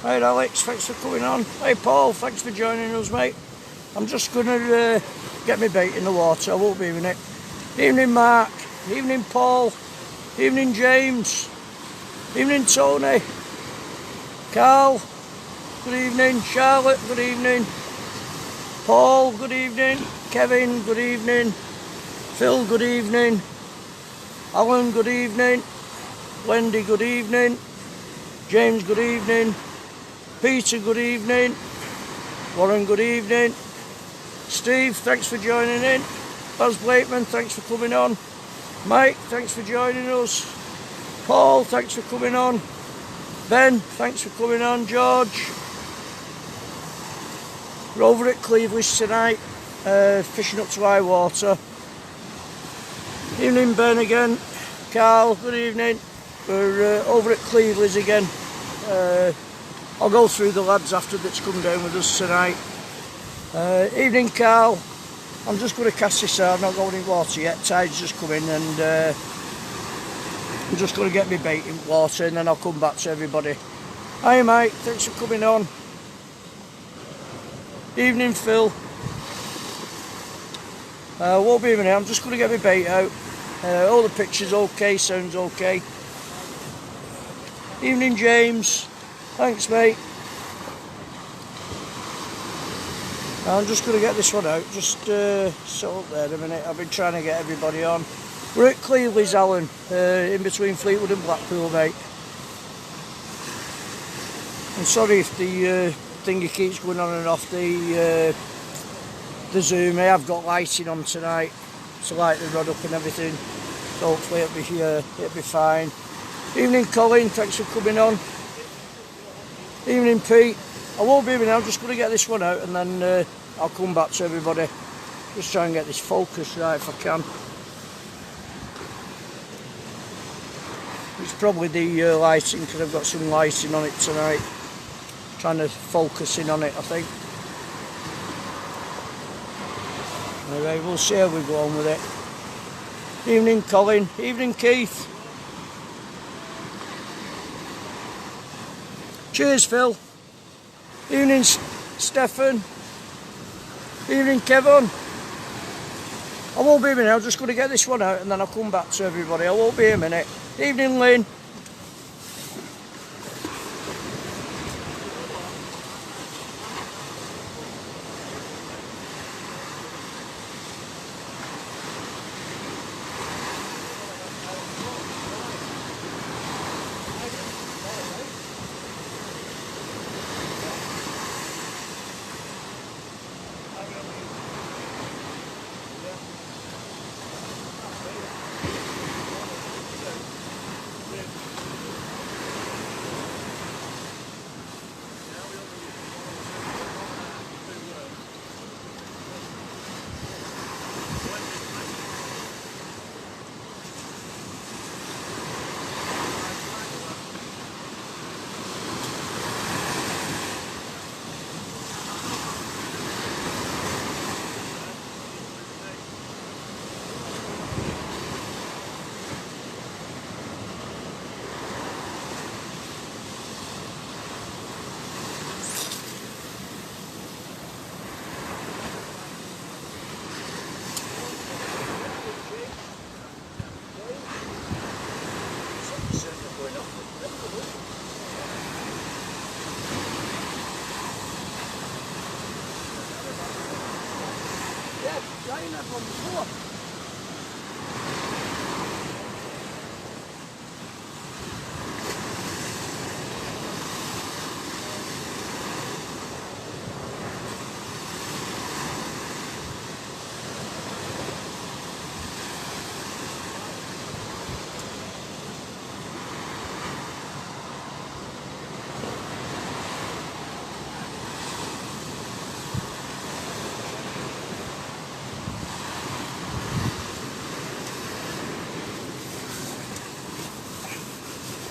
Right, Alex, thanks for coming on. Hey Paul, thanks for joining us, mate. I'm just going to get my bait in the water, I won't be in it. Evening Mark, evening Paul, evening James, evening Tony, Carl, good evening, Charlotte, good evening, Paul, good evening, Kevin, good evening, Phil, good evening, Alan, good evening, Wendy, good evening, James, good evening, Peter, good evening, Warren, good evening, Steve, thanks for joining in, Buzz Blakeman, thanks for coming on, Mike, thanks for joining us, Paul, thanks for coming on, Ben, thanks for coming on, George. We're over at Cleveland's tonight, fishing up to high water. Evening Ben again, Carl, good evening. We're over at Cleveland's again. I'll go through the lads after that's come down with us tonight. Evening Carl, I'm just going to cast this out, I'm not going in water yet, tide's just come in and I'm just going to get my bait in water and then I'll come back to everybody. Hi Mike, thanks for coming on. Evening Phil. Won't be a minute, I'm just going to get my bait out. All the pictures okay, sounds okay. Evening James, thanks mate. I'm just going to get this one out, just sit up there a minute, I've been trying to get everybody on. We're at Cleveland's, Alan, in between Fleetwood and Blackpool, mate. I'm sorry if the thingy keeps going on and off the Zoom. I have got lighting on tonight to light the rod up and everything, so hopefully it'll be fine. Evening Colin, thanks for coming on. Evening Pete. I won't be in now, I'm just going to get this one out and then I'll come back to everybody. Just try and get this focus right if I can. It's probably the lighting because I've got some lighting on it tonight. Trying to focus in on it, I think. Anyway, we'll see how we go on with it. Evening Colin, evening Keith. Cheers Phil. Evening Stefan. Evening Kevin. I won't be a minute, I'm just going to get this one out and then I'll come back to everybody. I won't be a minute. Evening Lynn.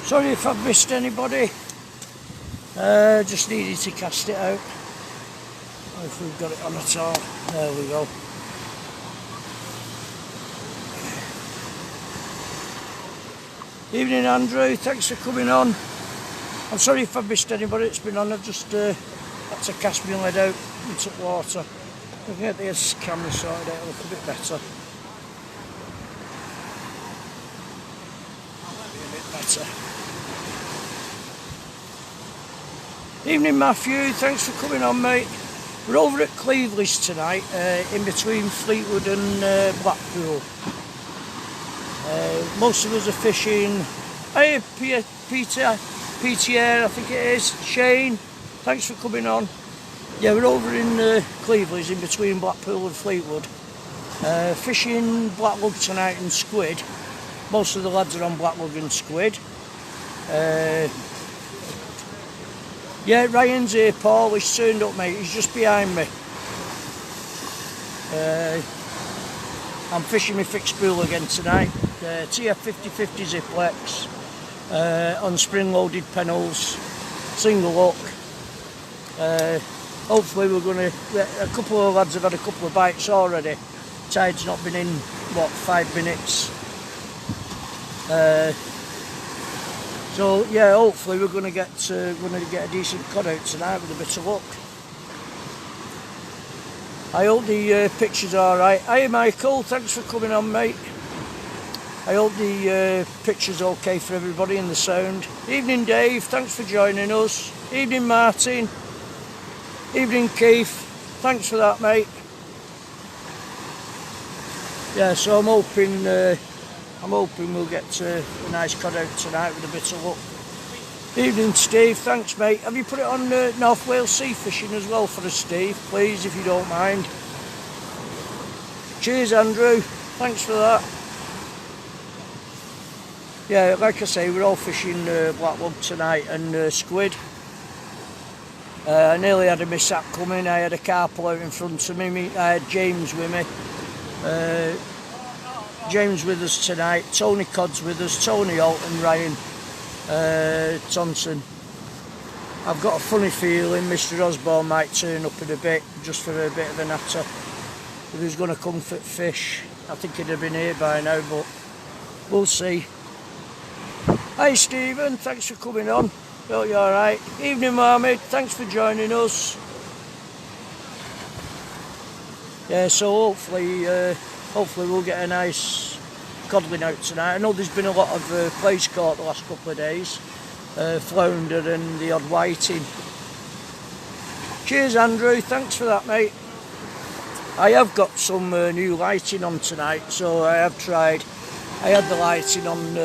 Sorry if I've missed anybody, just needed to cast it out. If we've got it on at all. There we go. Evening Andrew, thanks for coming on. I'm sorry if I've missed anybody that's been on. I've just had to cast my lead out into water. I can get this camera sorted out, look a bit better. A bit better. Evening Matthew, thanks for coming on mate. We're over at Cleveley's tonight, in between Fleetwood and Blackpool. Most of us are fishing. Hey Peter, I think it is. Shane, thanks for coming on. Yeah, we're over in Cleveley's in between Blackpool and Fleetwood. Fishing blacklug tonight and squid. Most of the lads are on blacklug and squid. Yeah, Ryan's here, Paul. He's turned up, mate. He's just behind me. I'm fishing my fixed spool again tonight. TF 50/50 Ziplex on spring-loaded pennels, single hook. Hopefully we're going to. A couple of lads have had a couple of bites already. Tide's not been in what 5 minutes. So yeah, hopefully we're going to get a decent cod out tonight with a bit of luck. I hope the picture's alright. Hi Michael, thanks for coming on mate. I hope the picture's okay for everybody and the sound. Evening Dave, thanks for joining us. Evening Martin. Evening Keith, thanks for that mate. Yeah, so I'm hoping we'll get a nice cod out tonight with a bit of luck. Evening Steve, thanks mate. Have you put it on North Wales Sea Fishing as well for us Steve, please, if you don't mind. Cheers Andrew, thanks for that. Yeah, like I say, we're all fishing blacklug tonight and squid. I nearly had a mishap coming. I had a carpal out in front of me. I had James with me. James with us tonight. Tony Codd's with us. Tony Holt and Ryan Thompson. I've got a funny feeling Mr Osborne might turn up in a bit, just for a bit of a natter. If he was going to come for fish, I think he'd have been here by now, but we'll see. Hi Stephen, thanks for coming on. Hope you're alright. Evening Mohammed, thanks for joining us. Yeah, so hopefully we'll get a nice codling out tonight. I know there's been a lot of place caught the last couple of days. Flounder and the odd whiting. Cheers Andrew, thanks for that mate. I have got some new lighting on tonight, so I have tried. I had the lighting on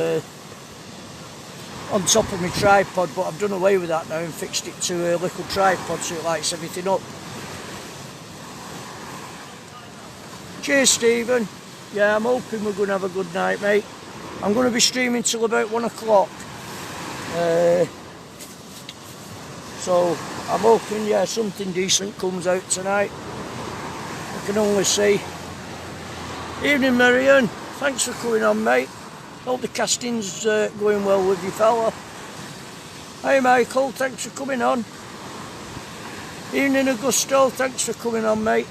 top of my tripod, but I've done away with that now and fixed it to a little tripod so it lights everything up. Cheers Stephen. Yeah, I'm hoping we're going to have a good night mate. I'm going to be streaming till about 1 o'clock. So I'm hoping yeah something decent comes out tonight. I can only see. Evening Marion, thanks for coming on mate. Hope the casting's going well with you fella. Hi Michael, thanks for coming on. Evening Augusto, thanks for coming on mate.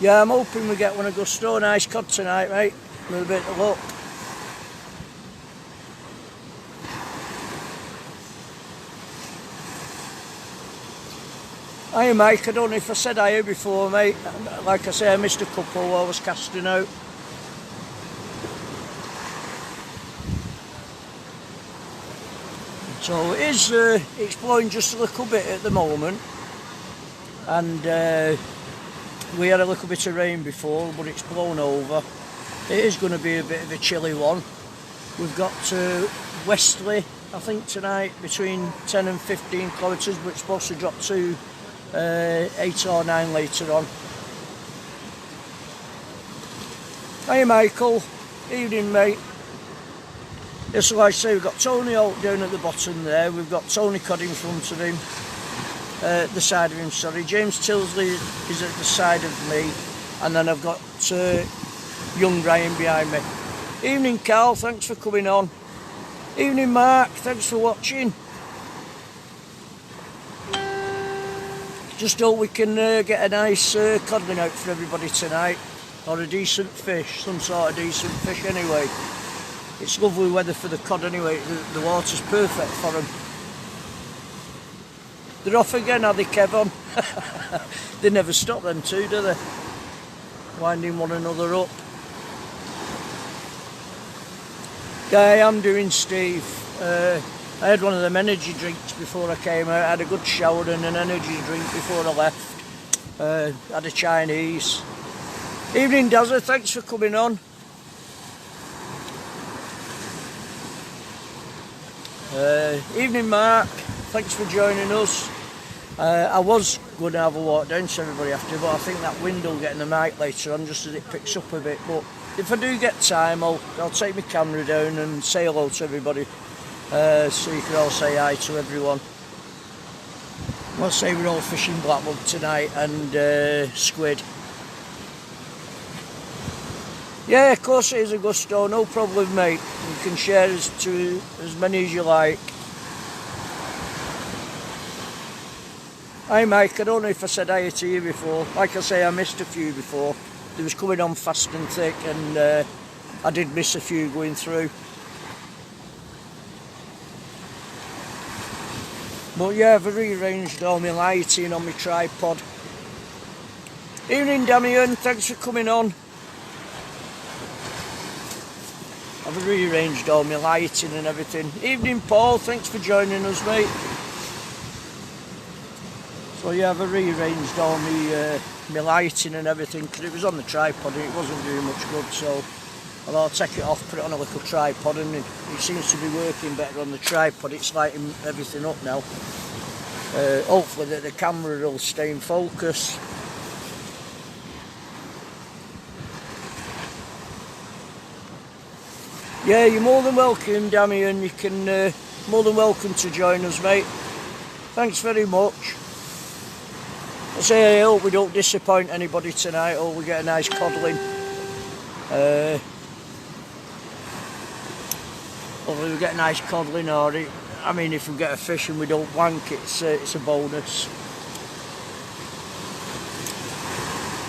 Yeah, I'm hoping we get one Augusto. Nice cod tonight mate, with a bit of luck. Hi Mike, I don't know if I said hi before mate. Like I say, I missed a couple while I was casting out. So it's blowing just a little bit at the moment, and we had a little bit of rain before, but it's blown over. It is going to be a bit of a chilly one. We've got westerly, I think tonight, between 10 and 15 kilometres, but it's supposed to drop to 8 or 9 later on. Hi Michael, evening mate. Yes, so like I say, we've got Tony Holt down at the bottom there, we've got Tony Codd in front of him, the side of him, sorry. James Tilsley is at the side of me, and then I've got young Ryan behind me. Evening Carl, thanks for coming on. Evening Mark, thanks for watching. Just hope we can get a nice codling out for everybody tonight, or a decent fish, some sort of decent fish anyway. It's lovely weather for the cod anyway, the water's perfect for them. They're off again, are they, Kevin? They never stop them two, do they? Winding one another up. Yeah, I'm doing, Steve. I had one of them energy drinks before I came out. I had a good shower and an energy drink before I left. Had a Chinese. Evening, Dazza, thanks for coming on. Evening, Mark, thanks for joining us. I was going to have a walk down to everybody after, but I think that wind will get in the mic later on just as it picks up a bit. But if I do get time, I'll take my camera down and say hello to everybody, so you can all say hi to everyone. I'll say we're all fishing blackwood tonight and squid. Yeah, of course it is, Augusto, no problem, mate. You can share as many as you like. Hi Mike, I don't know if I said hi to you before. Like I say, I missed a few before. They was coming on fast and thick, and I did miss a few going through. But yeah, I've rearranged all my lighting on my tripod. Evening Damien, thanks for coming on. I've rearranged all my lighting and everything. Evening Paul, thanks for joining us, mate. So yeah, I've rearranged all my lighting and everything because it was on the tripod and it wasn't doing much good, so I thought I'll take it off, put it on a little tripod, and it seems to be working better on the tripod. It's lighting everything up now. Hopefully that the camera will stay in focus. Yeah, you're more than welcome, Damien. You can more than welcome to join us, mate. Thanks very much. I say I hope we don't disappoint anybody tonight, or we get a nice codling. Or we get a nice codling, or I mean, if we get a fish and we don't wank, it's a bonus.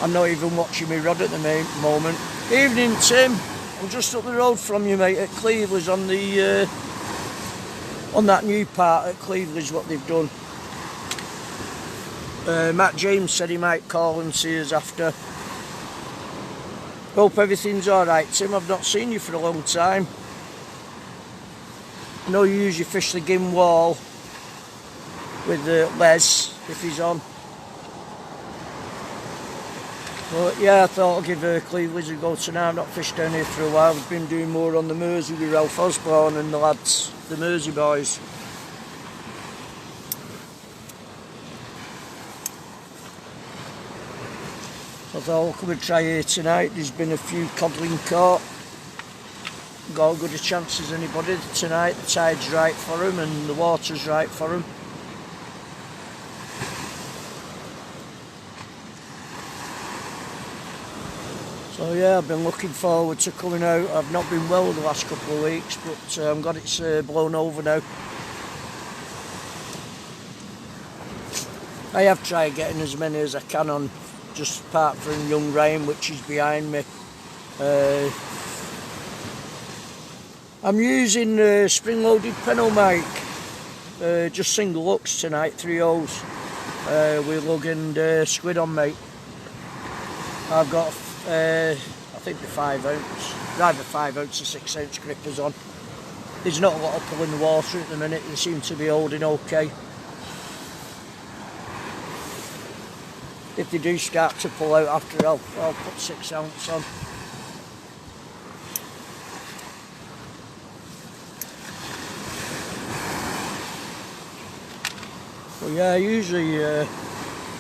I'm not even watching my rod at the moment. Evening, Tim. I'm just up the road from you, mate, at Cleveland's on the on that new part at Cleveland's what they've done. Matt James said he might call and see us after. Hope everything's alright, Tim. I've not seen you for a long time. I know you usually fish the Gim Wall with Les if he's on. But yeah, I thought I'd give Cleveland's a go tonight. I've not fished down here for a while. I've been doing more on the Mersey with Ralph Osborne and the lads, the Mersey boys. So I thought I'll come and try here tonight. There's been a few codling caught. Got as good a chance as anybody tonight. The tide's right for them and the water's right for them. So yeah, I've been looking forward to coming out. I've not been well the last couple of weeks, but I'm glad it's blown over now. I have tried getting as many as I can on, just apart from young Ryan, which is behind me. I'm using spring-loaded Pennell mic, just single hooks tonight, 3 O's, with lug and squid on, mate. I've got I think the 5 ounce, either 5 ounce or 6 ounce grippers on. There's not a lot of pull in the water at the minute, they seem to be holding okay. If they do start to pull out after, I'll put 6 ounce on. Well, yeah, I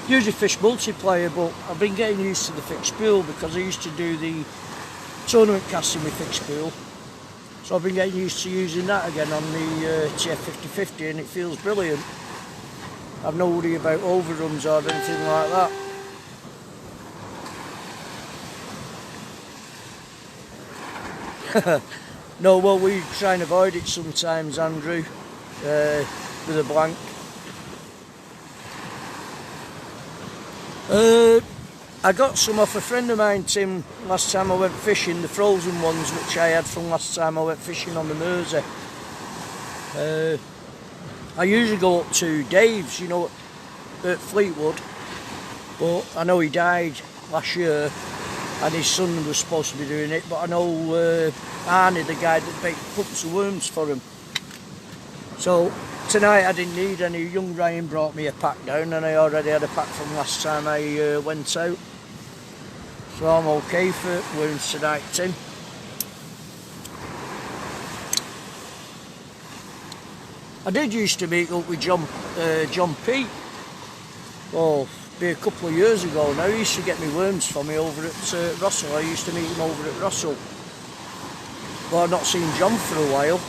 usually fish multiplayer, but I've been getting used to the fixed spool because I used to do the tournament casting with fixed spool. So I've been getting used to using that again on the TF5050 and it feels brilliant. I've no worry about overruns or anything like that. No, well, we try and avoid it sometimes, Andrew, with a blank. I got some off a friend of mine, Tim, last time I went fishing, the frozen ones which I had from last time I went fishing on the Mersey. I usually go up to Dave's, you know, at Fleetwood, but I know he died last year and his son was supposed to be doing it, but I know Arnie, the guy that baked pups of worms for him. So tonight I didn't need any. Young Ryan brought me a pack down and I already had a pack from last time I went out. So I'm okay for worms tonight, Tim. I did used to meet up with John Pete. Oh, be a couple of years ago now. He used to get me worms for me over at Russell. I used to meet him over at Russell. But I've not seen John for a while.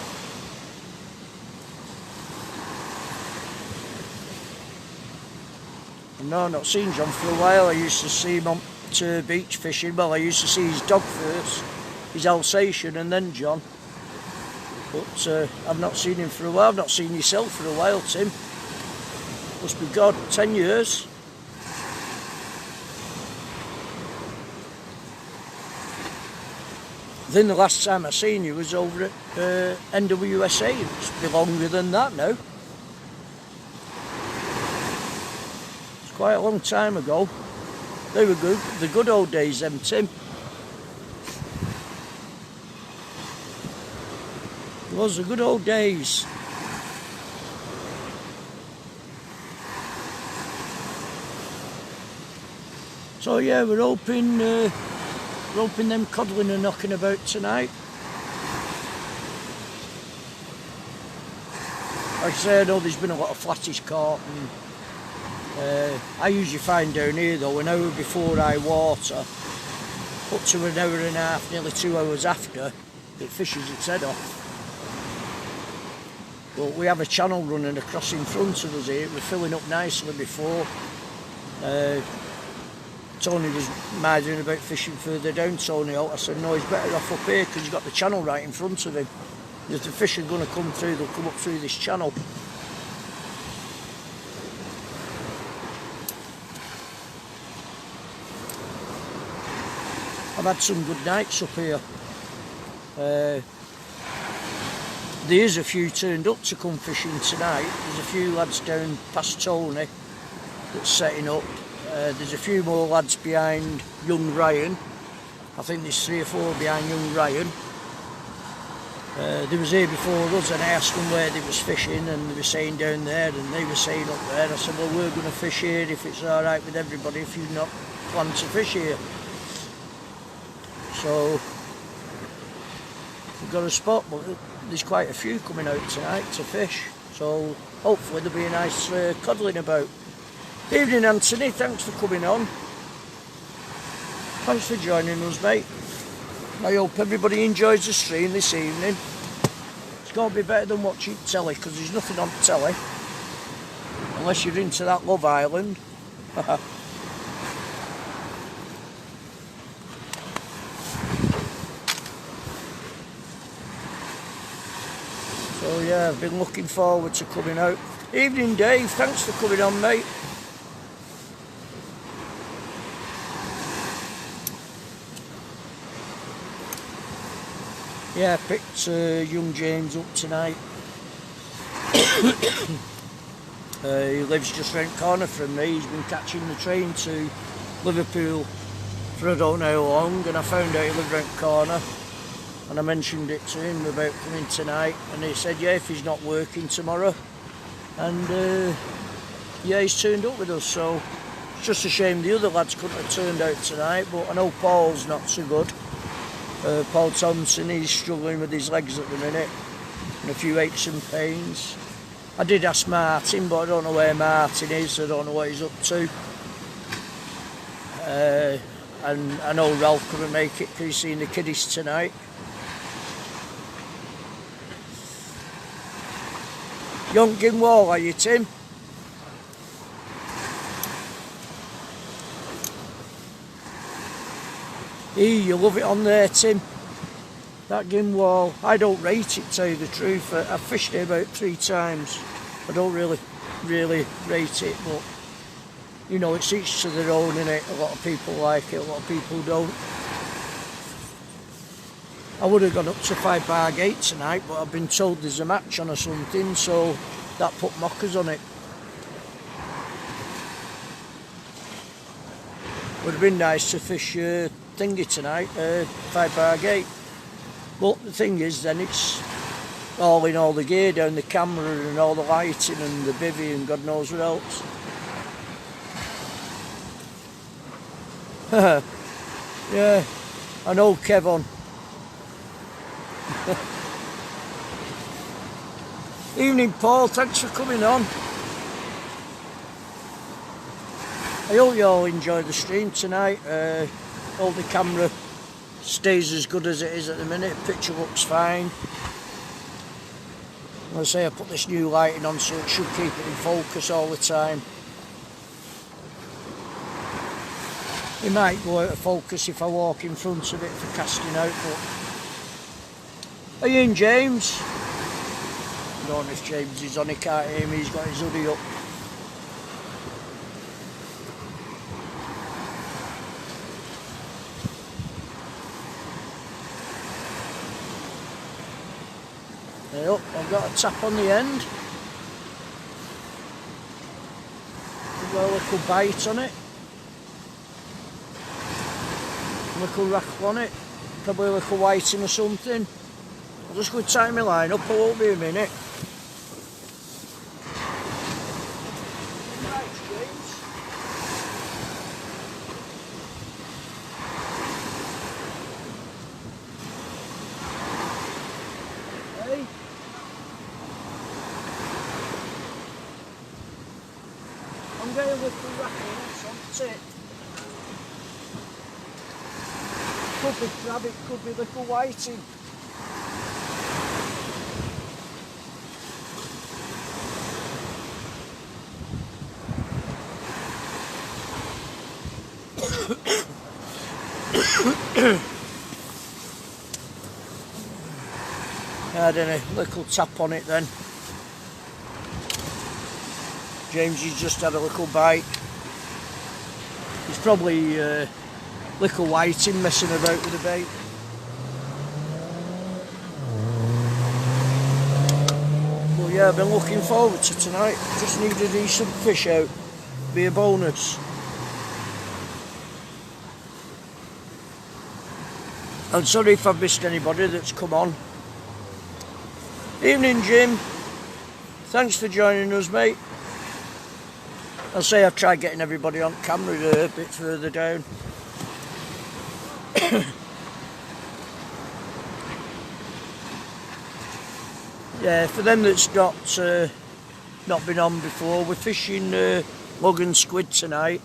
No, I've not seen John for a while. I used to see him on to beach fishing. Well, I used to see his dog first, his Alsatian, and then John. But I've not seen him for a while. I've not seen yourself for a while, Tim. Must be God, 10 years. I think the last time I seen you was over at NWSA. It's been longer than that now. It's quite a long time ago. They were good, the good old days, them, Tim. It was the good old days. So yeah, we're hoping them codling are knocking about tonight. Like I say, I know there's been a lot of flattish caught, and I usually find down here though an hour before I water, up to an hour and a half, nearly 2 hours after, it fishes its head off. But we have a channel running across in front of us here. We're filling up nicely before. Tony was minding about fishing further down, Tony out. I said, no, he's better off up here because he's got the channel right in front of him. If the fish are going to come through, they'll come up through this channel. I've had some good nights up here. There's a few turned up to come fishing tonight. There's a few lads down past Tony that's setting up. There's a few more lads behind young Ryan. I think there's 3 or 4 behind young Ryan. They was here before us and I asked them where they was fishing and they were saying down there and they were saying up there. I said, well, we're going to fish here if it's alright with everybody if you not plan to fish here. So we've got a spot, but there's quite a few coming out tonight to fish. So hopefully there'll be a nice codling about. Evening Anthony, thanks for coming on. Thanks for joining us, mate. I hope everybody enjoys the stream this evening. It's got to be better than watching telly because there's nothing on telly. Unless you're into that Love Island. So yeah, I've been looking forward to coming out. Evening Dave, thanks for coming on, mate. Yeah, I picked young James up tonight. He lives just round the corner from me. He's been catching the train to Liverpool for I don't know how long, and I found out he lived round the corner. And I mentioned it to him about coming tonight, and he said, yeah, if he's not working tomorrow. And yeah, he's turned up with us, so it's just a shame the other lads couldn't have turned out tonight, but I know Paul's not so good. Paul Thompson, he's struggling with his legs at the minute, and a few aches and pains. I did ask Martin, but I don't know where Martin is, I don't know what he's up to. And I know Ralph couldn't make it because he's seeing the kiddies tonight. Yonkin Wall, are you, Tim? You love it on there, Tim. That gin wall, I don't rate it, to tell you the truth. I've fished it about 3 times. I don't really rate it, but You know, it's each to their own, innit? A lot of people like it, a lot of people don't. I would have gone up to 5 Bar Gate tonight, but I've been told there's a match on or something, so that put mockers on it. Would have been nice to fish thingy tonight, 5 Bar Gate. But the thing is, then it's all in all the gear down, the camera and all the lighting and the bivvy and God knows what else. Yeah, I know Kevon. Evening Paul, thanks for coming on. I hope you all enjoy the stream tonight. Hope the camera stays as good as it is at the minute. Picture looks fine. As I say, I put this new lighting on so it should keep it in focus all the time. It might go out of focus if I walk in front of it for casting out, but... Are you in, James? I don't know if James is on, he can't hear me, he's got his hoodie up. Yep, I've got a tap on the end. I've got a little bite on it. A little rackle on it. Probably a little whiting or something. I'll just go tie my line up, I won't be a minute. I'm getting a little rackle, that's it. Could be crab, it could be little whiting. I don't know, little tap on it then. James, he's just had a little bite. He's probably little whiting messing about with the bait. Well, yeah, I've been looking forward to tonight. Just need a decent fish out. Be a bonus. I'm sorry if I've missed anybody that's come on. Evening, Jim. Thanks for joining us, mate. I'll say I've tried getting everybody on camera a bit further down. Yeah, for them that's not been on before, we're fishing lug and squid tonight.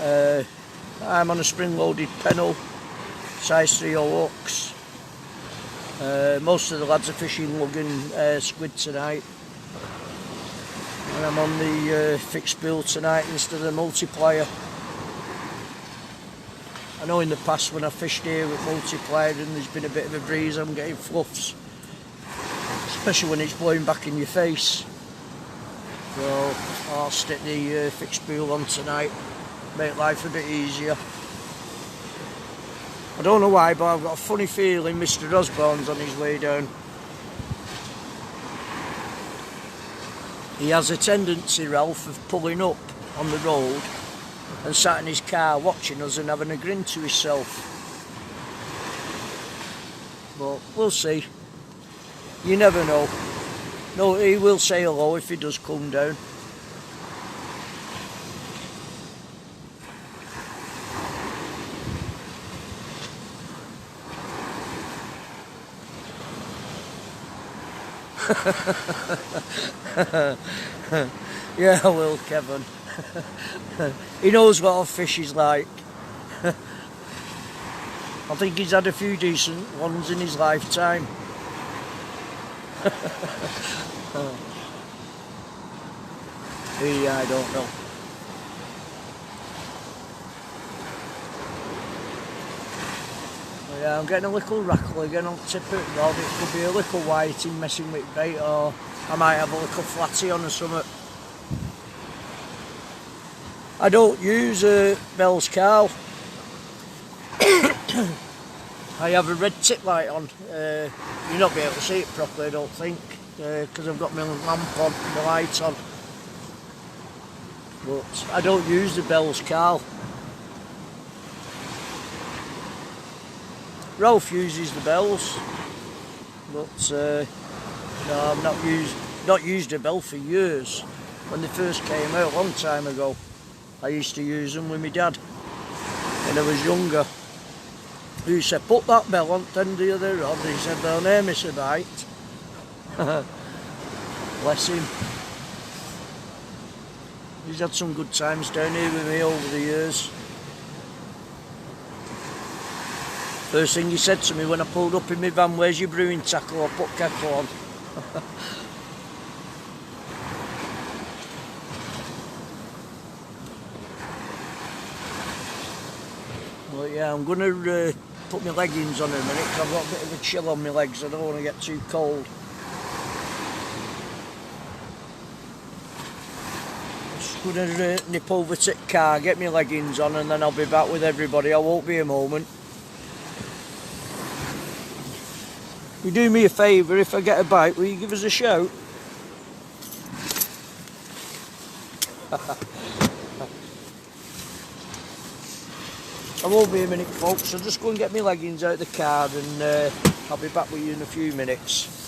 I'm on a spring-loaded pennel, size 3 hooks. Most of the lads are fishing lug and squid tonight. And I'm on the fixed bill tonight instead of the multiplier. I know in the past when I fished here with multiplier and there's been a bit of a breeze, I'm getting fluffs. Especially when it's blowing back in your face. So I'll stick the fixed bill on tonight, make life a bit easier. I don't know why, but I've got a funny feeling Mr. Osborne's on his way down. He has a tendency, Ralph, of pulling up on the road and sat in his car watching us and having a grin to himself. But we'll see. You never know. No, he will say hello if he does come down. Yeah, I will, Kevin. He knows what a fish is like. I think he's had a few decent ones in his lifetime. Yeah, I don't know. Yeah, I'm getting a little rackle again on the tip of the rod. It could be a little whiting messing with bait, or I might have a little flatty on or something. I don't use Bell's cowl. I have a red tip light on. You'll not be able to see it properly, I don't think, because I've got my lamp on, my light on. But I don't use the Bell's cowl. Ralph uses the bells, but no, I've not used a bell for years. When they first came out a long time ago, I used to use them with my dad when I was younger. He said, put that bell on the end of the other rod. He said, they'll name me a bite. Bless him. He's had some good times down here with me over the years. First thing he said to me when I pulled up in my van, where's your brewing tackle? I put kettle on. Well, yeah, I'm going to put my leggings on in a minute because I've got a bit of a chill on my legs. I don't want to get too cold. Just going to nip over to the car, get my leggings on, and then I'll be back with everybody. I won't be a moment. You do me a favour, if I get a bite, will you give us a shout? I won't be a minute, folks, so just go and get my leggings out of the car, and I'll be back with you in a few minutes.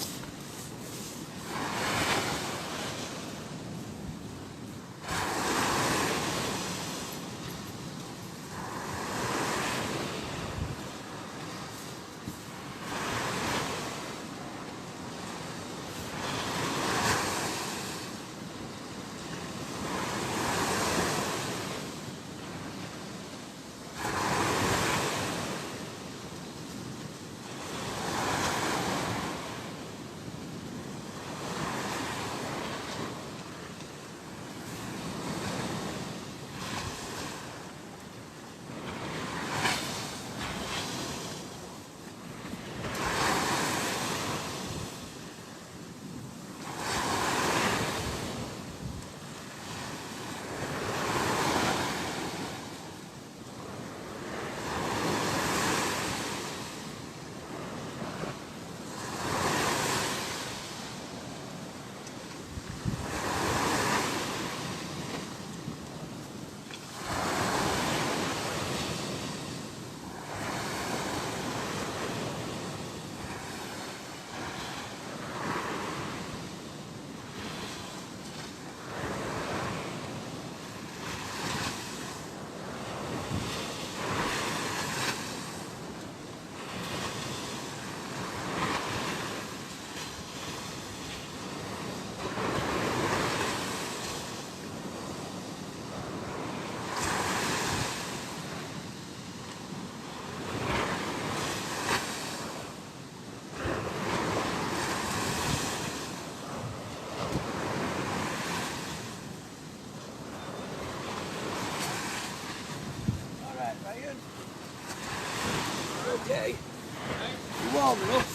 Okay. You warm enough?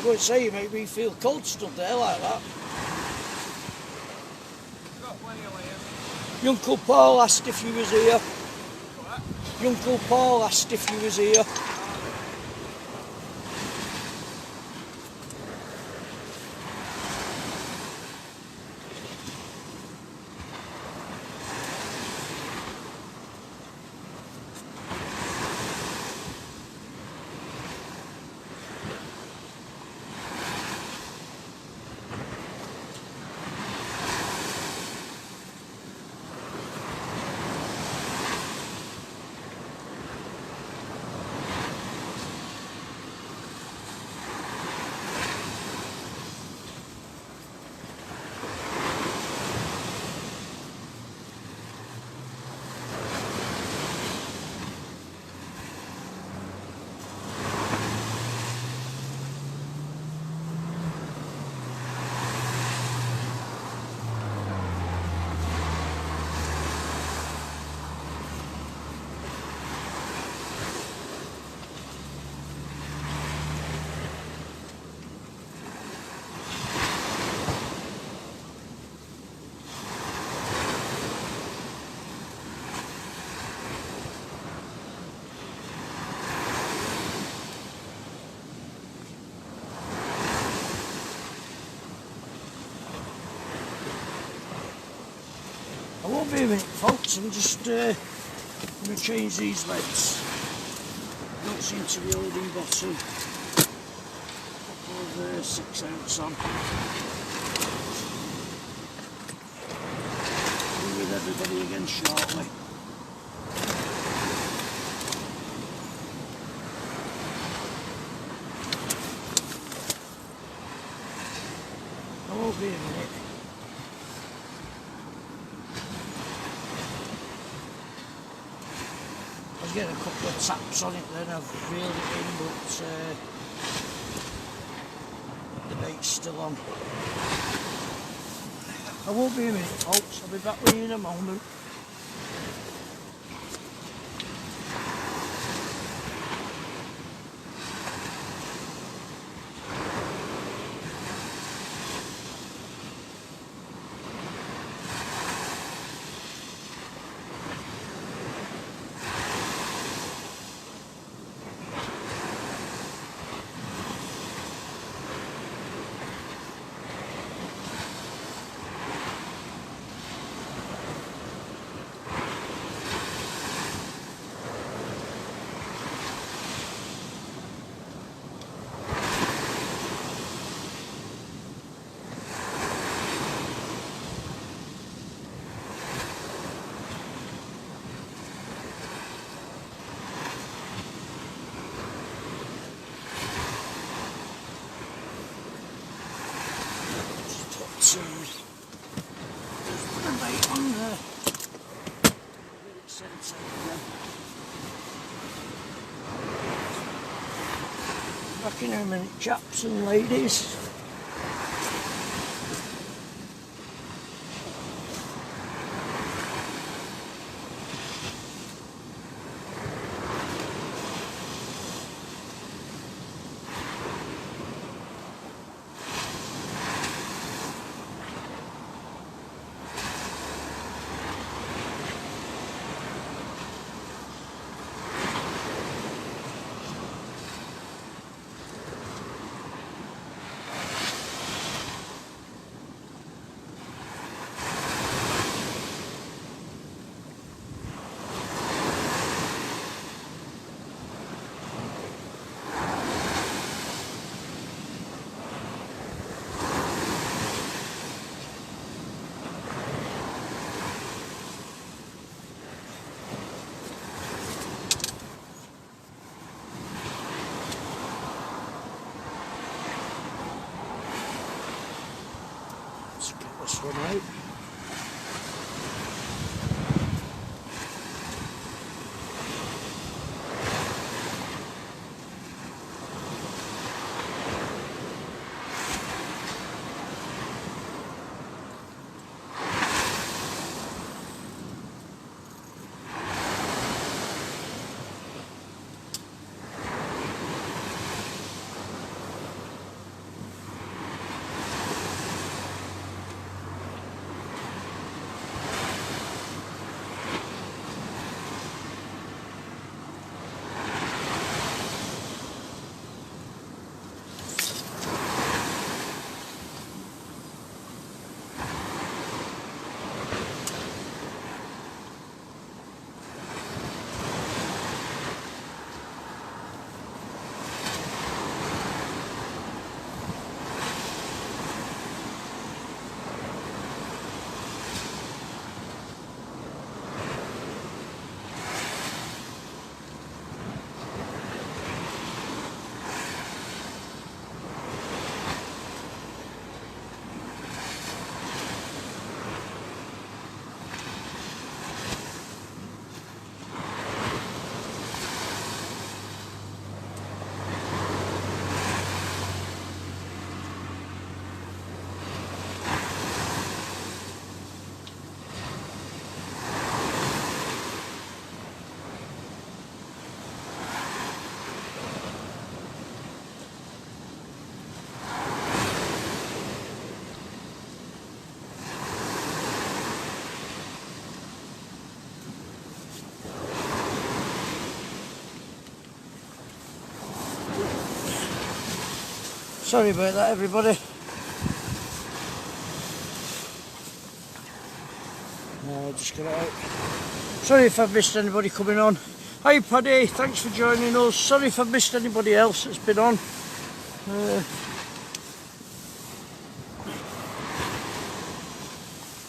I won't say you make me feel cold stood there like that. Your Uncle Paul asked if you was here. Your Uncle Paul asked if you was here. I won't be a minute, folks. I'm just going to change these leads. Don't seem to be holding bottom. Couple of 6 ounce on. Be with everybody again shortly. I won't be a minute. I was getting a couple of taps on it then, I've reeled it in, but the bait's still on. I won't be a minute, folks, I'll be back with you in a moment. Put the bait on there. Get it centred again. Back in a minute, chaps and ladies. Let's get this one out. Sorry about that, everybody. Just get it out. Sorry if I've missed anybody coming on. Hi Paddy, thanks for joining us. Sorry if I've missed anybody else that's been on.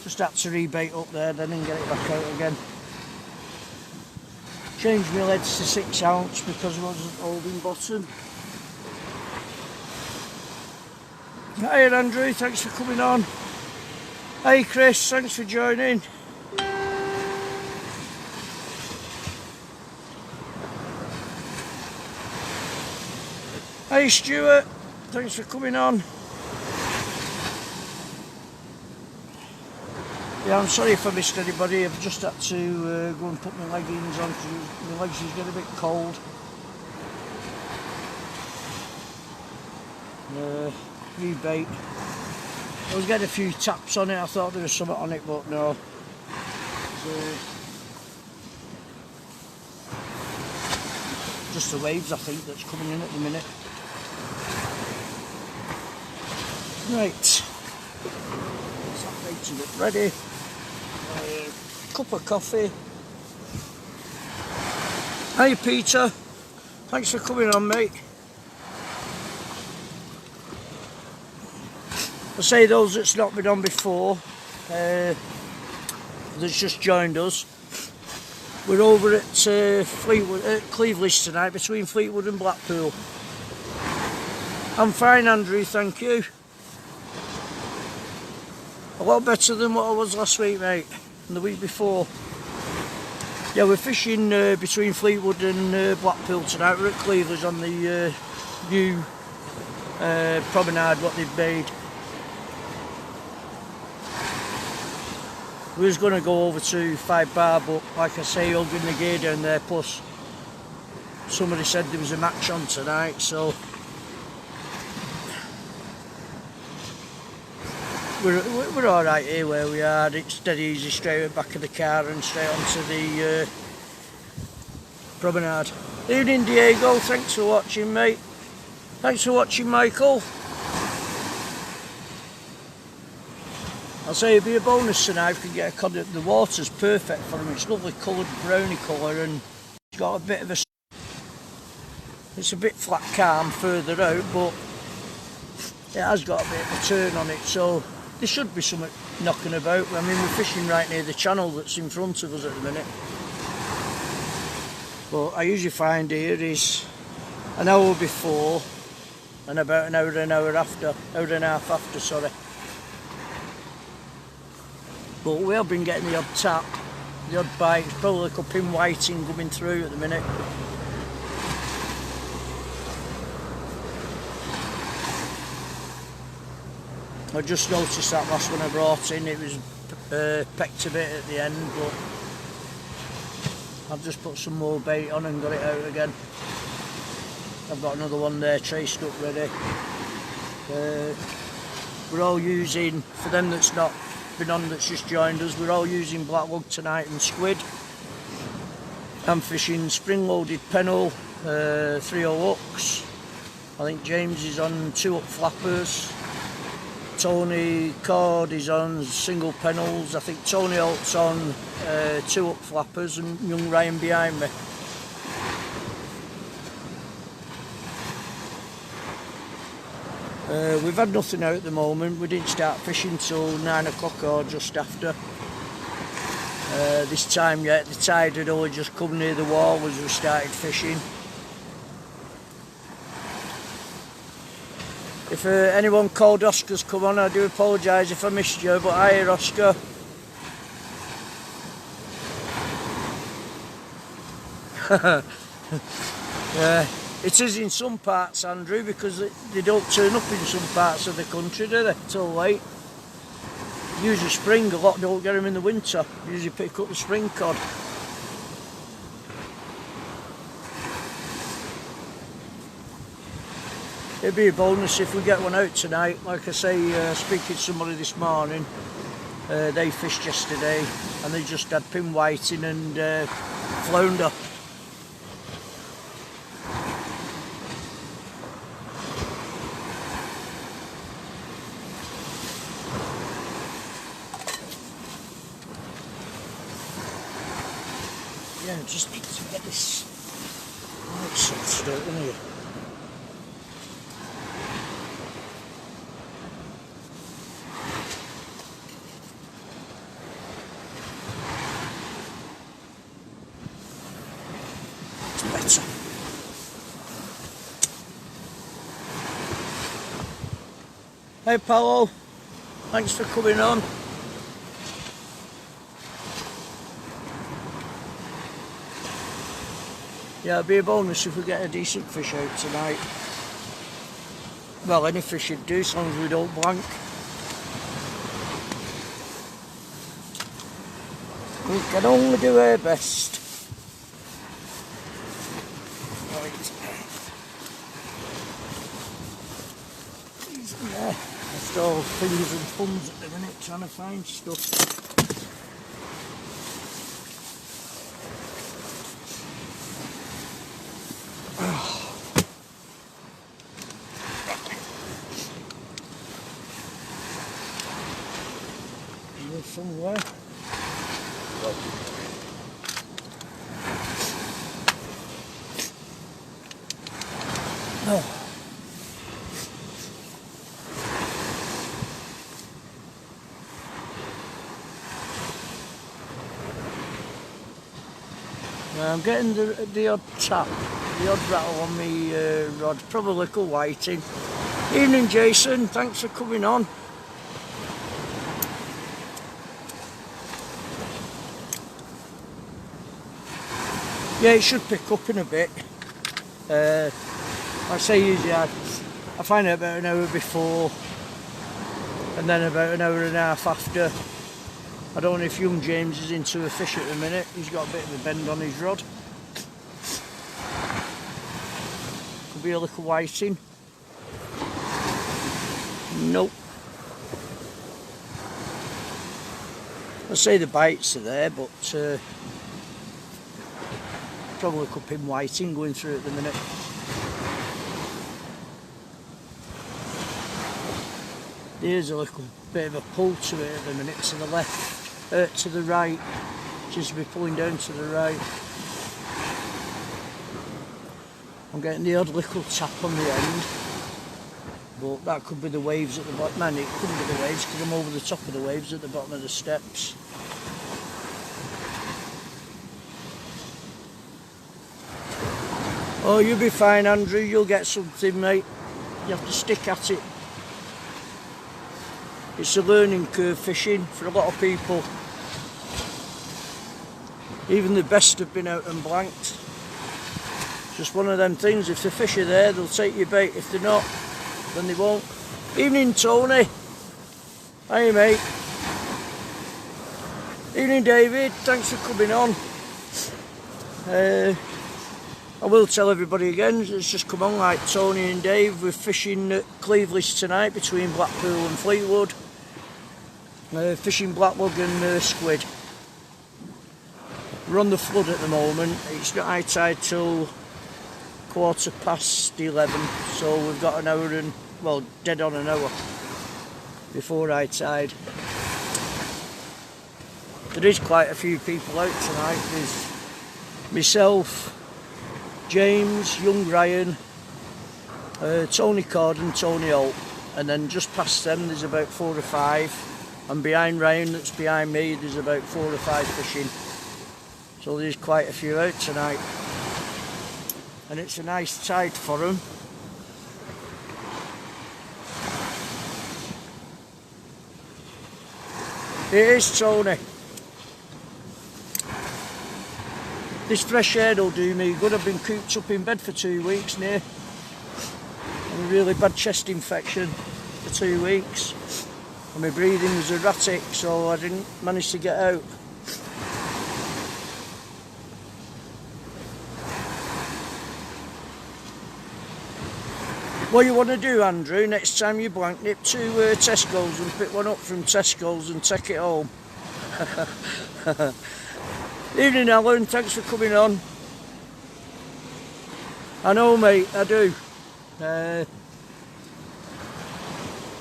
Just had to rebait up there then and get it back out again. Changed my leads to 6 ounce because I wasn't holding bottom. Hi Andrew, thanks for coming on. Hi Chris, thanks for joining. Hi Stuart, thanks for coming on. Yeah, I'm sorry if I missed anybody. I've just had to go and put my leggings on because my legs is getting a bit cold. Rebait. I was getting a few taps on it. I thought there was something on it, but no. Just the waves, I think, that's coming in at the minute. Right. That baiting it ready. Cup of coffee. Hi Peter, thanks for coming on mate. I say those that's not been on before, that's just joined us. We're over at Fleetwood, at Cleveland tonight, between Fleetwood and Blackpool. I'm fine Andrew, thank you. A lot better than what I was last week mate, and the week before. Yeah, we're fishing between Fleetwood and Blackpool tonight. We're at Cleveland on the new promenade what they've made. We was going to go over to 5 Bar, but like I say, hugging the gear down there, plus somebody said there was a match on tonight, so we're alright here where we are. It's dead easy, straight at the back of the car and straight onto the promenade. Evening Diego, thanks for watching mate. Thanks for watching Michael. I'll say it'd be a bonus tonight if we can get a cod. The water's perfect for them. It's lovely coloured, browny colour, and it's got a bit of a... It's a bit flat calm further out, but it has got a bit of a turn on it, so there should be something knocking about. I mean, we're fishing right near the channel that's in front of us at the minute. But I usually find here is an hour before and about an hour after, hour and a half after, sorry. But we have been getting the odd tap, the odd bite. It's probably like a pin whiting coming through at the minute. I just noticed that last one I brought in, it was pecked a bit at the end, but I've just put some more bait on and got it out again. I've got another one there traced up ready. We're all using, for them that's not been on, that's just joined us, we're all using black lug tonight and squid. I'm fishing spring loaded pennel, 3/0 hooks. I think James is on 2 up flappers. Tony Cord is on single pennels. I think Tony Holt's on 2 up flappers, and young Ryan behind me. We've had nothing out at the moment. We didn't start fishing till 9 o'clock or just after. This time yet, the tide had only just come near the wall as we started fishing. If anyone called Oscar's come on, I do apologise if I missed you, but hi Oscar. Yeah, it is in some parts, Andrew, because they don't turn up in some parts of the country, do they, till late. Usually spring, a lot don't get them in the winter. Usually pick up the spring cod. It'd be a bonus if we get one out tonight. Like I say, speaking to somebody this morning, they fished yesterday and they just had pin whiting and flounder. Yeah, I just need to get this light sorted out in here. It's better. Hey Paolo, thanks for coming on. Yeah, it'd be a bonus if we get a decent fish out tonight. Well, any fish should do, as long as we don't blank. We can only do our best. Right. He's in there. Just all fingers and thumbs at the minute trying to find stuff. Somewhere. Oh. Now I'm getting the odd tap, the odd rattle on me rod, probably a little whiting. Evening Jason, thanks for coming on. Yeah, it should pick up in a bit. I say usually I find it about an hour before and then about an hour and a half after. I don't know if young James is into a fish at the minute. He's got a bit of a bend on his rod. Could be a little whiting. Nope. I say the bites are there, but probably a cup in whiting going through at the minute. There's a little bit of a pull to it at the minute, to the left, to the right. Just to be pulling down to the right. I'm getting the odd little tap on the end, but that could be the waves at the bottom. Man, it couldn't be the waves because I'm over the top of the waves at the bottom of the steps. Oh, you'll be fine, Andrew. You'll get something, mate. You have to stick at it. It's a learning curve fishing for a lot of people. Even the best have been out and blanked. Just one of them things. If the fish are there, they'll take your bait. If they're not, then they won't. Evening, Tony. Hey, mate. Evening, David. Thanks for coming on. I will tell everybody again, it's just come on like Tony and Dave. We're fishing at Cleveless tonight between Blackpool and Fleetwood. Fishing blackwood and squid. We're on the flood at the moment. It's not high tide till 11:15, so we've got an hour and, well, dead on an hour before high tide. There is quite a few people out tonight. There's myself, James, young Ryan, Tony Cord and Tony Holt, and then just past them there's about 4 or 5, and behind Ryan, that's behind me, there's about 4 or 5 fishing. So there's quite a few out tonight, and it's a nice tide for them. It is, Tony. This fresh air will do me good. I've been cooped up in bed for 2 weeks now. And a really bad chest infection for 2 weeks. And my breathing was erratic, so I didn't manage to get out. What you want to do, Andrew, next time you blank, nip to Tesco's and pick one up from Tesco's and take it home. Evening, Alan, thanks for coming on. I know, mate, I do.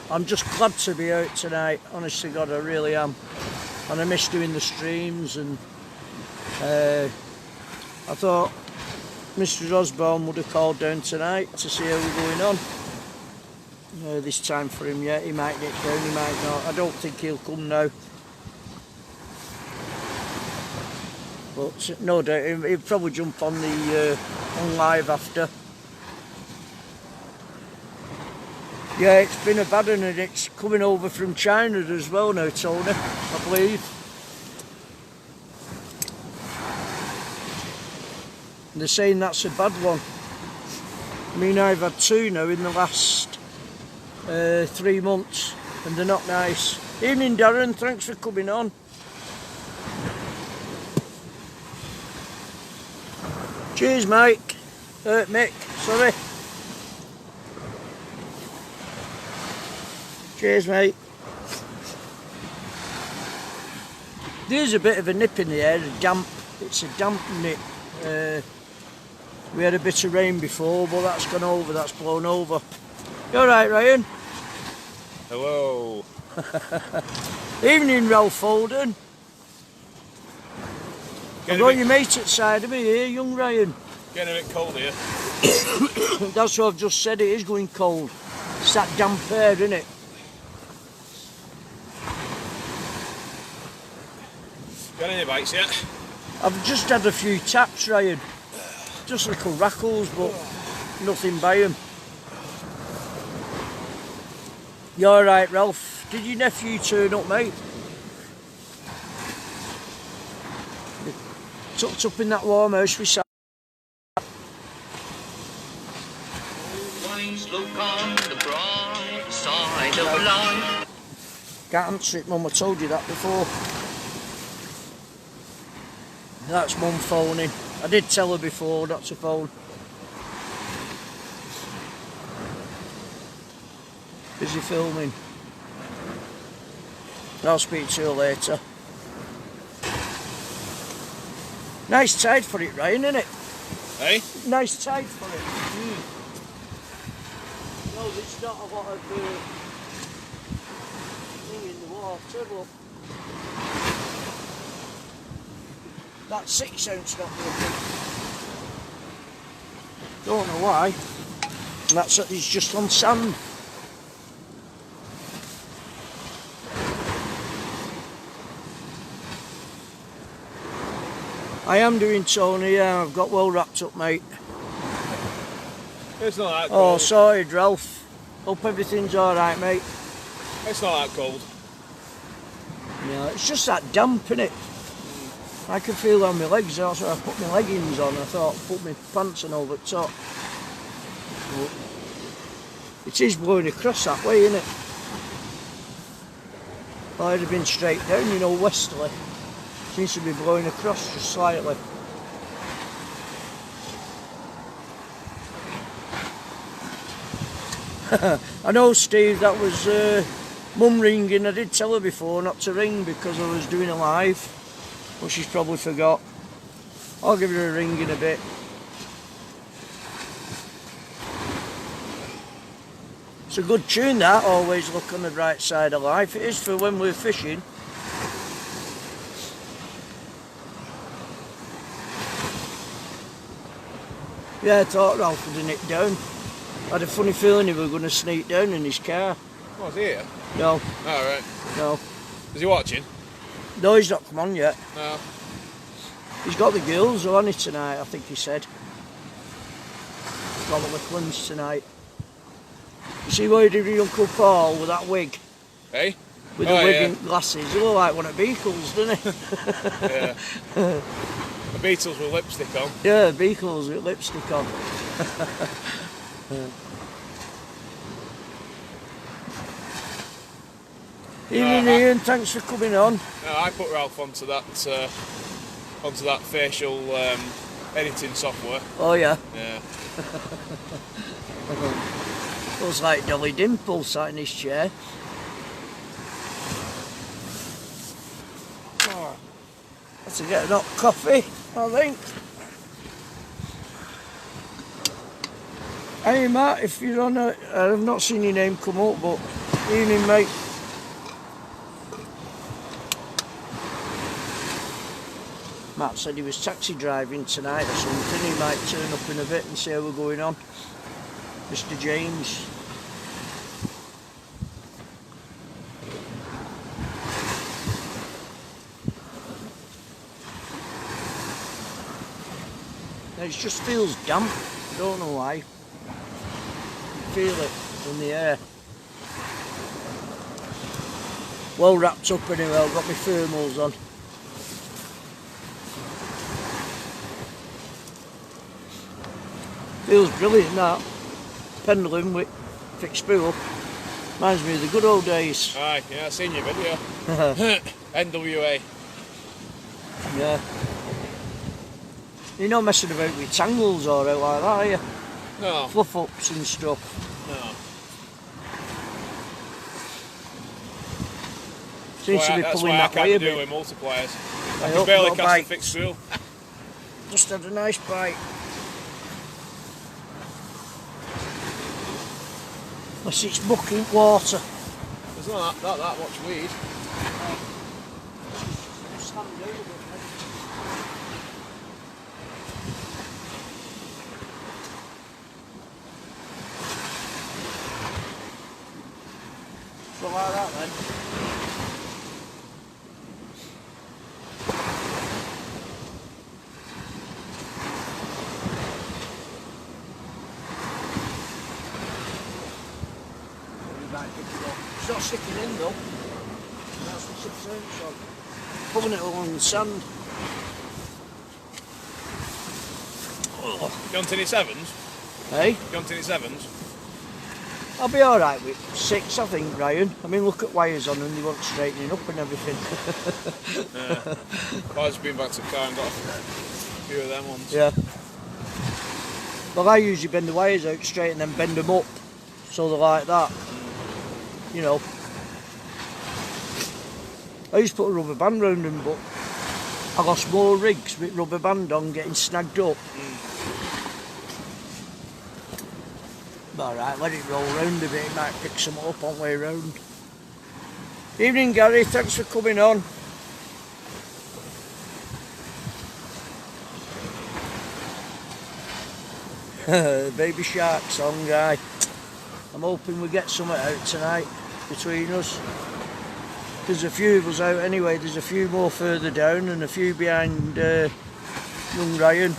I'm just glad to be out tonight, honest to God, I really am. And I miss doing the streams and I thought Mr. Osborne would have called down tonight to see how we're going on. This time for him yet. He might get down, he might not. I don't think he'll come now. But no doubt he'll probably jump on the on live after. Yeah, it's been a bad one, and it's coming over from China as well now, Tony, I believe. And they're saying that's a bad one. I mean, I've had 2 now in the last 3 months, and they're not nice. Evening, Darren, thanks for coming on. Cheers, Mike. Mick, sorry. Cheers, mate. There's a bit of a nip in the air, a damp. It's a damp nip. We had a bit of rain before, but that's gone over, that's blown over. You alright, Ryan? Hello. Evening, Ralph Holden. I've got your mate outside of me here, young Ryan. Getting a bit cold here. That's what I've just said, it is going cold. It's that damp air, isn't it? Got any bites yet? I've just had a few taps, Ryan. Just little rackles, but nothing by them. You alright, Ralph? Did your nephew turn up, mate? Tucked up in that warm house we sat. Always look on the bright side of life. Can't answer it, Mum, I told you that before. That's Mum phoning. I did tell her before not to phone. Busy filming. I'll speak to her later. Nice tide for it, Ryan, isn't it? Hey? Nice tide for it. No, there's not a lot of thing in the water, but that 6 ounce not working. Don't know why. And that's it's just on sand. I am doing, Tony, yeah, I've got well wrapped up, mate. It's not that Oh, cold. sorry, Ralph. Hope everything's alright, mate. It's not that cold. Yeah, it's just that damp, innit? I can feel on my legs, that's why I put my leggings on. I thought I'd put my pants on over the top. But it is blowing across that way, innit? Well, I'd have been straight down, you know, westerly. Seems to be blowing across just slightly. I know, Steve, that was Mum ringing. I did tell her before not to ring because I was doing a live, but she's probably forgot. I'll give her a ring in a bit. It's a good tune, that, always look on the bright side of life. It is for when we're fishing. Yeah, I thought Ralph would have nipped down. I had a funny feeling he was going to sneak down in his car. Oh, is he here? No. Oh, right. No. Is he watching? No, he's not come on yet. No. He's got the girls on it tonight, I think he said. He's got the little ones tonight. You see what he did with Uncle Paul with that wig? Hey? With the wig and glasses. He looked like one of Beagles, didn't he? Yeah. The Beatles with lipstick on. Yeah, Beagles with lipstick on. Evening, Ian, thanks for coming on. No, I put Ralph onto that facial editing software. Oh yeah. Yeah. Looks like Dolly Dimple sat in his chair. Oh, let's get a hot coffee, I think. Hey Matt, if you're on I've not seen your name come up, but evening mate. Matt said he was taxi driving tonight or something. He might turn up in a bit and see how we're going on. Mr. James. It just feels damp. I don't know why. You feel it in the air. Well wrapped up anyway. I've got my thermals on. Feels brilliant that. Pendulum with fixed spool. Reminds me of the good old days. Aye, yeah, I've seen your video. NWA. Yeah. You're not messing about with tangles or out like that, are you? No. Fluff ups and stuff. No. Seems to be That's pulling why I that way a can't do bit. with multipliers. I I hope can barely not cast bite. a fixed spool. Just had a nice bite. Unless it's mucking water. There's not that much weed. So like that then. It's not sticking in though. That's the 6 ounce on. Pulling it along the sand. Oh. You want any sevens? Hey? You want any sevens? I'll be alright with 6 I think, Ryan. I mean look at wires on and they want straightening up and everything. I've just been back to the car and got a few of them ones. Yeah. Well I usually bend the wires out straight and then bend them up so they're like that. You know. I used to put a rubber band round them but I lost more rigs with rubber band on getting snagged up. Alright, let it roll round a bit, it might pick some up on the way round. Evening Gary, thanks for coming on. Baby Shark song, guy. I'm hoping we get something out tonight between us. There's a few of us out anyway, there's a few more further down and a few behind young Ryan.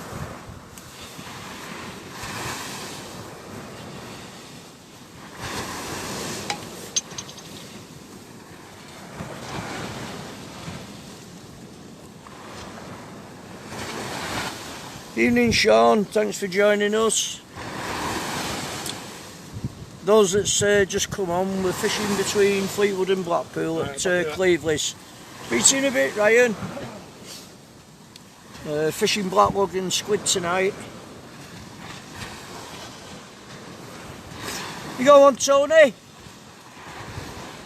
Evening Sean, thanks for joining us. Those that's just come on, we're fishing between Fleetwood and Blackpool at Cleveley's. Speak to you in a bit, Ryan. Fishing blackwood and squid tonight. You got one, Tony?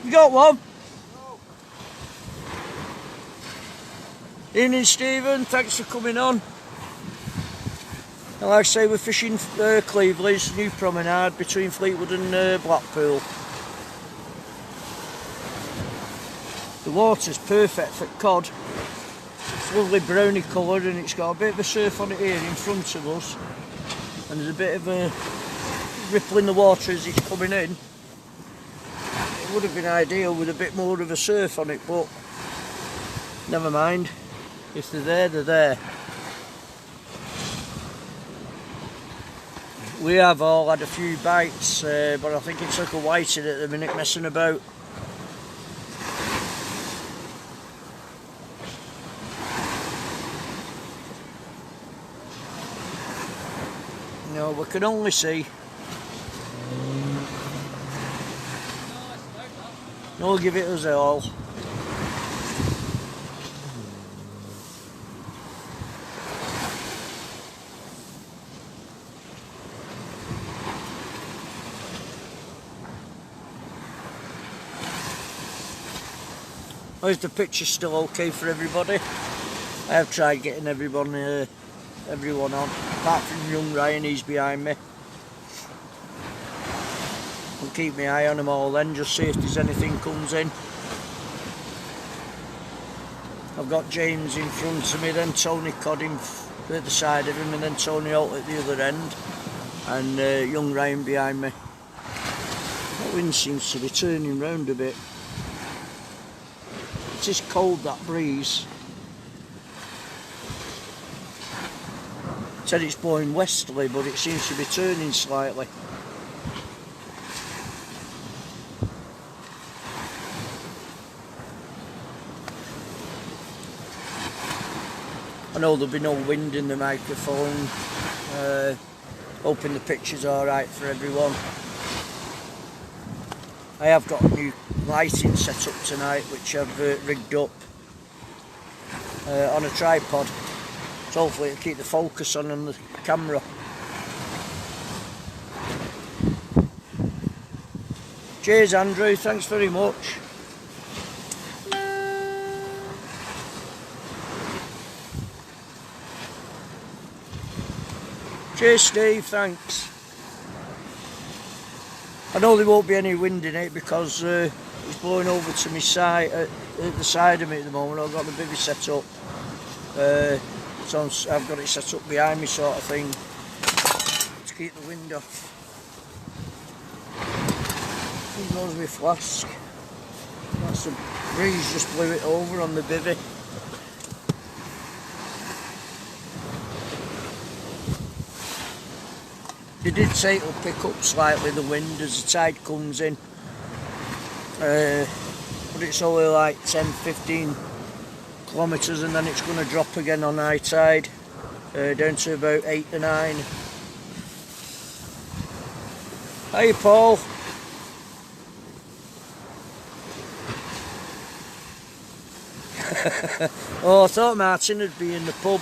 You got one? No. Evening Stephen, thanks for coming on. And like I say, we're fishing Cleveley's new promenade between Fleetwood and Blackpool. The water's perfect for cod. It's lovely browny colour and it's got a bit of a surf on it here in front of us. And there's a bit of a ripple in the water as it's coming in. It would have been ideal with a bit more of a surf on it, but never mind. If they're there, they're there. We have all had a few bites, but I think it's like a whiting at the minute messing about. No, we can only see. No, give it us all. Is the picture still okay for everybody? I have tried getting everyone on, apart from young Ryan, he's behind me. I'll keep my eye on them all then, just see if there's anything comes in. I've got James in front of me, then Tony Codding at the side of him, and then Tony Holt at the other end, and young Ryan behind me. That wind seems to be turning round a bit. It is cold, that breeze. Said it's blowing westerly, but it seems to be turning slightly. I know there'll be no wind in the microphone. Hoping the picture's alright for everyone. I have got a new lighting set up tonight, which I've rigged up on a tripod. So hopefully it'll keep the focus on the camera. Cheers Andrew, thanks very much. Cheers Steve, thanks. I know there won't be any wind in it because it's blowing over to my side, at the side of me at the moment. I've got the bivvy set up. So I've got it set up behind me, sort of thing, to keep the wind off. Here goes my flask. That's the breeze just blew it over on the bivvy. They did say it'll pick up slightly, the wind, as the tide comes in. But it's only like 10-15 kilometres, and then it's going to drop again on high tide, down to about 8 to 9. Hey Paul. Oh, I thought Martin would be in the pub.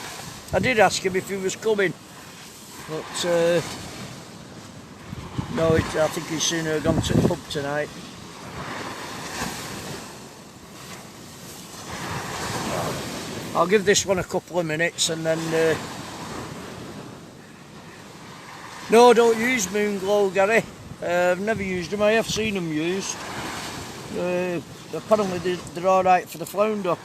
I did ask him if he was coming, but no, I think he's sooner gone to the pub tonight. I'll give this one a couple of minutes and then... No, don't use Moonglow, Gary. I've never used them. I have seen them used. Apparently they're alright for the flounder.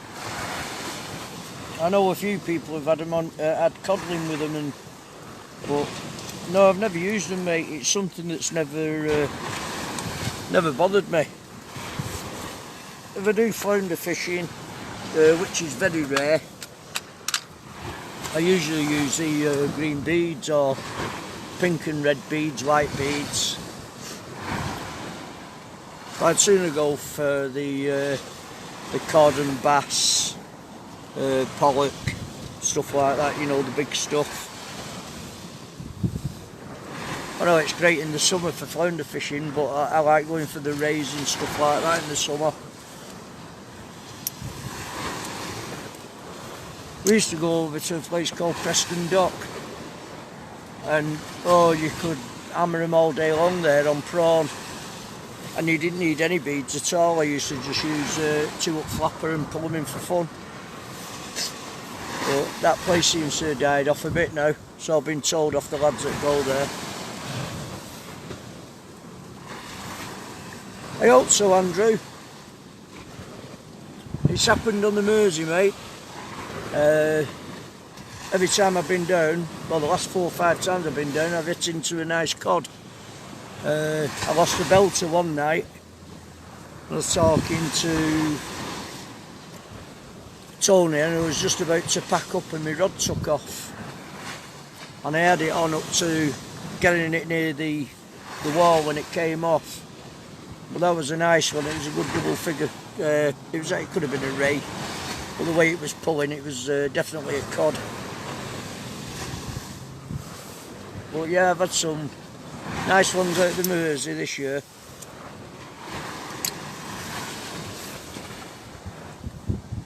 I know a few people have had them on, had codling with them, but no, I've never used them, mate. It's something that's never bothered me. If I do flounder fishing, which is very rare, I usually use the green beads or pink and red beads, white beads. I'd sooner go for the cod and bass, pollock, stuff like that, you know, the big stuff. I know it's great in the summer for flounder fishing, but I like going for the rays and stuff like that in the summer. We used to go over to a place called Preston Dock, and oh, you could hammer them all day long there on prawn, and you didn't need any beads at all. I used to just use 2-up flapper and pull them in for fun. But that place seems to have died off a bit now, so I've been told off the lads that go there. I hope so, Andrew. It's happened on the Mersey, mate. Every time I've been down, well, the last 4 or 5 times I've been down, I've hit into a nice cod. I lost a belter one night. I was talking to Tony, and I was just about to pack up and my rod took off. And I had it on up to getting it near the wall when it came off. But that was a nice one. It was a good double figure. It could have been a ray. But the way it was pulling, it was definitely a cod. But yeah, I've had some nice ones out of the Mersey this year.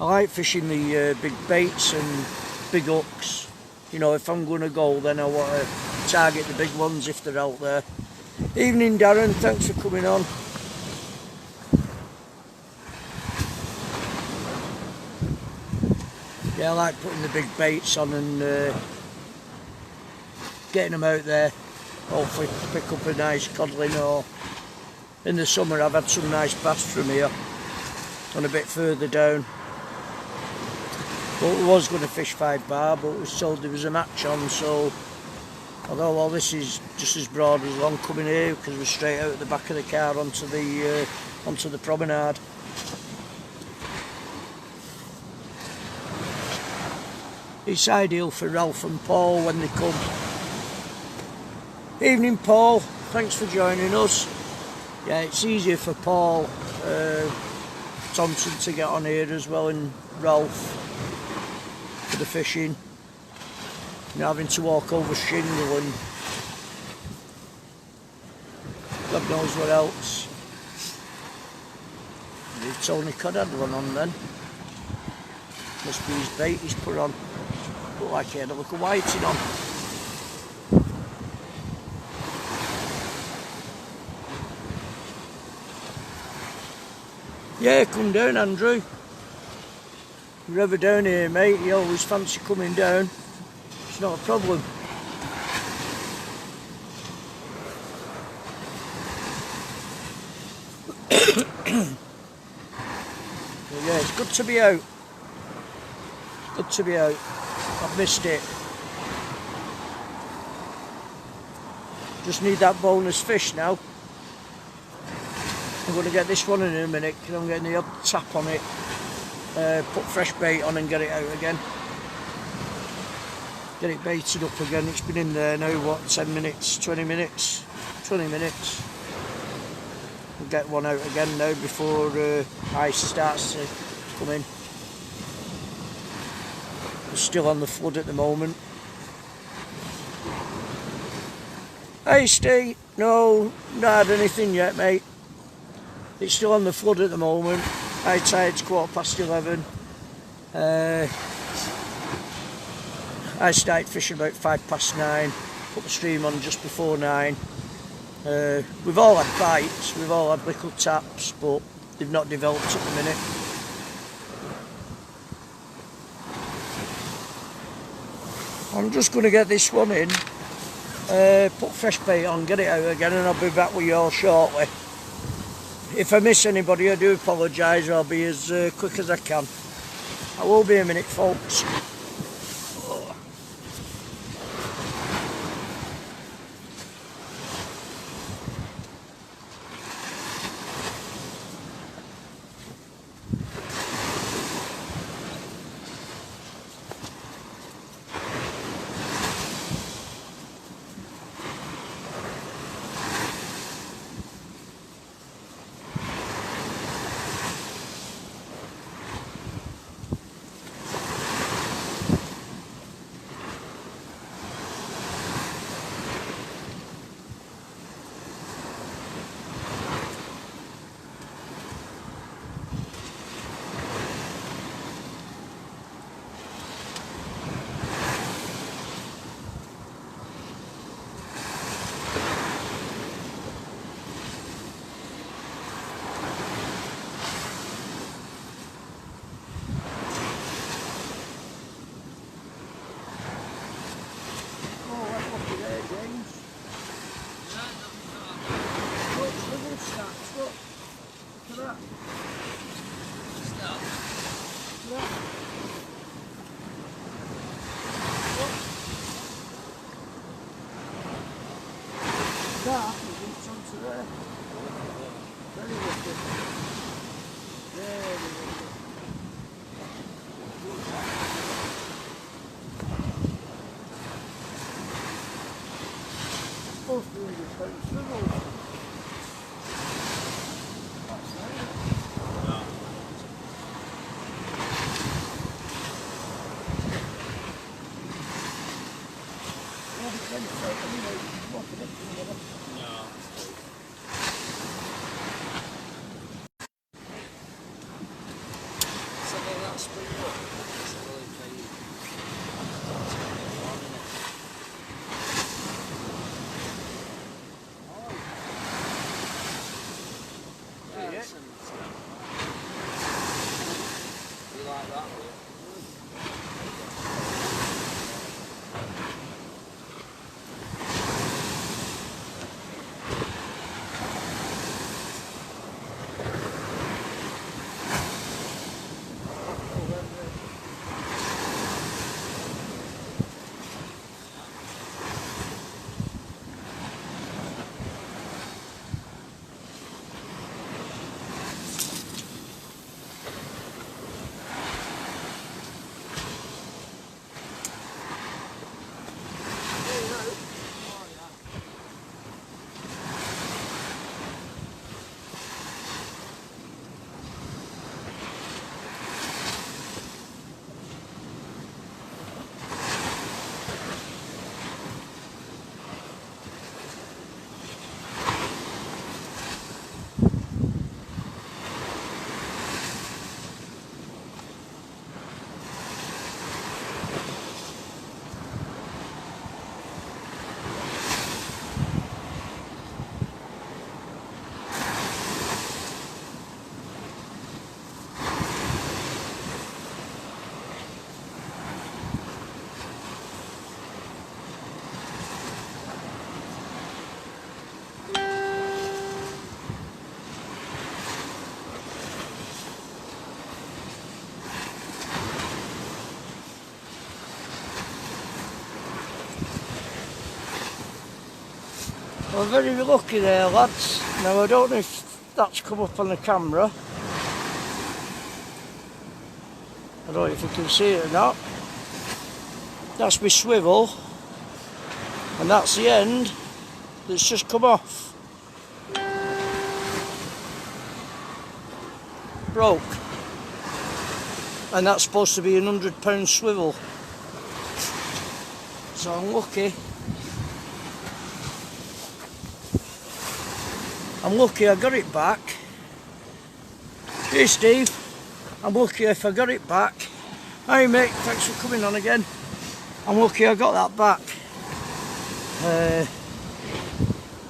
I like fishing the big baits and big hooks. You know, if I'm going to go, then I want to target the big ones if they're out there. Evening, Darren. Thanks for coming on. Yeah, I like putting the big baits on and getting them out there. Hopefully pick up a nice codling, or in the summer I've had some nice bass from here and a bit further down. But we was going to fish 5 bar, but we was told there was a match on, so although all this is just as broad as long coming here because we're straight out at the back of the car onto the promenade. It's ideal for Ralph and Paul when they come. Evening, Paul, thanks for joining us. Yeah, it's easier for Paul Thompson to get on here as well, and Ralph for the fishing. You're having to walk over shingle and God knows what else. Tony Cod had one on then. Must be his bait he's put on. Look like he had a look of whiting on. Yeah, come down, Andrew. If you're ever down here, mate, you always fancy coming down. It's not a problem. Yeah, it's good to be out. Good to be out. I've missed it. Just need that bonus fish now. I'm going to get this one in a minute because I'm getting the odd tap on it. Put fresh bait on and get it out again. Get it baited up again. It's been in there now, what, 10 minutes, 20 minutes? 20 minutes. We'll get one out again now before ice starts to come in. We're still on the flood at the moment. Hey Steve, no, not had anything yet, mate. It's still on the flood at the moment. High tide's 11:15. I started fishing about 9:05. Put the stream on just before 9. We've all had bites, we've all had little taps, but they've not developed at the minute. I'm just going to get this one in, put fresh bait on, get it out again, and I'll be back with you all shortly. If I miss anybody, I do apologise. I'll be as quick as I can. I will be a minute, folks. We're very lucky there, lads. Now I don't know if that's come up on the camera. I don't know if you can see it or not. That's my swivel, and that's the end that's just come off. Broke. And that's supposed to be a £100 swivel. So I'm lucky. I got it back. Hey Steve, I'm lucky if I got it back. Hey mate, thanks for coming on again. I'm lucky I got that back.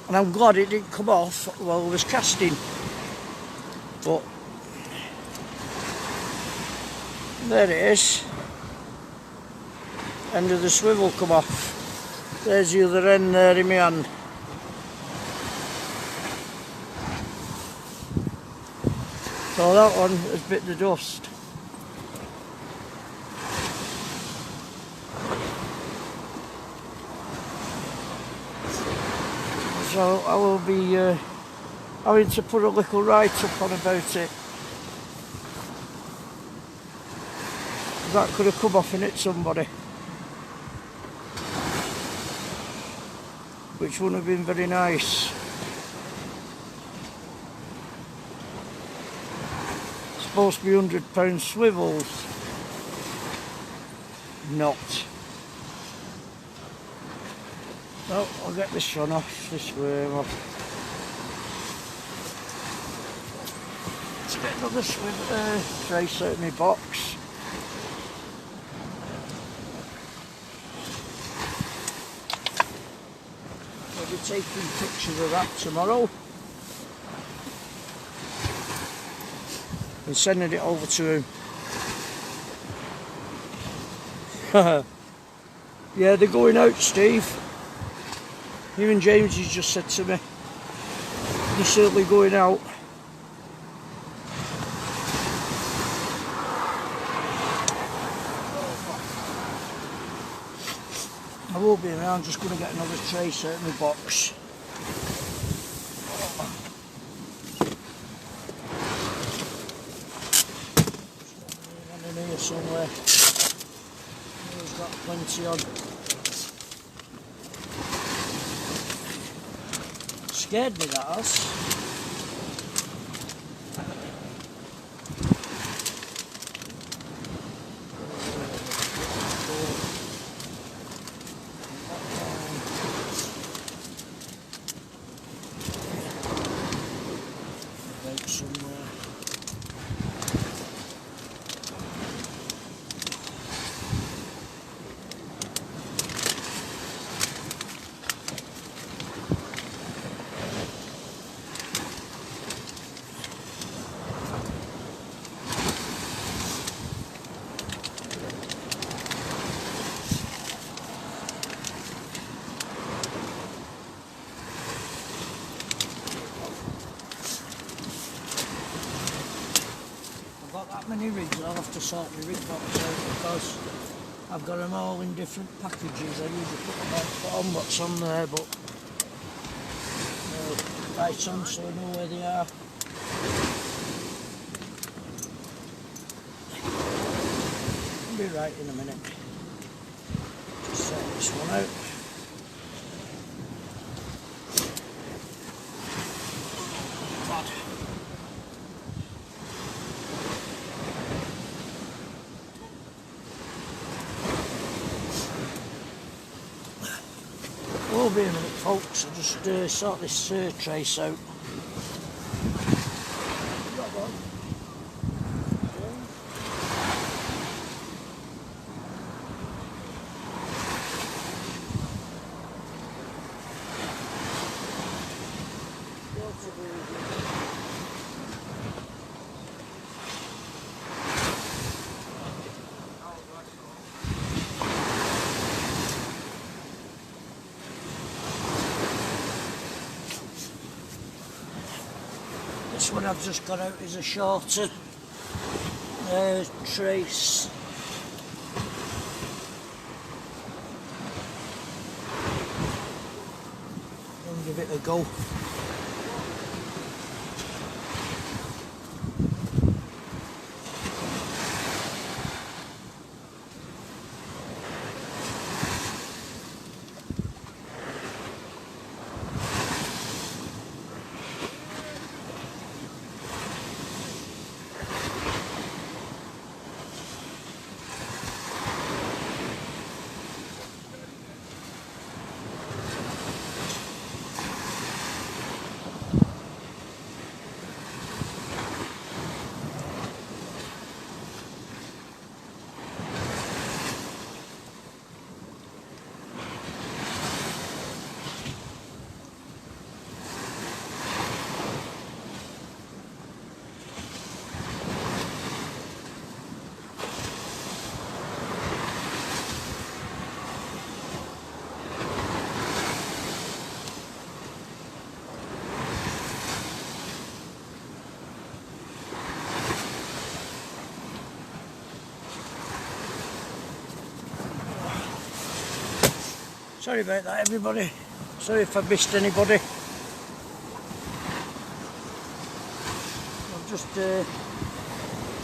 And I'm glad it didn't come off while I was casting. But there it is. End of the swivel come off. There's the other end there in my hand. So that one has bit the dust. So I will be having to put a little write-up on about it. That could have come off and hit somebody, which wouldn't have been very nice. Supposed to be £100 swivels. Not. No, I'll get this one off this way. Let's get another trace out of my box. I'll be taking pictures of that tomorrow and sending it over to him. Yeah, they're going out, Steve. Even James, he's just said to me, they're certainly going out. I won't be around, just going to get another trace out of my box. One in here somewhere. He's got plenty on. Scared me, that has. Somewhere. Many rigs, I'll have to sort my rig box out because I've got them all in different packages. I usually put on what's on there, but right on so I know where they are. I'll be right in a minute. Just sort this one out. Will be a minute, folks. I'll just sort this trace out. This one I've just got out is a shorter trace. I'll give it a go. Sorry about that, everybody. Sorry if I missed anybody. I've just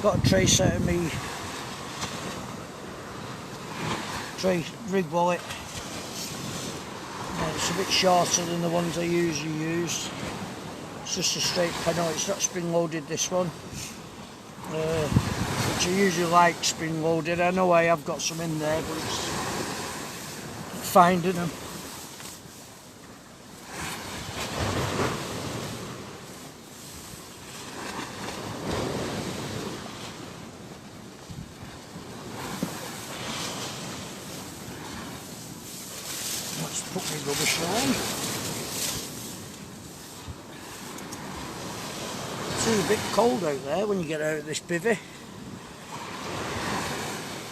got a trace out of me rig wallet. It's a bit shorter than the ones I usually use. It's just a straight panel. It's not spring loaded, this one, which I usually like spring loaded. I know I have got some in there, but it's finding them. Let's put my rubbish on. It's a bit cold out there when you get out of this bivvy.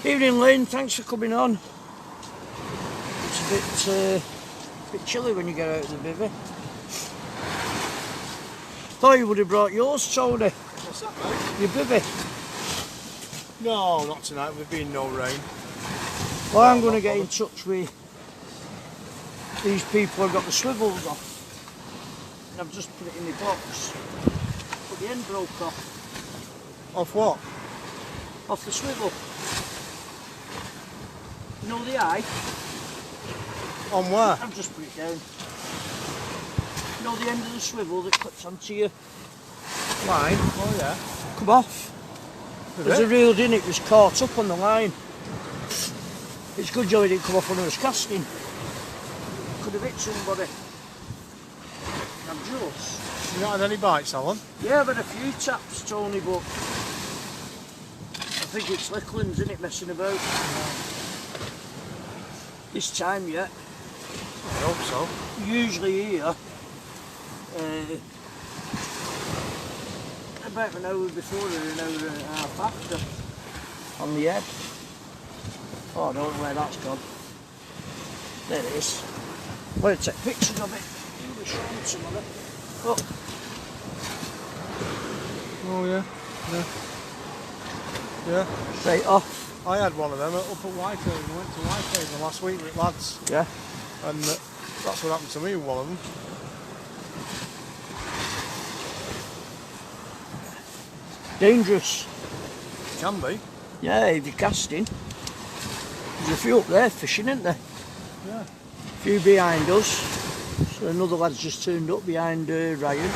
Evening, Lynn, thanks for coming on. It's a bit chilly when you get out of the bivvy. Thought you would have brought yours, Tony. What's that, mate? Your bivvy. No, not tonight. There's been no rain. Well, I'm going to get in touch with these people who've got the swivels off. And I've just put it in my box. But the end broke off. Off what? Off the swivel. You know the eye? On where? I've just put it down. You know the end of the swivel that clips onto your line? Oh yeah. Come off. As I reeled in, it was caught up on the line. It's good job it didn't come off when I was casting. Could have hit somebody. I'm just. You not had any bites, Alan? Yeah, I've had a few taps, Tony, but I think it's Licklands, isn't it, messing about? This time yet. I hope so. Usually here, about an hour before or an hour and a half after, on the head. Oh, I don't know where that's gone. There it is. I'm going to take pictures of it. I'll show you some of it. Look. Oh yeah. Yeah. Straight off. I had one of them up at Whitehaven. We went to Whitehaven last week with lads. Yeah. And that's what happened to me with one of them. Dangerous. Can be. Yeah, if you're casting. There's a few up there fishing, isn't there? Yeah. A few behind us. So another lad's just turned up behind Ryan.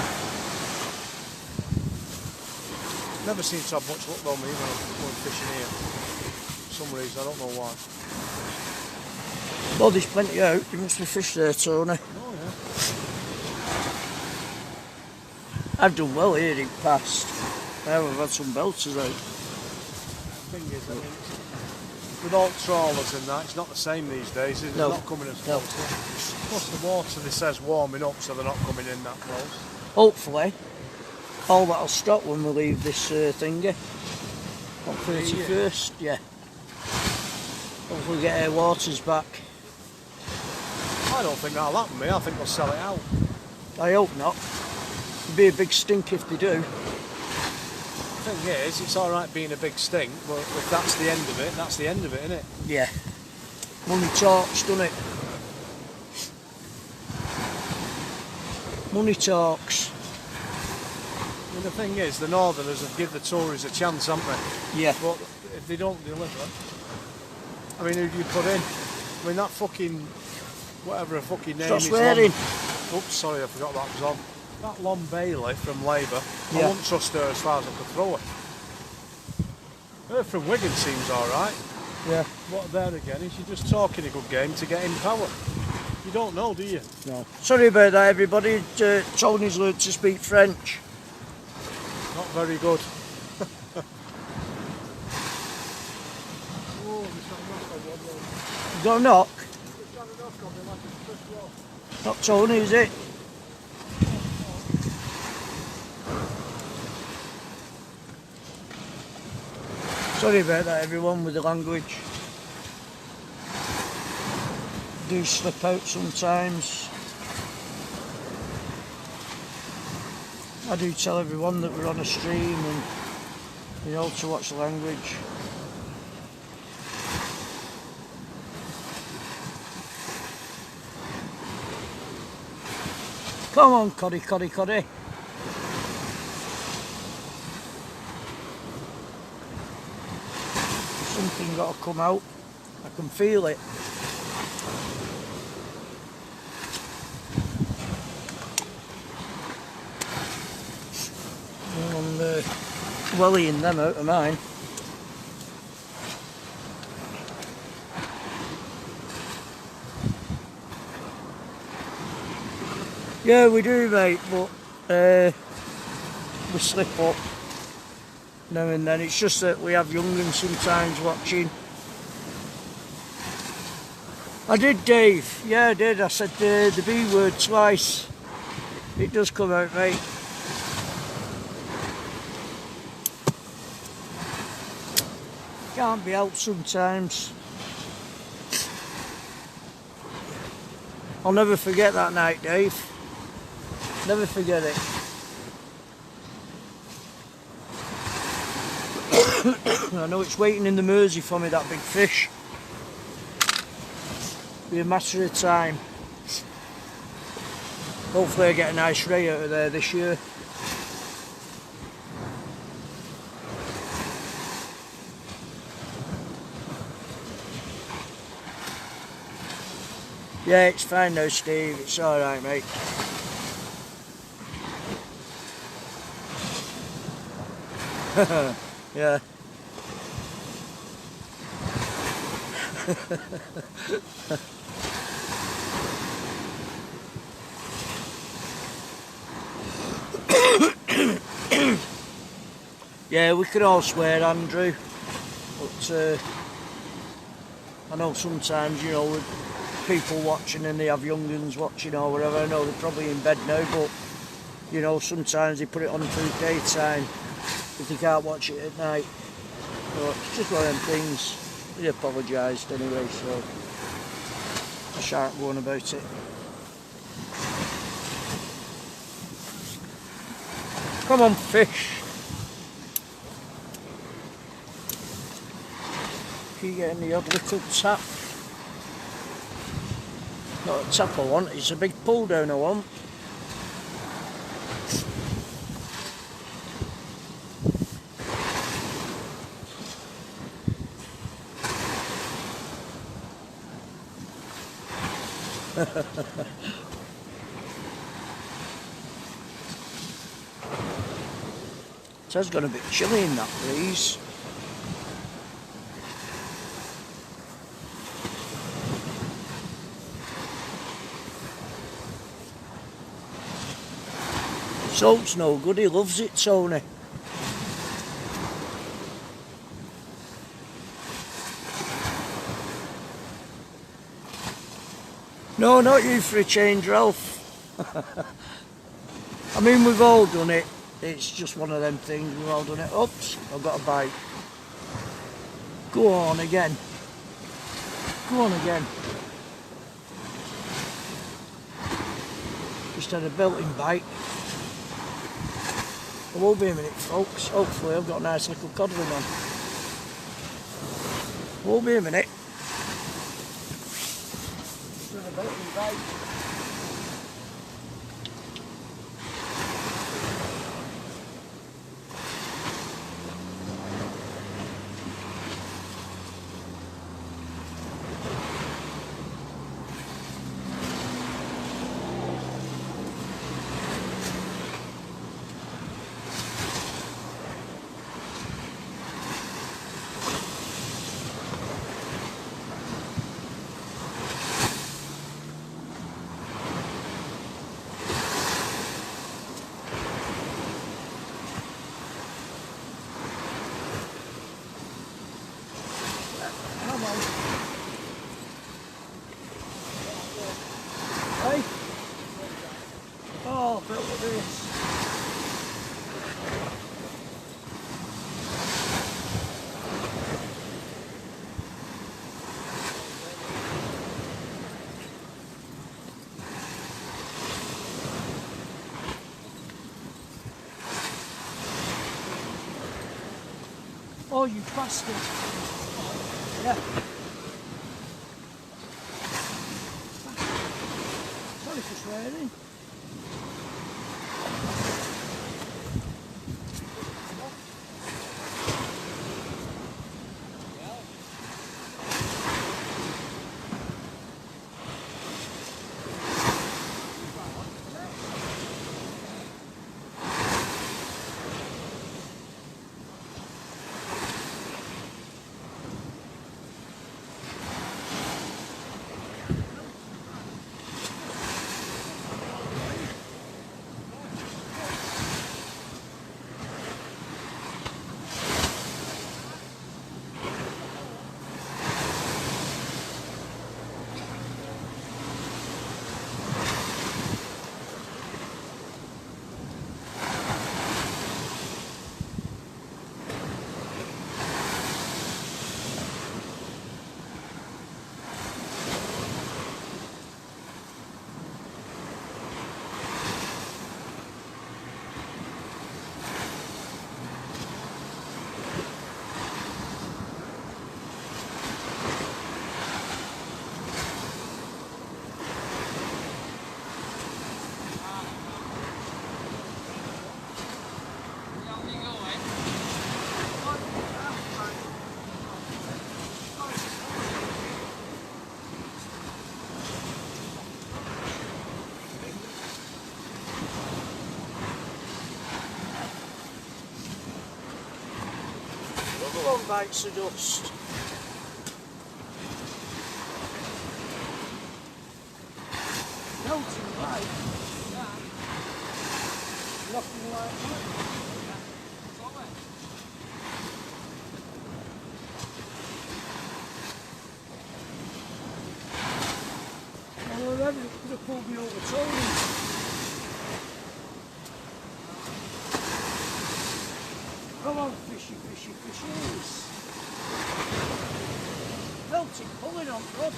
Never seem to have much luck though me when I'm going fishing here. For some reason, I don't know why. Well, there's plenty out. There must be fish there, Tony. Oh yeah. I've done well here in past. I've had some belters out. The thing is, I mean, with all trawlers and that, it's not the same these days. It's No. not coming as No. close. Plus the water, they says warming up, so they're not coming in that close. Hopefully, all that'll stop when we leave this thingy. On 31st, yeah. Hopefully get our waters back. I don't think that'll happen, me. I think they'll sell it out. I hope not. It'd be a big stink if they do. The thing is, it's alright being a big stink, but if that's the end of it, that's the end of it, isn't it? Yeah. Money talks, doesn't it? Money talks. I mean, the thing is, the Northerners have given the Tories a chance, haven't they? Yeah. But if they don't deliver, I mean, who do you put in? I mean, that fucking, whatever a fucking name Stop is. swearing. Oops, sorry, I forgot that was on. That Lon Bailey from Labour, I Yeah. wouldn't trust her as far as I could throw her. Her from Wigan seems alright. Yeah. What there again is you're just talking a good game to get in power. You don't know, do you? No. Sorry about that, everybody. Tony's learned to speak French. Not very good. You got a knock? Not Tony, is it? Sorry about that, everyone, with the language. Do slip out sometimes. I do tell everyone that we're on a stream and, you know, to watch the language. Come on, Coddy. Something got to come out. I can feel it. I'm wellying them out of mine. Yeah, we do, mate, but we slip up now and then. It's just that we have young ones sometimes watching. I did, Dave. Yeah, I did. I said the B word twice. It does come out, mate. Can't be helped sometimes. I'll never forget that night, Dave. Never forget it. I know it's waiting in the Mersey for me, that big fish. Be a matter of time. Hopefully I get a nice ray out of there this year. Yeah, it's fine now, Steve. It's alright, mate. Yeah. Yeah, we can all swear, Andrew. But I know sometimes, you know, with people watching and they have young ones watching or whatever, I know they're probably in bed now, but you know, sometimes they put it on through daytime if they can't watch it at night. So it's just one of them things. He apologised anyway, so I shan't go on about it. Come on, fish. Keep getting the odd little tap. Not a tap I want, it's a big pull down I want. It has got a bit chilly in that breeze. Salt's no good, he loves it, Tony. No, not you for a change, Ralph. I mean, we've all done it. It's just one of them things, we've all done it. Oops, I've got a bite. Go on again. Go on again. Just had a belting bite. It won't be a minute, folks. Hopefully I've got a nice little codling on. It won't be a minute. Just had a belting bite. Oh, you bastard. Yeah. Sorry for swearing. Another one bites the dust. Melting light. Nothing like that. Well, then it could have pulled me over Tony. Come on, fishy, fishy, fishies. Melting, pulling on, bud.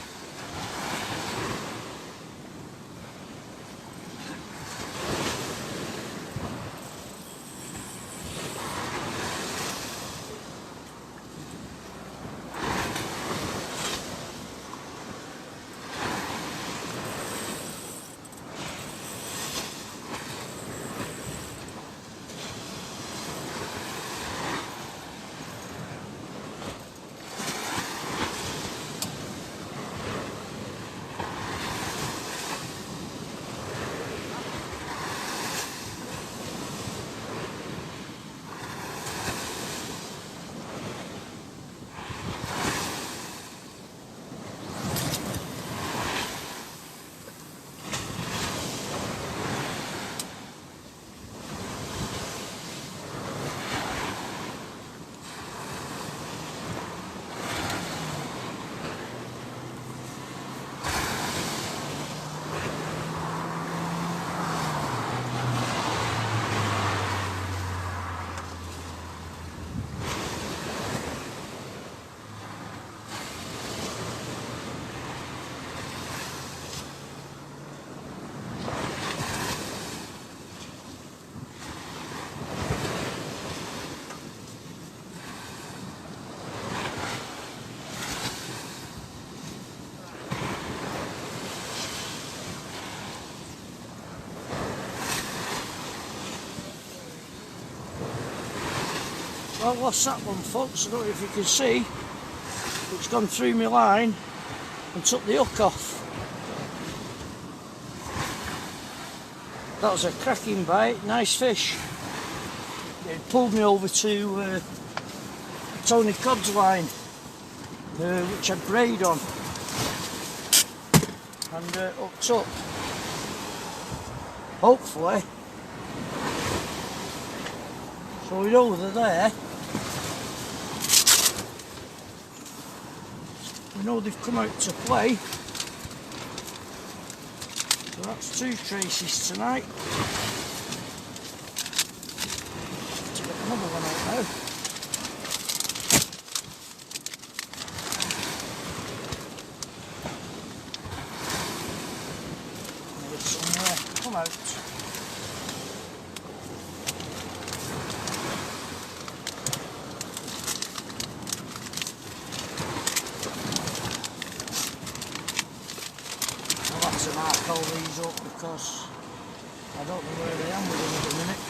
Well, lost that one, folks. I don't know if you can see. It's gone through my line and took the hook off. That was a cracking bite, nice fish. It pulled me over to Tony Codd's line, which I'd braid on, and hooked up. Hopefully. So we know they're there. We know they've come out to play. So that's 2 traces tonight. Let's get another one out now. Maybe somewhere. Come out. to mark all these up because I don't know where I am with them at the minute.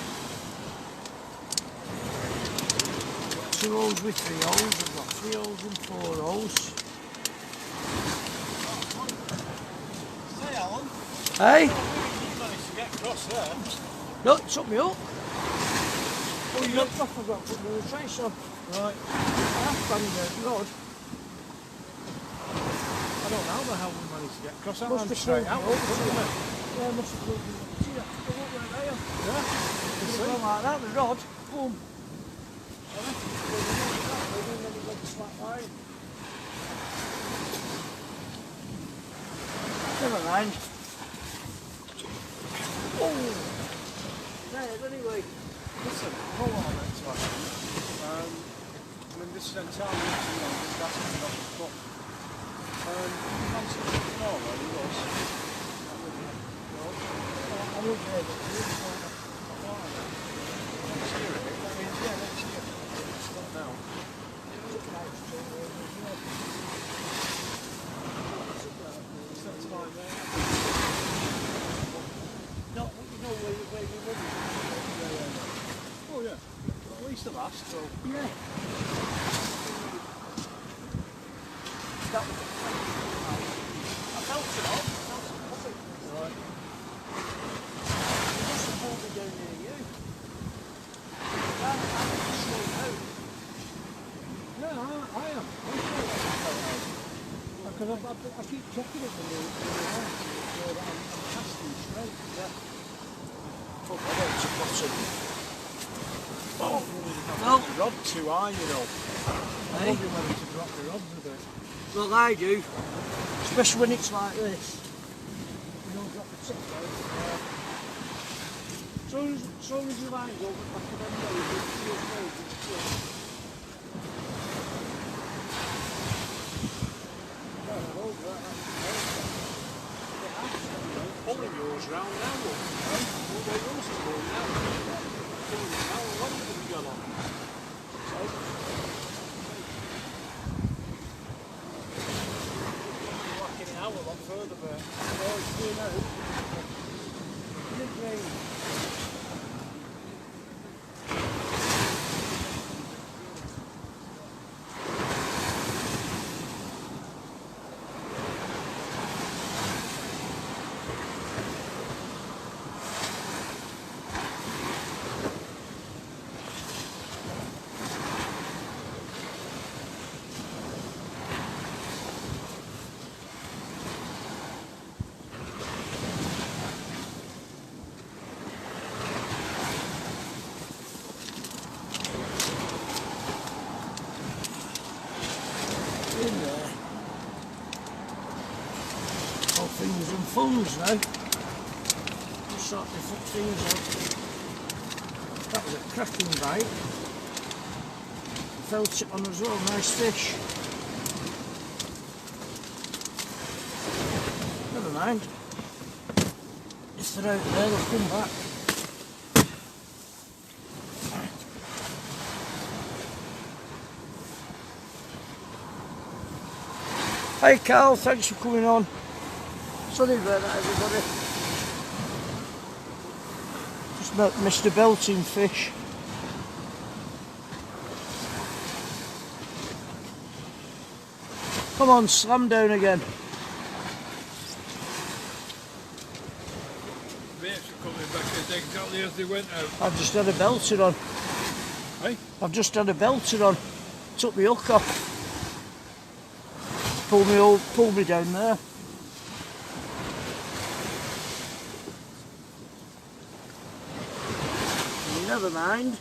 I've got 2 holes with 3 holes, I've got 3 holes and 4 holes. Say, Alan. Hey? You managed to get across there. No, it took me up. Oh, you looked off, I've got to put the trace on. Right. I have found the rod. I don't know how we managed to get across. That Must ran have straight pulled out, me up, wasn't it? Yeah, must have pulled me up. See that? Go up right there. Yeah. You It's see? gone like that, the rod. Boom. Never mind. Oh! There, anyway. Listen, hold on a minute, I mean, this is entirely up to you, that's coming off the foot. Fancy the floor where he was. I will be able to do it. Next year, that means, yeah, next year. It's not now. It's that time there. No, you know where you're running. Oh, yeah. Well, at least the last, so. Yeah. That was I felt it off. Right. You must have pulled me down near you. I'm slowed down. Yeah, I am. I'm sure because I keep checking it when you're I'm casting straight. Yeah. Fuck, I don't to bottom. Oh, No. the rod too high, you know. I Hey? love you when to drop the rods a bit. Well, I do. Especially when it's like this. You don't drop the tip down. So as your line goes back to them, you feel Pulling yours round now, look. What way yours is going now? Pulling it now, what have you got on? You're whacking it out a lot further, but Oh, it's doing out. Big rain. In there. All fingers and thumbs now. Just sort my things out. That was a cracking bite. Felt it on as well, nice fish. Never mind. If they're out there, they'll come back. Hey Carl, thanks for coming on. Sorry about that everybody. Just missed a belting fish. Come on, slam down again. Mates are coming back exactly as they went out. I've just had a belter on. Hey? I've just had a belter on. Took my hook off. Pulled me down there. Never mind.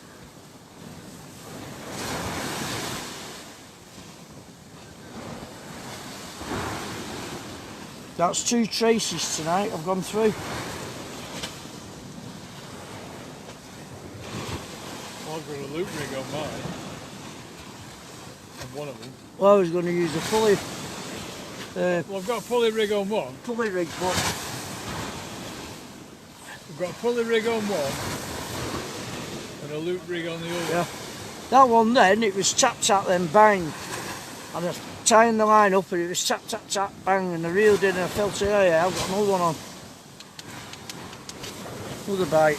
That's 2 traces tonight I've gone through. I've got a loop rig on mine. On one of them. Well, I was going to use a pulley Well, I've got a pulley rig on one. rig, but We've got a pulley rig on one. And a loop rig on the other. yeah. That one then, it was tap tap then bang. And I tying the line up and it was tap, tap, tap, bang, and I reeled in and I felt it, oh yeah, I've got another one on. Another bite.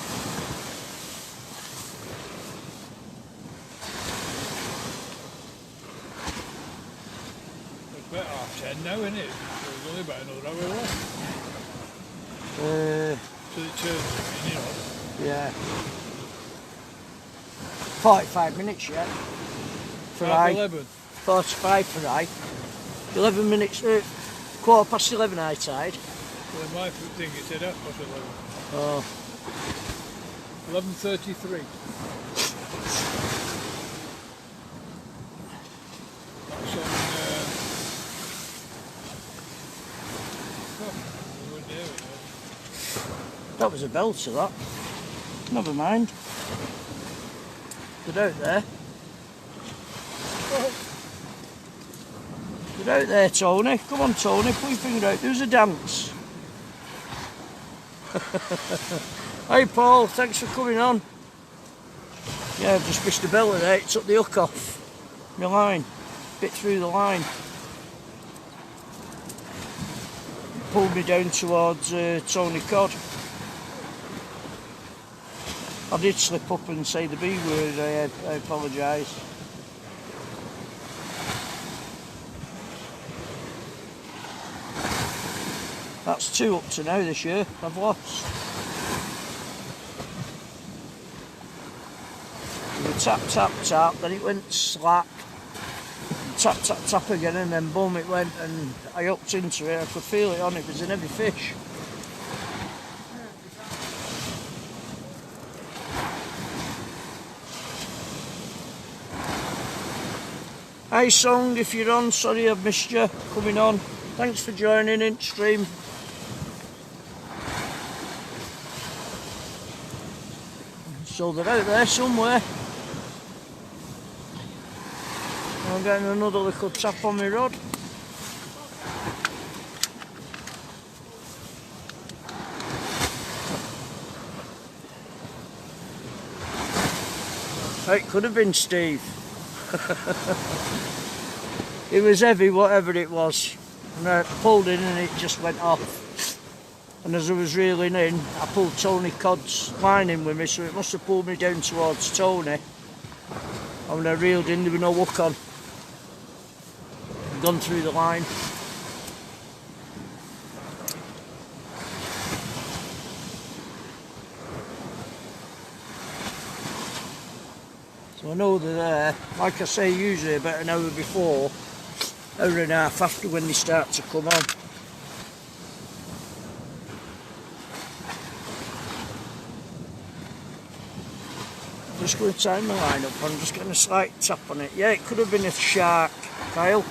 It's about 10:30 now, isn't it? There's only about another hour left. So it turns in, you know. Yeah. 45 minutes yet. For I. 11. 45 for I. 11 minutes, 11:15 I tied. Well, my thing it said 11:30. Oh. 11:33. That's on. We weren't there, That was a belter, that. Never mind. Get out there. Get out there, Tony. Come on, Tony. Put your finger out. There's a dance. Hey, Paul. Thanks for coming on. Yeah, I've just missed a belter there. It took the hook off my line. Bit through the line. Pulled me down towards Tony Cod. I did slip up and say the B word. I apologise. That's 2 up to now this year. I've lost. We tap, tap, tap, then it went slack. Tap, tap, tap again, and then boom, it went, and I hooked into it. I could feel it on it. It was an heavy fish. Hi Song, if you're on, sorry I've missed you coming on. Thanks for joining in stream. So they're out there somewhere. I'm getting another little tap on my rod. It could have been Steve. It was heavy, whatever it was, and I pulled in and it just went off. And as I was reeling in, I pulled Tony Cod's line in with me, so it must have pulled me down towards Tony. And when I reeled in, there was no hook on. I'd gone through the line. So I know they're there. Like I say, usually about an hour before, hour and a half after when they start to come on. I'm just going to time the line up. I'm just getting a slight tap on it. Yeah, it could have been a shark, Kyle.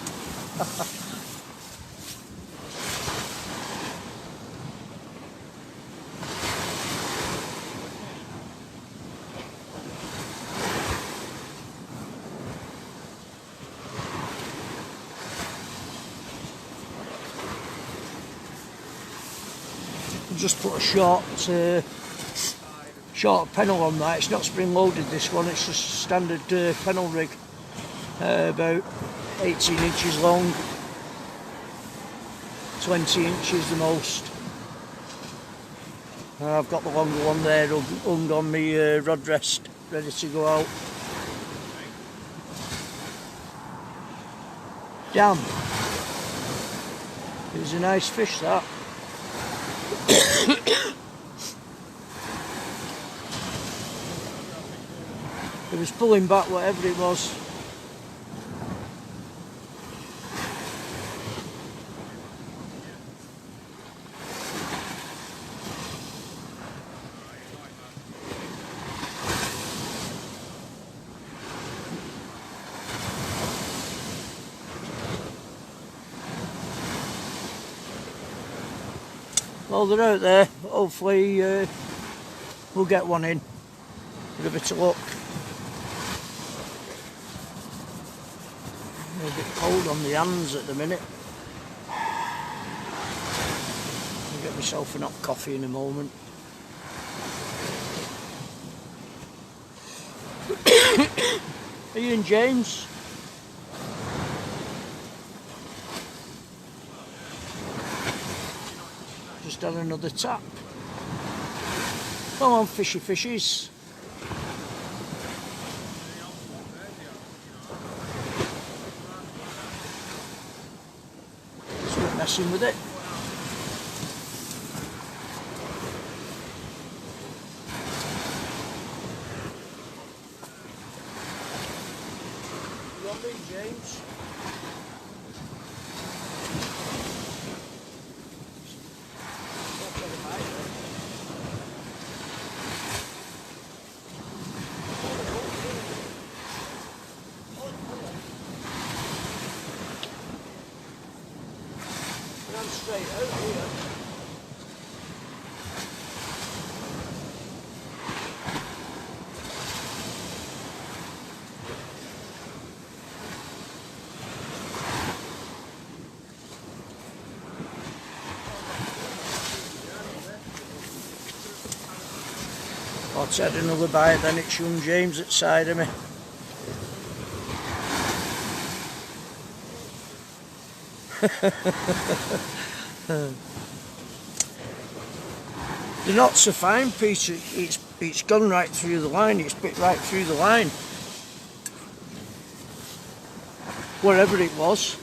Just put a short pennel on that. It's not spring loaded, this one, it's just a standard pennel rig, about 18 inches long, 20 inches the most. I've got the longer one there hung on my rod rest, ready to go out. Damn, it was a nice fish, that. It was pulling back whatever it was. Well, they're out there. Hopefully we'll get one in with a bit of luck. A bit cold on the hands at the minute. I'll get myself a hot coffee in a moment. Are you in, James? just had another tap. Come on, fishy fishies. Just not messing with it. You want me, James? Straight out here. I'll had another bite, then it's young James at side of me. The knots are fine, Peter. It's gone right through the line. It's bit right through the line. Wherever it was,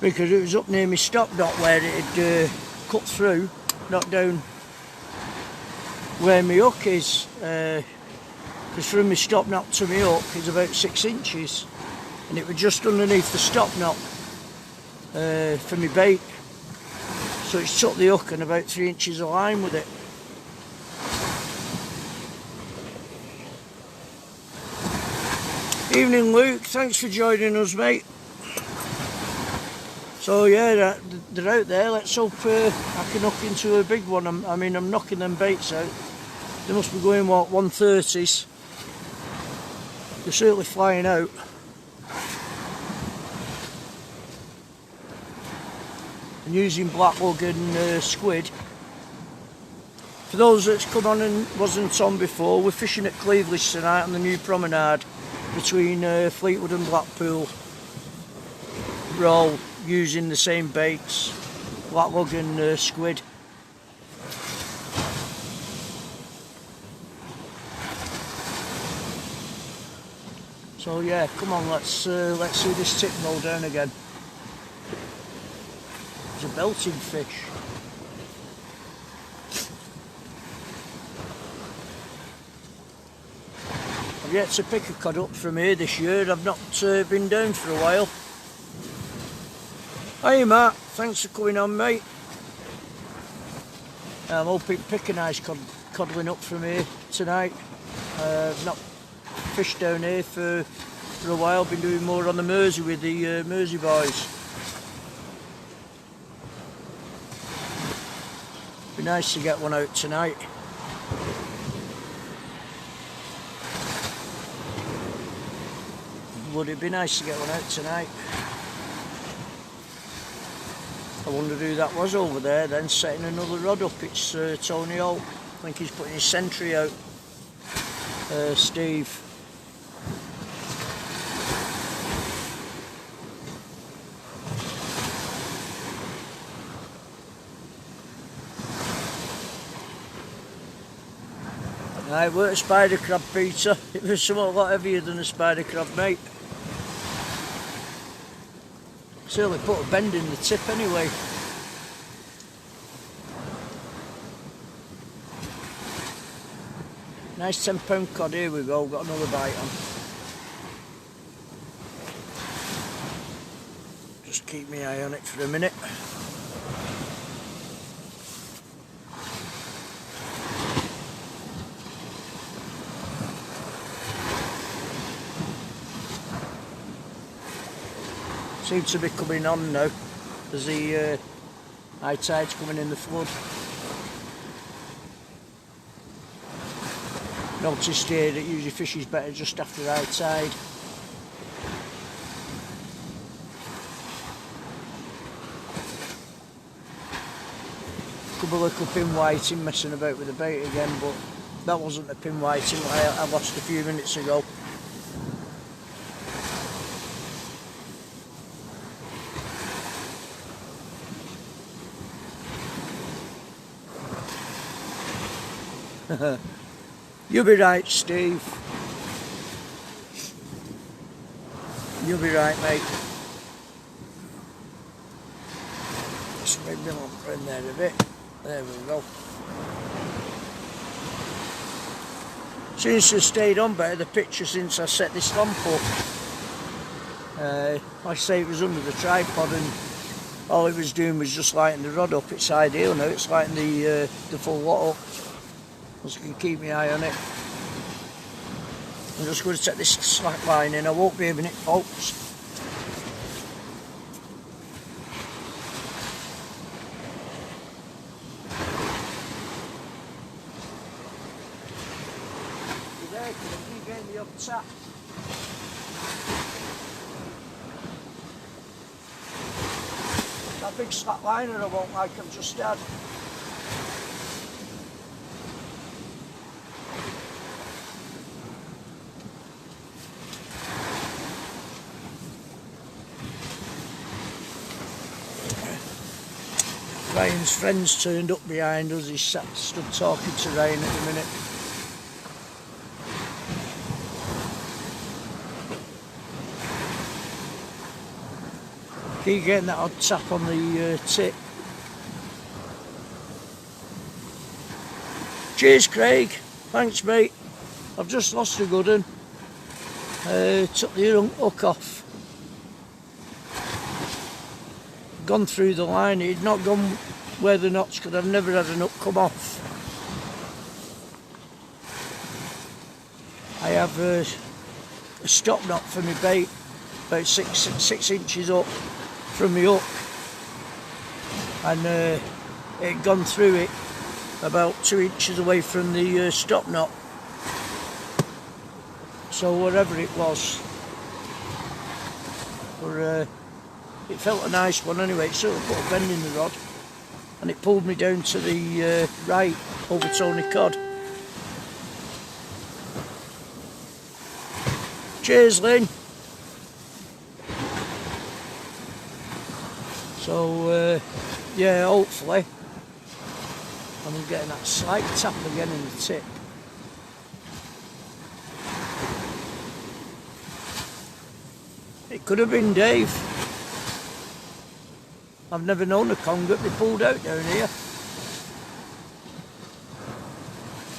because it was up near my stop knot where it had cut through, not down where my hook is. Because from my stop knot to my hook is about 6 inches, and it was just underneath the stop knot for my bait. So it's took the hook and about 3 inches of line with it. Evening, Luke, thanks for joining us, mate. So yeah, they're out there. Let's hope I can hook into a big one. I'm knocking them baits out. They must be going, what, 130s. They're certainly flying out. And using black lug and squid. For those that's come on and wasn't on before, we're fishing at Cleveland tonight on the new promenade between Fleetwood and Blackpool. We're all using the same baits, black lug and squid. So yeah, come on, let's see this tip roll down again. It's a belting fish. I've yet to pick a cod up from here this year. I've not been down for a while. Hi Matt, thanks for coming on, mate. I'm hoping to pick a nice codling up from here tonight. I've not fished down here for a while. Been doing more on the Mersey with the Mersey boys. Be nice to get one out tonight. Would it be nice to get one out tonight? I wonder who that was over there then setting another rod up. It's Tony Holt. I think he's putting his sentry out. Steve. Right, weren't a spider crab, Peter. It was somewhat a lot heavier than a spider crab, mate. Certainly put a bend in the tip anyway. Nice 10-pound cod, here we go, got another bite on. Just keep my eye on it for a minute. Seems to be coming on now as the high tide's coming in the flood. Noticed here that usually fishes better just after high tide. Couple of little pin whiting messing about with the bait again, but that wasn't a pin whiting I lost a few minutes ago. You'll be right, Steve. You'll be right, mate. Just move the lumber in there a bit. There we go. Seems to have stayed on better, the picture, since I set this lamp up. Like I say, it was under the tripod and all it was doing was just lighting the rod up. It's ideal now, it's lighting the full lot up. So I can keep my eye on it. I'm just going to take this slack line in, I won't be having it, folks. You're there, can I keep getting the up tap? That big slack liner I won't like, I've just had. Ryan's friends turned up behind us, he stood talking to Ryan at the minute. Keep getting that odd tap on the tip. Cheers, Craig. Thanks, mate. I've just lost a good one. Took the hook off. Gone through the line. He'd not gone where the knots, because I've never had a hook come off. I have a stop knot for my bait, about six inches up from my hook, and it had gone through it about 2 inches away from the stop knot. So whatever it was, it felt a nice one anyway. It sort of put a bend in the rod and it pulled me down to the right over Tony Cod. Cheers, Lynn. So yeah, hopefully I'm getting that slight tap again in the tip. It could have been Dave. I've never known a conga be pulled out down here.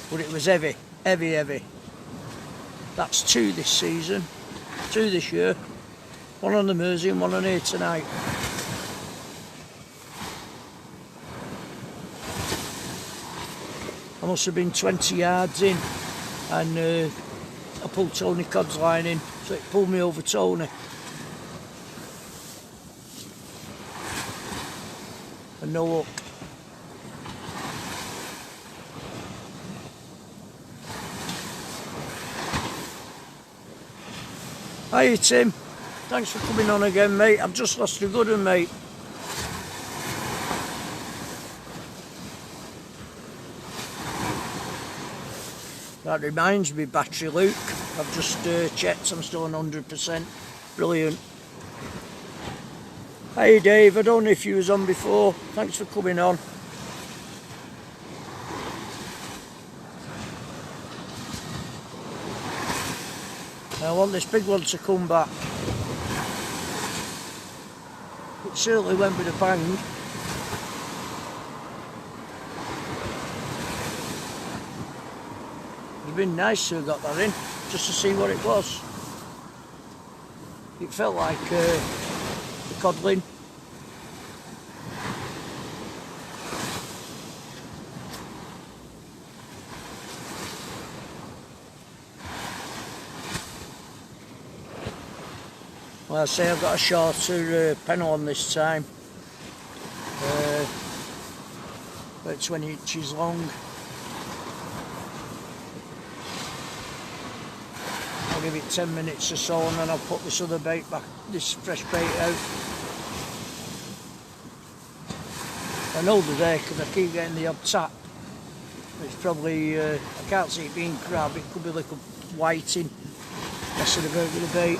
But it was heavy, heavy, heavy. That's 2 this season, 2 this year. 1 on the Mersey and 1 on here tonight. I must have been 20 yards in and I pulled Tony Cod's line in, so it pulled me over Tony. And no hook. Hiya Tim, thanks for coming on again, mate. I've just lost a good one, mate. That reminds me, battery Luke, I've just checked, I'm still on 100%. Brilliant. Hey Dave, I don't know if you was on before, thanks for coming on. I want this big one to come back. It certainly went with a bang. It'd been nice to have got that in, just to see what it was. It felt like the codling. Well, I say I've got a shorter pennel on this time, about 20 inches long. I'll give it 10 minutes or so and then I'll put this other bait back, this fresh bait out. I know they're there because I keep getting the odd tap. It's probably, I can't see it being crab, it could be like a whiting messing about with the bait.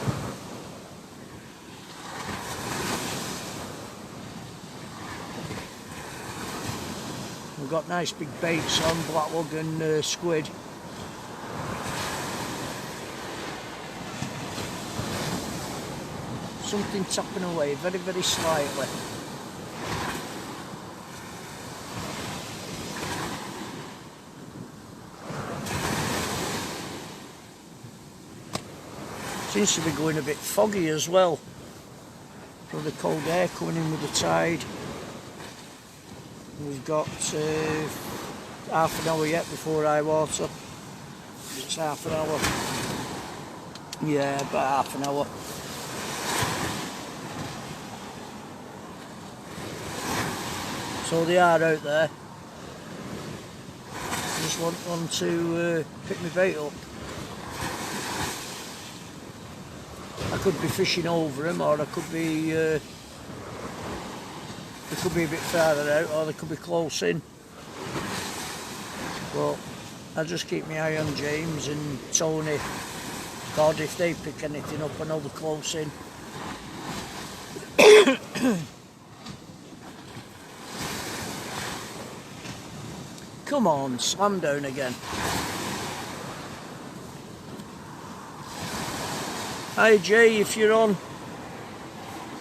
We've got nice big baits on, blacklug and squid. Something tapping away very, very slightly. Seems to be going a bit foggy as well. From the cold air coming in with the tide. We've got half an hour yet before high water. It's half an hour. Yeah, about half an hour. So they are out there. I just want one to pick my bait up. I could be fishing over them, or I could be they could be a bit further out, or they could be close in. But I'll just keep my eye on James and Tony. God, if they pick anything up, I know they're close in. Come on, slam down again. Hi Jay, if you're on.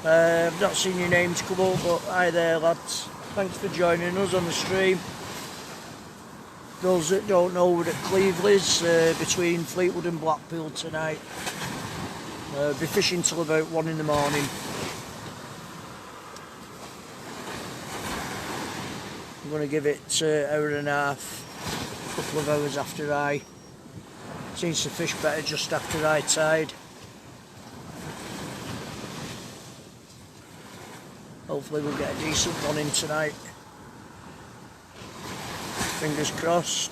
I've not seen your names come up, but hi there lads. Thanks for joining us on the stream. Those that don't know, we're at Cleveland's between Fleetwood and Blackpool tonight. Be fishing till about 1 in the morning. I'm going to give it hour and a half, a couple of hours after high. Seems to fish better just after high tide. Hopefully we'll get a decent one in tonight. Fingers crossed.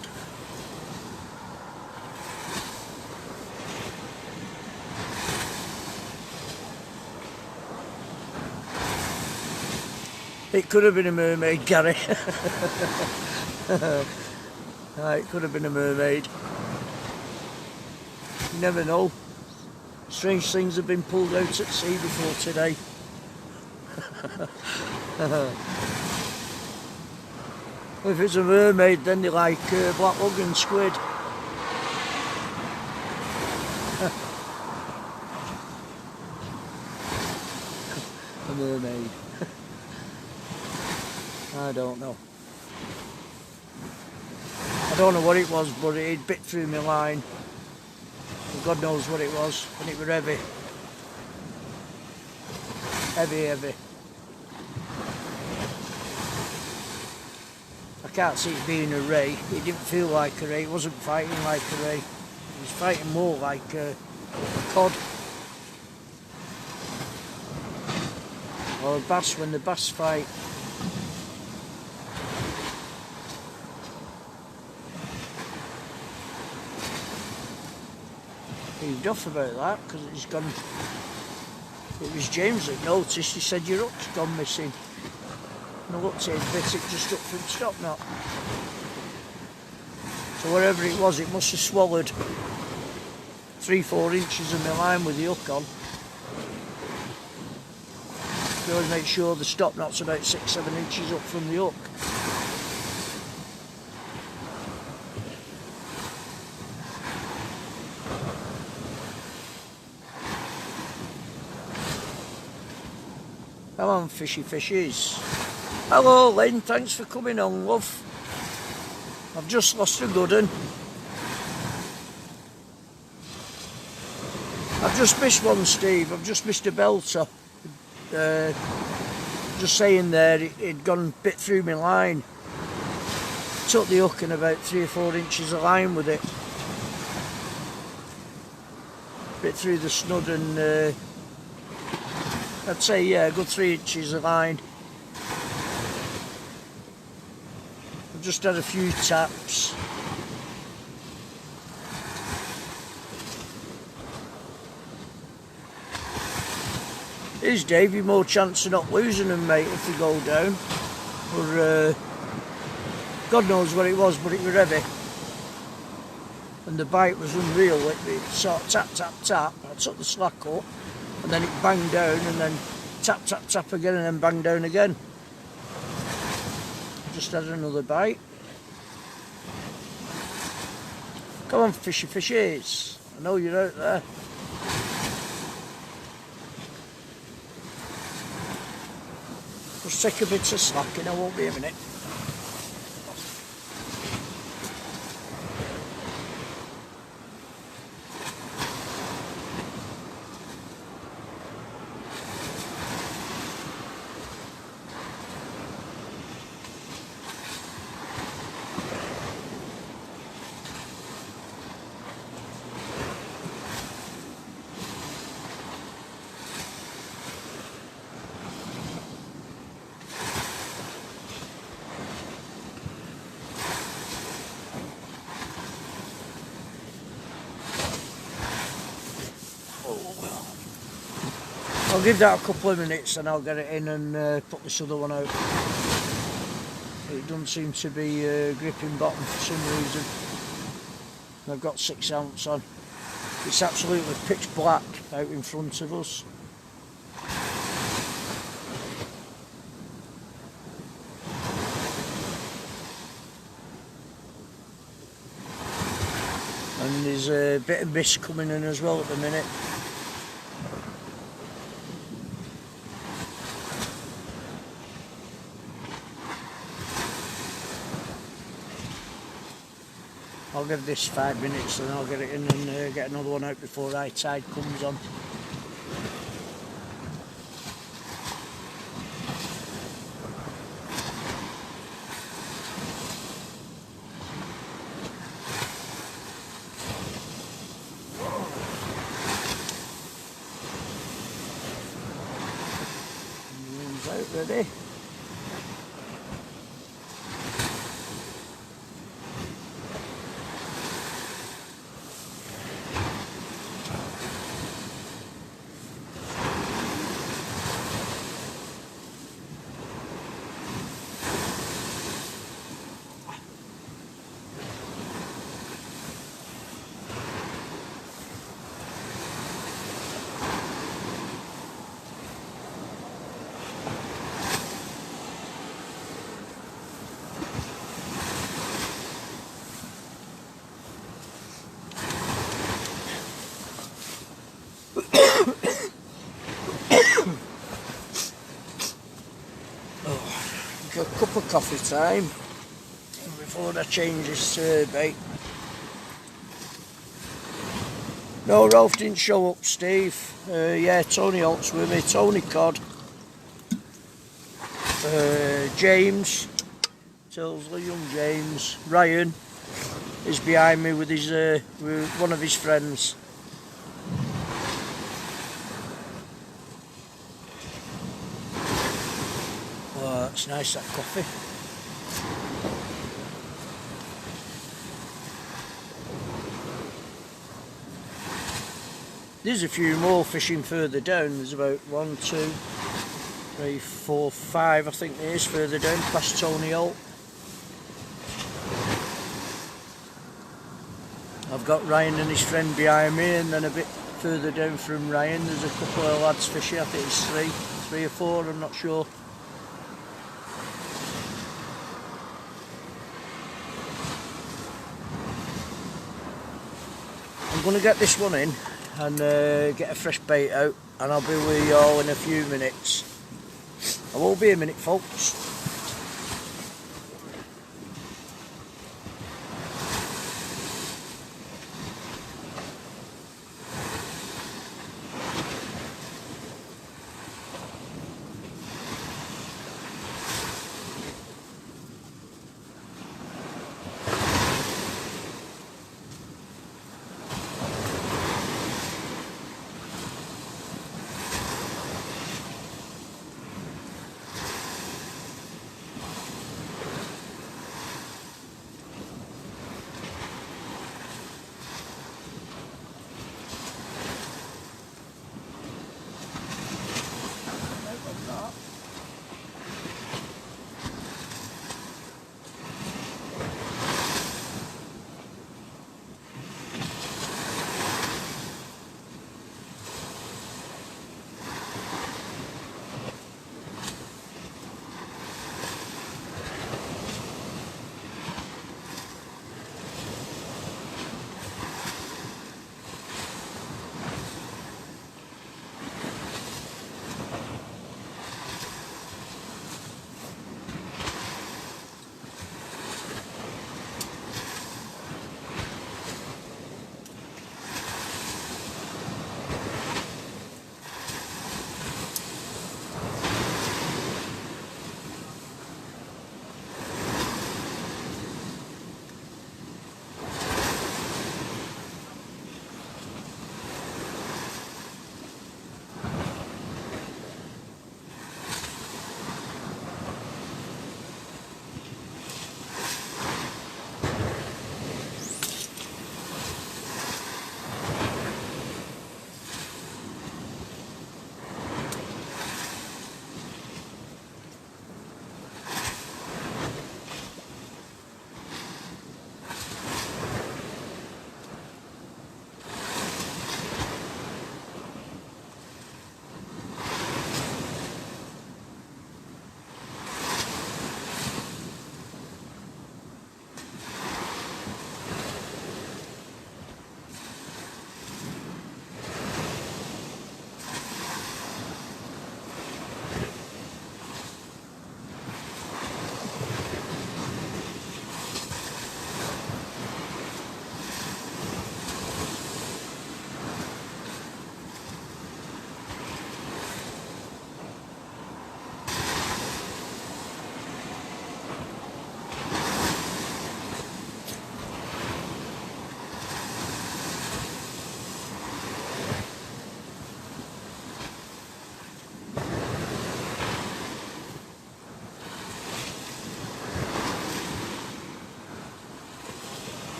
It could have been a mermaid, Gary. It could have been a mermaid. You never know. Strange things have been pulled out at sea before today. If it's a mermaid, then they like blacklug and squid. A mermaid. I don't know. I don't know what it was, but it bit through my line. God knows what it was, and it was heavy. Heavy. I can't see it being a ray. It didn't feel like a ray. It wasn't fighting like a ray. It was fighting more like a cod. Or a bass when the bass fight. Heaved off about that because it's gone. It was James that noticed. He said your hook's gone missing. And I looked at his bit, it just up from stop knot. So whatever it was, it must have swallowed 3-4 inches of my line with the hook on. You always make sure the stop knot's about 6-7 inches up from the hook. Come on, fishy fishies. Hello Lynn, thanks for coming on, love. I've just lost a good one. I've just missed one, Steve. I've just missed a belter. Just saying there, it'd gone a bit through my line. Took the hook and about 3 or 4 inches of line with it. Bit through the snood and I'd say, yeah, a good 3 inches of line. I've just had a few taps. Here's Davey, more chance of not losing them, mate, if we go down. Or, God knows what it was, but it was heavy. And the bite was unreal. It sort of tap, tap, tap. I took the slack up. And then it banged down, and then tap, tap, tap again, and then bang down again. just had another bite. Come on, fishy fishies. I know you're out there. Just take a bit of slacking, I won't be a minute. I'll give that a couple of minutes and I'll get it in and put this other one out. It doesn't seem to be gripping bottom for some reason. I've got 6 ounce on. It's absolutely pitch black out in front of us. And there's a bit of mist coming in as well at the minute. I'll give this 5 minutes and I'll get it in and get another one out before high tide comes on. One's out ready. A cup of coffee time before I change this bait. No, Ralph didn't show up, Steve. Yeah, Tony Holt's with me, Tony Codd, James, Tilsley, young James, Ryan is behind me with his with one of his friends. Oh, it's nice, that coffee. There's a few more fishing further down. There's about 1, 2, 3, 4, 5 I think there is further down past Tony Holt. I've got Ryan and his friend behind me, and then a bit further down from Ryan there's a couple of lads fishing. I think it's 3 or 4, I'm not sure. I'm going to get this one in and get a fresh bait out, and I'll be with you all in a few minutes. I won't be a minute, folks.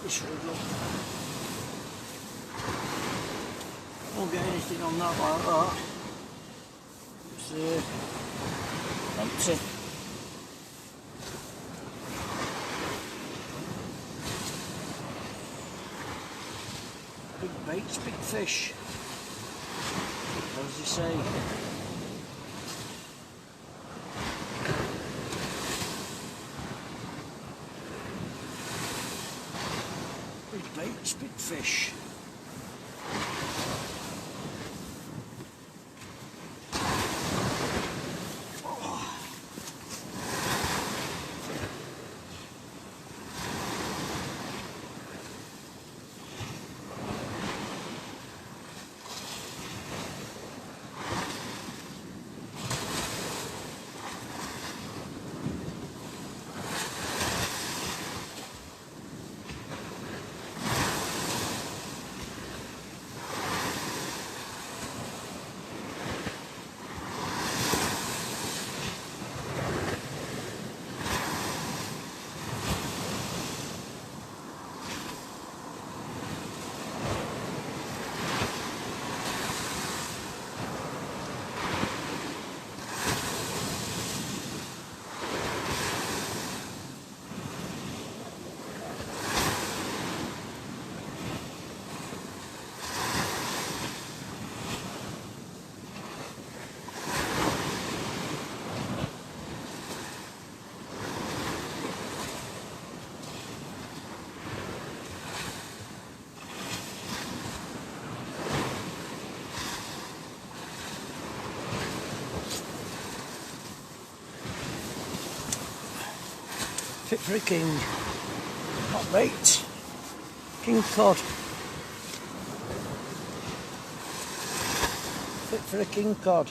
this rig up. Won't get anything on that like that. It's empty. Big baits, big fish. What does he say? Big baits, big fish. Fit for a king. Hot bait. King cod. Fit for a king cod.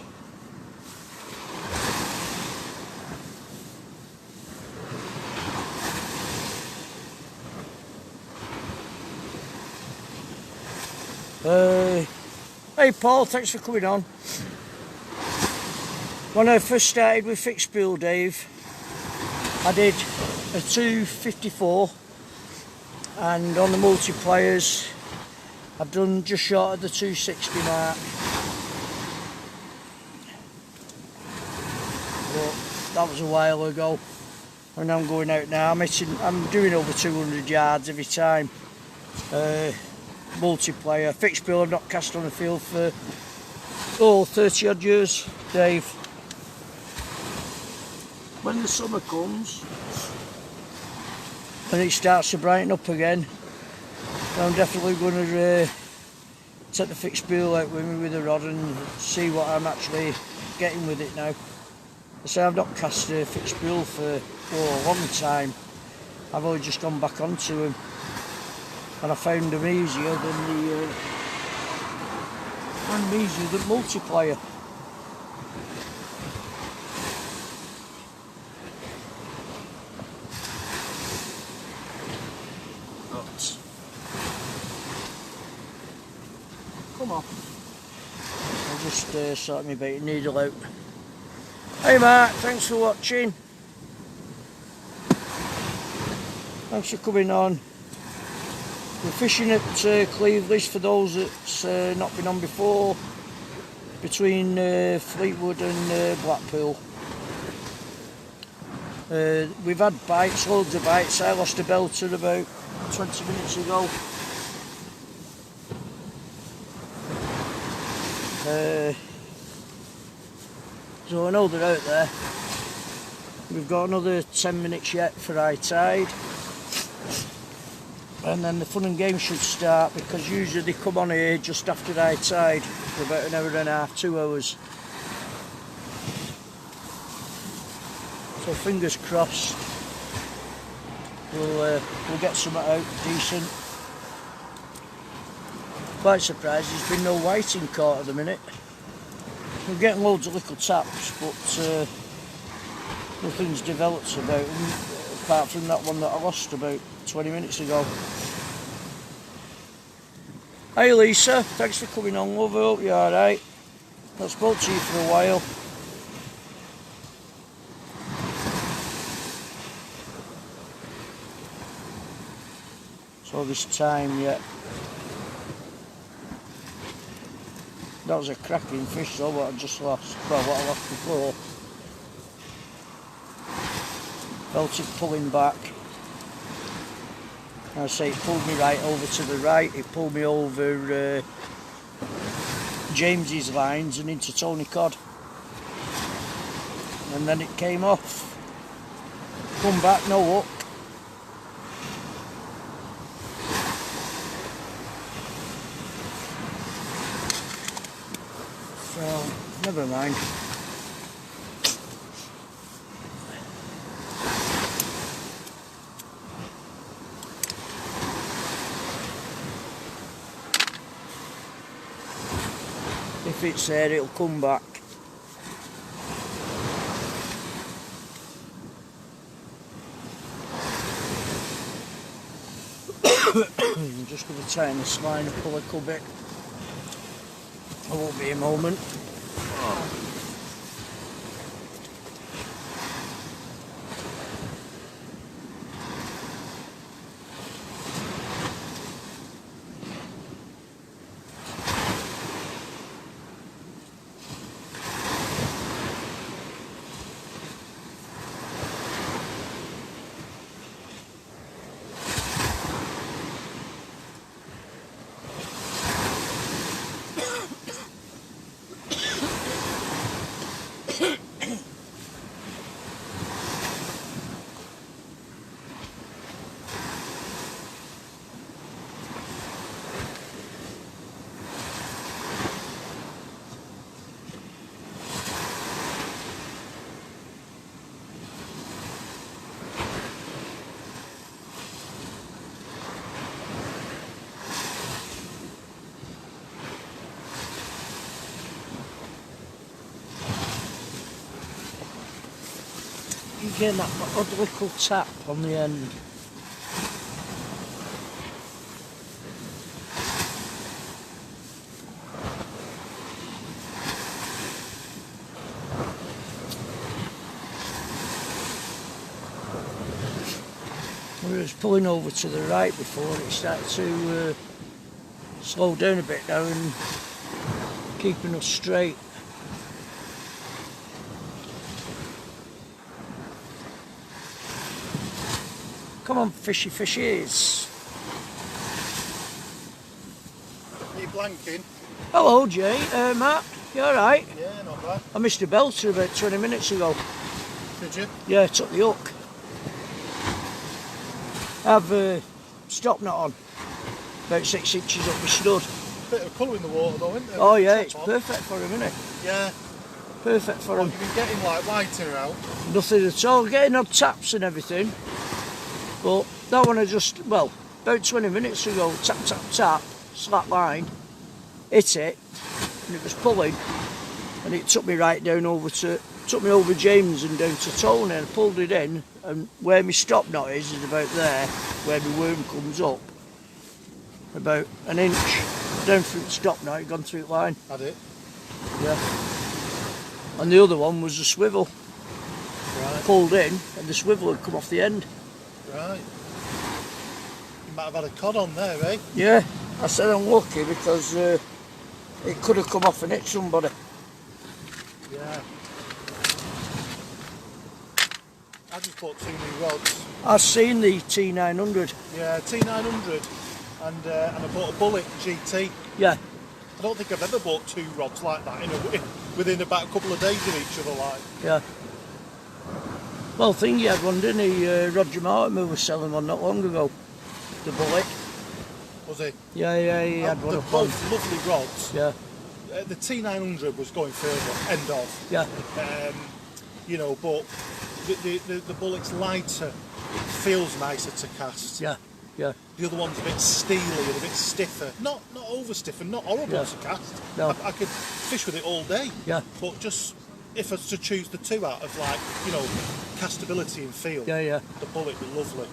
Hey Paul, thanks for coming on. When I first started with fixed spool, Dave, I did a 254, and on the multipliers I've done just short of the 260 mark. But that was a while ago. When I'm going out now, I'm doing over 200 yards every time. Multiplier, fixed spool I've not cast on the field for 30 odd years, Dave. When the summer comes and it starts to brighten up again, I'm definitely going to take the fixed spool out with me with a rod and see what I'm actually getting with it now. I say I've not cast a fixed spool for a long time. I've only just gone back onto them, and I found them easier than the multiplier. Come on. I'll just sort my bait needle out. Hey Mark, thanks for watching. Thanks for coming on. We're fishing at Cleveland's, for those that's not been on before, between Fleetwood and Blackpool. We've had bites, loads of bites. I lost a belter about 20 minutes ago. So I know they're out there. We've got another 10 minutes yet for high tide, and then the fun and games should start, because usually they come on here just after high tide for about an hour and a half, 2 hours. So fingers crossed we'll get something out decent. Quite surprised there's been no whiting caught at the minute. We're getting loads of little taps, but nothing's developed about them, apart from that one that I lost about 20 minutes ago. Hey Lisa, thanks for coming on, love. I hope you're alright. Not spoke to you for a while. So Oh, there's time yet. That was a cracking fish though, what I just lost. Well, what I lost before. Felt it pulling back. I say it pulled me right over to the right. It pulled me over James's lines and into Tony Cod. And then it came off. Come back, no hook. So, never mind. If it's there, it'll come back. I'm just going to tighten this line up a little bit. I won't be a moment. You get that odd little tap on the end. We was pulling over to the right before and it started to slow down a bit now and keeping us straight. Come on, fishy fishies. Are you blanking? Hello, Jay. Matt, you alright? Yeah, not bad. I missed a belter about 20 minutes ago. Did you? Yeah, I took the hook. I've stop knot on. About 6 inches up my stud. Bit of colour in the water though, isn't there? Oh yeah, it's perfect for him, isn't it? Yeah. Perfect for him. You've been getting like whiter out. Nothing at all. Getting odd taps and everything. But that one I just, well, about 20 minutes ago, tap, tap, tap, slack line, hit it, and it was pulling, and it took me right down over to, took me over James and down to Tony, and I pulled it in, and where my stop knot is about there, where my worm comes up, about an inch down through the stop knot, it gone through the line. Had it? Yeah. And the other one was a swivel. Right. Pulled in, and the swivel had come off the end. Right. You might have had a cod on there, eh? Yeah, I said I'm lucky because it could have come off and hit somebody. Yeah. I just bought 2 new rods. I've seen the T900. Yeah, T900 and I bought a Bullet GT. Yeah, I don't think I've ever bought 2 rods like that within about a couple of days of each other, like. yeah. Well, Thingy had one, didn't he? Roger Martin was selling one not long ago. The Bullet. Was he? Yeah, he had one They're up on. both lovely rods. Yeah, The T900 was going further, end of. yeah, You know, but the Bullet's lighter. It feels nicer to cast. yeah, yeah. The other one's a bit steely and a bit stiffer. Not over stiff and not horrible Yeah. to cast. No. I could fish with it all day. Yeah. But just if I was to choose the two out of, like, you know, castability and feel, Yeah. the Bullet was lovely.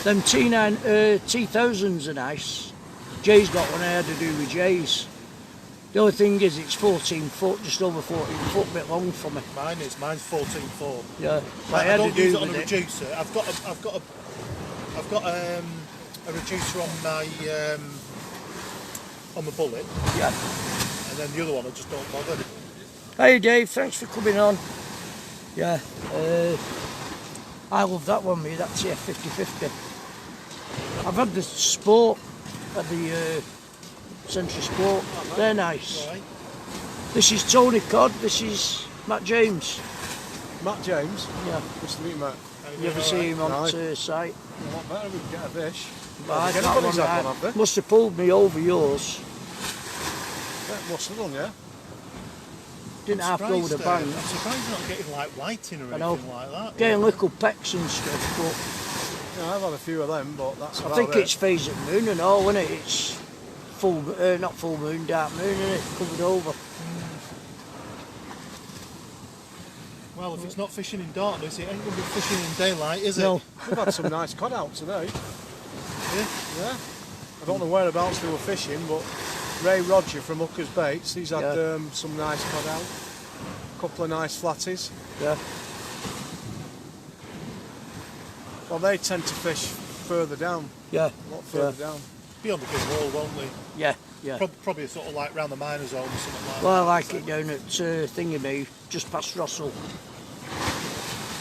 Them T1000s are nice. Jay's got one I had to do with Jay's. The only thing is it's 14 foot, just over 14 foot, a bit long for me. Mine's 14.4. Yeah, I had don't to do use it on with a reducer. I've got a reducer on the bullet, Yeah. and then the other one I just don't bother. Hey Dave, thanks for coming on. Yeah, I love that one, mate, that TF5050. I've had the Sport at the Central Sport, they're nice. Right. This is Tony Codd, this is Matt James. Matt James. Yeah. Nice to meet you, Matt. You ever see him on Aye. site? A lot better if we can get a fish. Right, Get that anybody's one, had one, have they? must have pulled me over yours. Yeah, must have done, yeah. Didn't have to go with a bang. I'm surprised you're not getting like whiting or I know. anything like that. Getting little pecks and stuff, but Yeah, I've had a few of them, but that's I about think it. it's phase at moon and all, isn't it? It's full, not full moon, dark moon, isn't it? Covered over. Well, if it's not fishing in darkness, it ain't going to be fishing in daylight, is it? No. We've had some nice cod out today. Yeah. I don't know whereabouts they were fishing, but Ray Roger from Hooker's Baits, he's had some nice cod out. A couple of nice flatties. Yeah. Well, they tend to fish further down, Yeah. a lot further down. Beyond the big wall, won't they? Yeah. Yeah. Probably sort of like round the minor zone or something like that. Well, I like it down at Thingamee, just past Russell.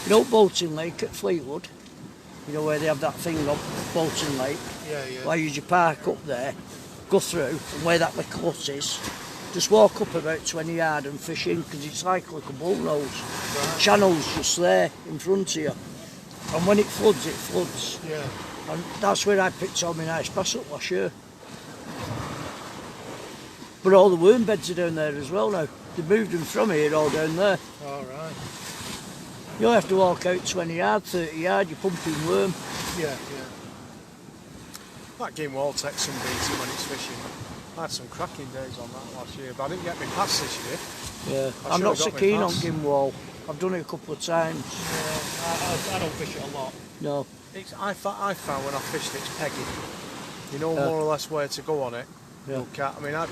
You know, Bolton Lake at Fleetwood. You know where they have that thing up, Bolton Lake. Yeah. Why you park up there, go through, and where that little hut is, just walk up about 20 yards and fish in, because it's like a bull nose. Right. Channel's just there in front of you. And when it floods, it floods. Yeah. And that's where I picked all my nice bass up last year. But all the worm beds are down there as well now. They moved them from here all down there. All right. You only have to walk out 20 yards, 30 yards, you're pumping worm. Yeah. That game wall takes some beating when it's fishing. I had some cracking days on that last year, but I didn't get my pass this year. Yeah, I I'm not should so have got my keen on pass. Gimwall. I've done it a couple of times. Yeah, I don't fish it a lot. No. I found when I fished it's pegging. You know more or less where to go on it. Yeah. Look at, I mean, I'm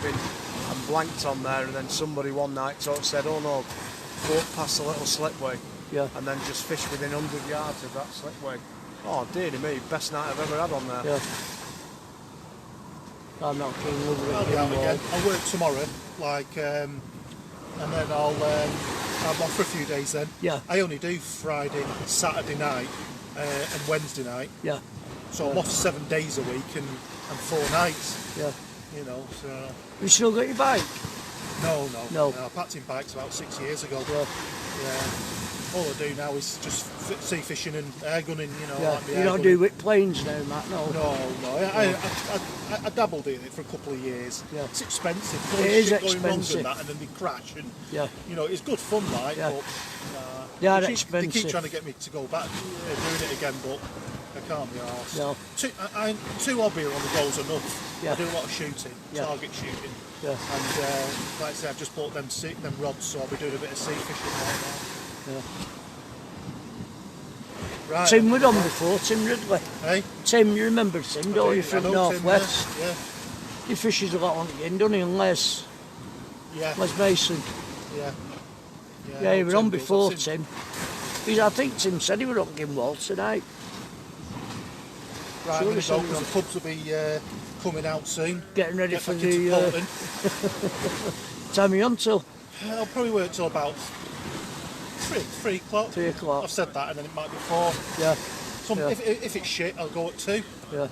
blanked on there, and then somebody one night said, "Oh no, walk past a little slipway, Yeah. and then just fish within 100 yards of that slipway." Oh dearie me, best night I've ever had on there. Yeah. I'm not keen over I'll at be out Gimwall. again. I'll work tomorrow, and then I'm off for a few days then. Yeah. I only do Friday, Saturday night, and Wednesday night. Yeah. So I'm off 7 days a week and 4 nights. Yeah. You know, so You still got your bike? no. No. I packed in bikes about 6 years ago. Yeah. Yeah. All I do now is just sea fishing and air gunning. You know, Yeah. like the You air don't gunning. do with planes now, Matt, no? No. I dabbled in it for a couple of years. Yeah. It's expensive. It is Shit going wrong expensive. and that, and then they crash. And Yeah. you know, it's good fun, like. Yeah. But They are they keep expensive. trying to get me to go back doing it again, but I can't be arsed. No. Two hobby on the go's enough. Yeah. I do a lot of shooting, Yeah. target shooting, Yeah. and like I say, I've just bought them rods, so I'll be doing a bit of sea fishing right now. Yeah. Right. Tim was on before, Tim Ridley. Hey? Tim, you remember Tim, don't you, from I know North Tim, West? Yeah. He fishes a lot on again, doesn't he? And Les Yeah. Mason. Yeah. Yeah, he I was know on Tim does. before, I've seen- Tim. I think Tim said he was up Gimwall tonight. Right, Sure, I'm it's gonna on go 'cause the pubs will be coming out soon. Getting ready Get for back into the Bolton. time of until I'll probably work till about 3 o'clock. 3 o'clock. I've said that, and then it might be 4. Yeah, yeah. If it's shit, I'll go at 2. yeah,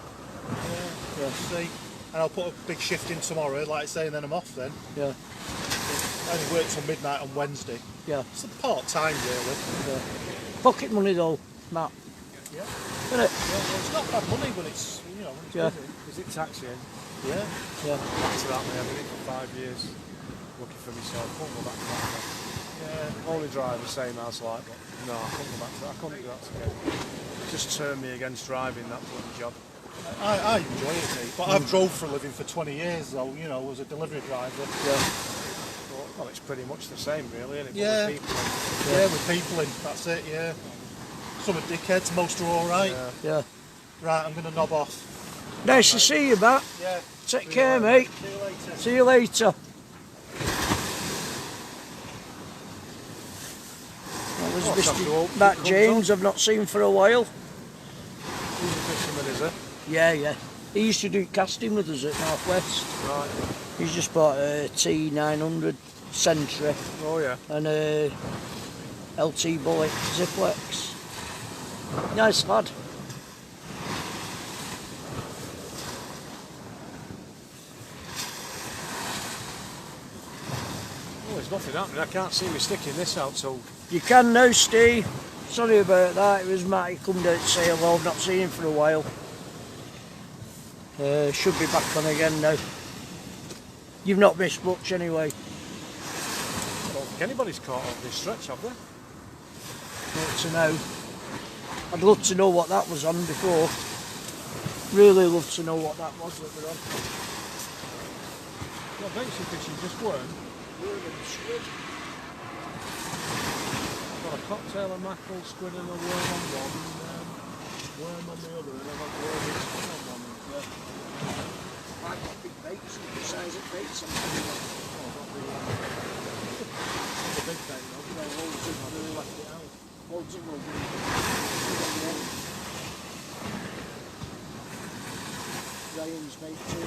Yeah. See, and I'll put a big shift in tomorrow, like I say, and then I'm off. Then yeah, I only work till midnight on Wednesday. yeah, It's a part time, really. yeah. Pocket money though, Matt, Yeah. isn't it? Yeah, well, it's not bad money when it's when it's Yeah. busy. Is it taxiing? Yeah. Yeah, Back to that, mate. I've been in for 5 years looking for myself. Can't go back to that. Mate. Yeah. Only drive the same as like, but no, I couldn't go back to that. I couldn't do that again. It just turned me against driving that bloody job. I enjoy it, mate. But I've drove for a living for 20 years, though. You know, as a delivery driver. yeah, But, well, it's pretty much the same, really, isn't it? But Yeah. with people in. Yeah, with people in. That's it. Yeah. Some are dickheads. Most are all right. Yeah. yeah. Right, I'm going to knob off. Nice to see you, Matt. Yeah. Take care, mate. See you later. See you later. That was What's after all? Mr. Matt Comes James. I've not seen for a while. He's a fisherman, is he? Yeah, yeah. He used to do casting with us at North West. Right. He's just bought a T900 Sentry Oh yeah. and a LT Bullet Ziplex. Nice lad. Oh, there's nothing happening. I can't see me sticking this out, so You can now, Steve. Sorry about that. It was Matty come down to say hello. I've not seen him for a while. Should be back on again now. You've not missed much anyway. I don't think anybody's caught up this stretch, have they? Not to know. I'd love to know what that was on before. Really love to know what that was that we're on. What bench you fishing? Just worm? Worm and squid. I've got a cocktail of mackerel, squid and a worm on one, and worm on the other, and I've got worm and squid on one. Yeah. I've got big baits, the size of baits I'm putting on. The big bait, though. Yeah, loads of them. Really left it out. Loads of them. Ryan's mate too.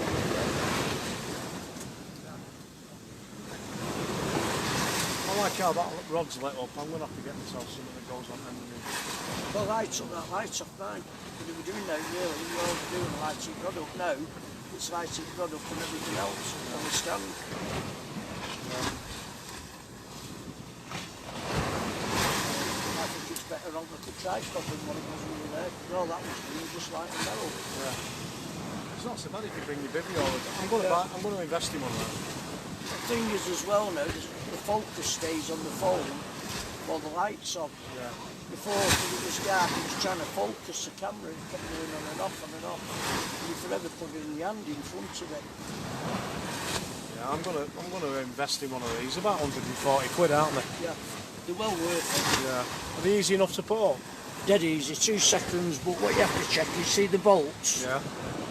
I like how that rod's lit up. I'm going to have to get myself something that goes on underneath. Well, I took that light off mine. We were doing that really. We were all doing lighting product now. It's lighting product and everything else on the stand. I think it's better on the tripod than what it was when we were there. All that was doing just like a barrel. Yeah. It's not so bad if you bring your bivvy all the time. I'm going to invest in one of that. The thing is as well now, the focus stays on the phone while the light's on. Yeah. Before, when it was dark, it was trying to focus the camera and kept going on and off and off. And you forever putting your hand in front of it. Yeah, I'm gonna invest in one of these. About 140 quid, aren't they? Yeah, they're well worth it. Yeah. Are they easy enough to put up? Dead easy, 2 seconds, but what you have to check, you see the bolts? Yeah.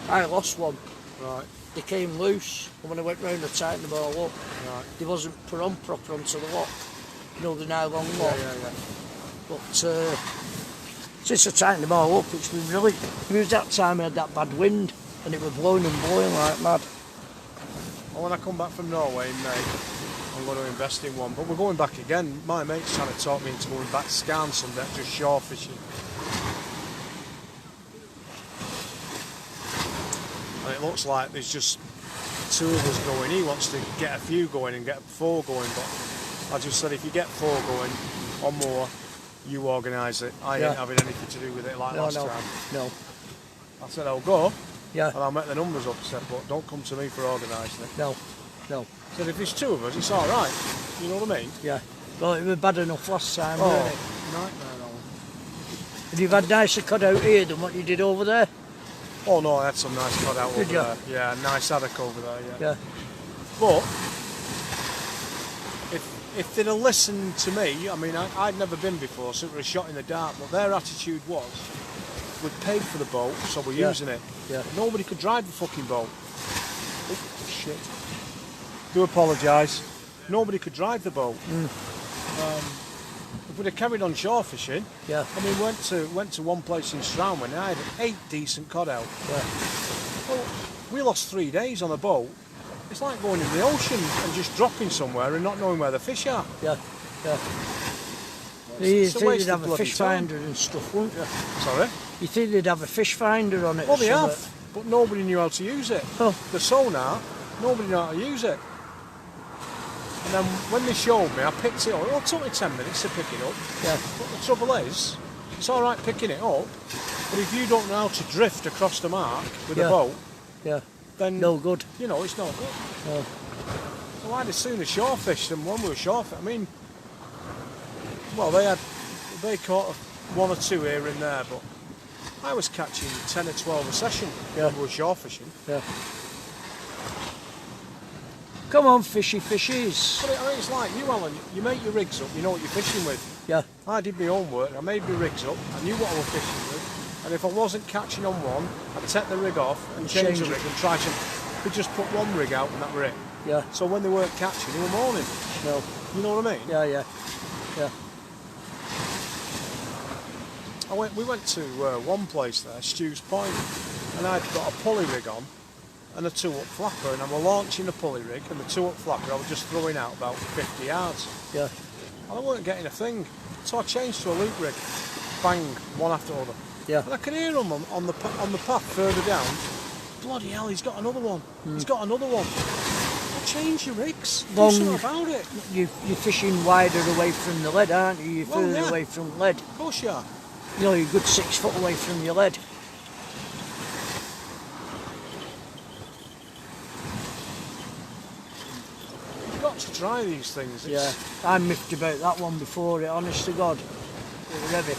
I lost one. Right. They came loose, and when I went round to tighten them all up, Right. they wasn't put on proper onto the lock. You know, the nylon lock. Yeah. But since I tightened them all up, it's been really... It was that time I had that bad wind, and it was blowing and blowing like mad. Well, when I come back from Norway in May, I'm going to invest in one. But we're going back again. My mate's trying to talk me into going back to Scan someday, just shore fishing. And it looks like there's just 2 of us going. He wants to get a few going and get 4 going, but I just said if you get 4 going or more, you organise it. I ain't having anything to do with it like last time. No. I said I'll go, Yeah. and I'll make the numbers up. I said, but don't come to me for organising it. No. I said if there's 2 of us, it's all right. You know what I mean? Yeah. Well, it was bad enough last time, Oh, wasn't it? nightmare that one. Have you had nicer cod out here than what you did over there? Oh no, I had some nice cod out Did over you? there. Yeah, nice haddock over there. Yeah. But if they'd have listened to me, I mean, I'd never been before, so it was a shot in the dark. But their attitude was, we'd paid for the boat, so we're using it. Yeah. Nobody could drive the fucking boat. Oh, shit. Do apologise. Nobody could drive the boat. If we'd have carried on shore fishing, Yeah. I mean, went to one place in Stroud when I had 8 decent cod out. Yeah. Well, we lost 3 days on a boat. It's like going in the ocean and just dropping somewhere and not knowing where the fish are. Yeah. You It's a think waste they'd of have a bloody fish time. finder and stuff, wouldn't you? Sorry? You think they'd have a fish finder on it? Well, or they something? have, but nobody knew how to use it. Oh. The sonar, nobody knew how to use it. And then when they showed me, I picked it up. It took me 10 minutes to pick it up. Yeah. But the trouble is, it's all right picking it up, but if you don't know how to drift across the mark with a boat, Yeah. then No good. you know it's not good. No. So I'd as soon as shore fished them when we were shore fishing. I mean, well, they caught 1 or 2 here and there, but I was catching 10 or 12 a session when we were shore fishing. Yeah. Come on, fishies. But I mean, it's like you, Alan. You make your rigs up. You know what you're fishing with. Yeah. I did my homework. I made my rigs up. I knew what I was fishing with. And if I wasn't catching on one, I'd take the rig off and change the rig and try to. We'd just put one rig out and that were it. Yeah. So when they weren't catching, they were mourning. No. You know what I mean? Yeah. We went to one place there, Stew's Point, and I'd got a pulley rig on and a 2-up flapper, and I was launching the pulley rig and the 2-up flapper I was just throwing out about 50 yards. Yeah. And I weren't getting a thing. So I changed to a loop rig. Bang, one after the other. Yeah. And I can hear him on the path further down. Bloody hell, he's got another one. He's got another one. Well, change your rigs. Do something about it. You're fishing wider away from the lead, aren't you? You're further away from lead. Of course you are. You know, you're a good 6 foot away from your lead. You've got to try these things. Yeah. I miffed about that one before, honest to God. It was heavy.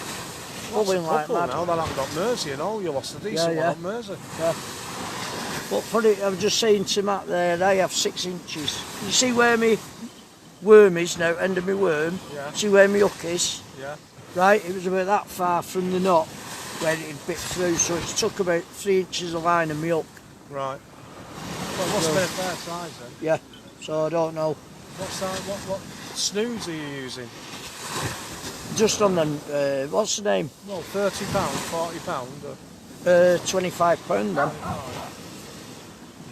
Lots of Like couple mad. now, that haven't got Mersey and all. You lost a decent one on Mersey. Yeah. But for it, I was just saying to Matt there, I have 6 inches. You see where my worm is now, end of my worm? Yeah. See where my hook is? Yeah. Right, it was about that far from the knot where it had bit through, so it took about 3 inches of line of my hook. Right. Well, it must have been a fair size then. Yeah, so I don't know. What size? What snooze are you using? Just on the, what's the name? Well, £30, £40. £25 then.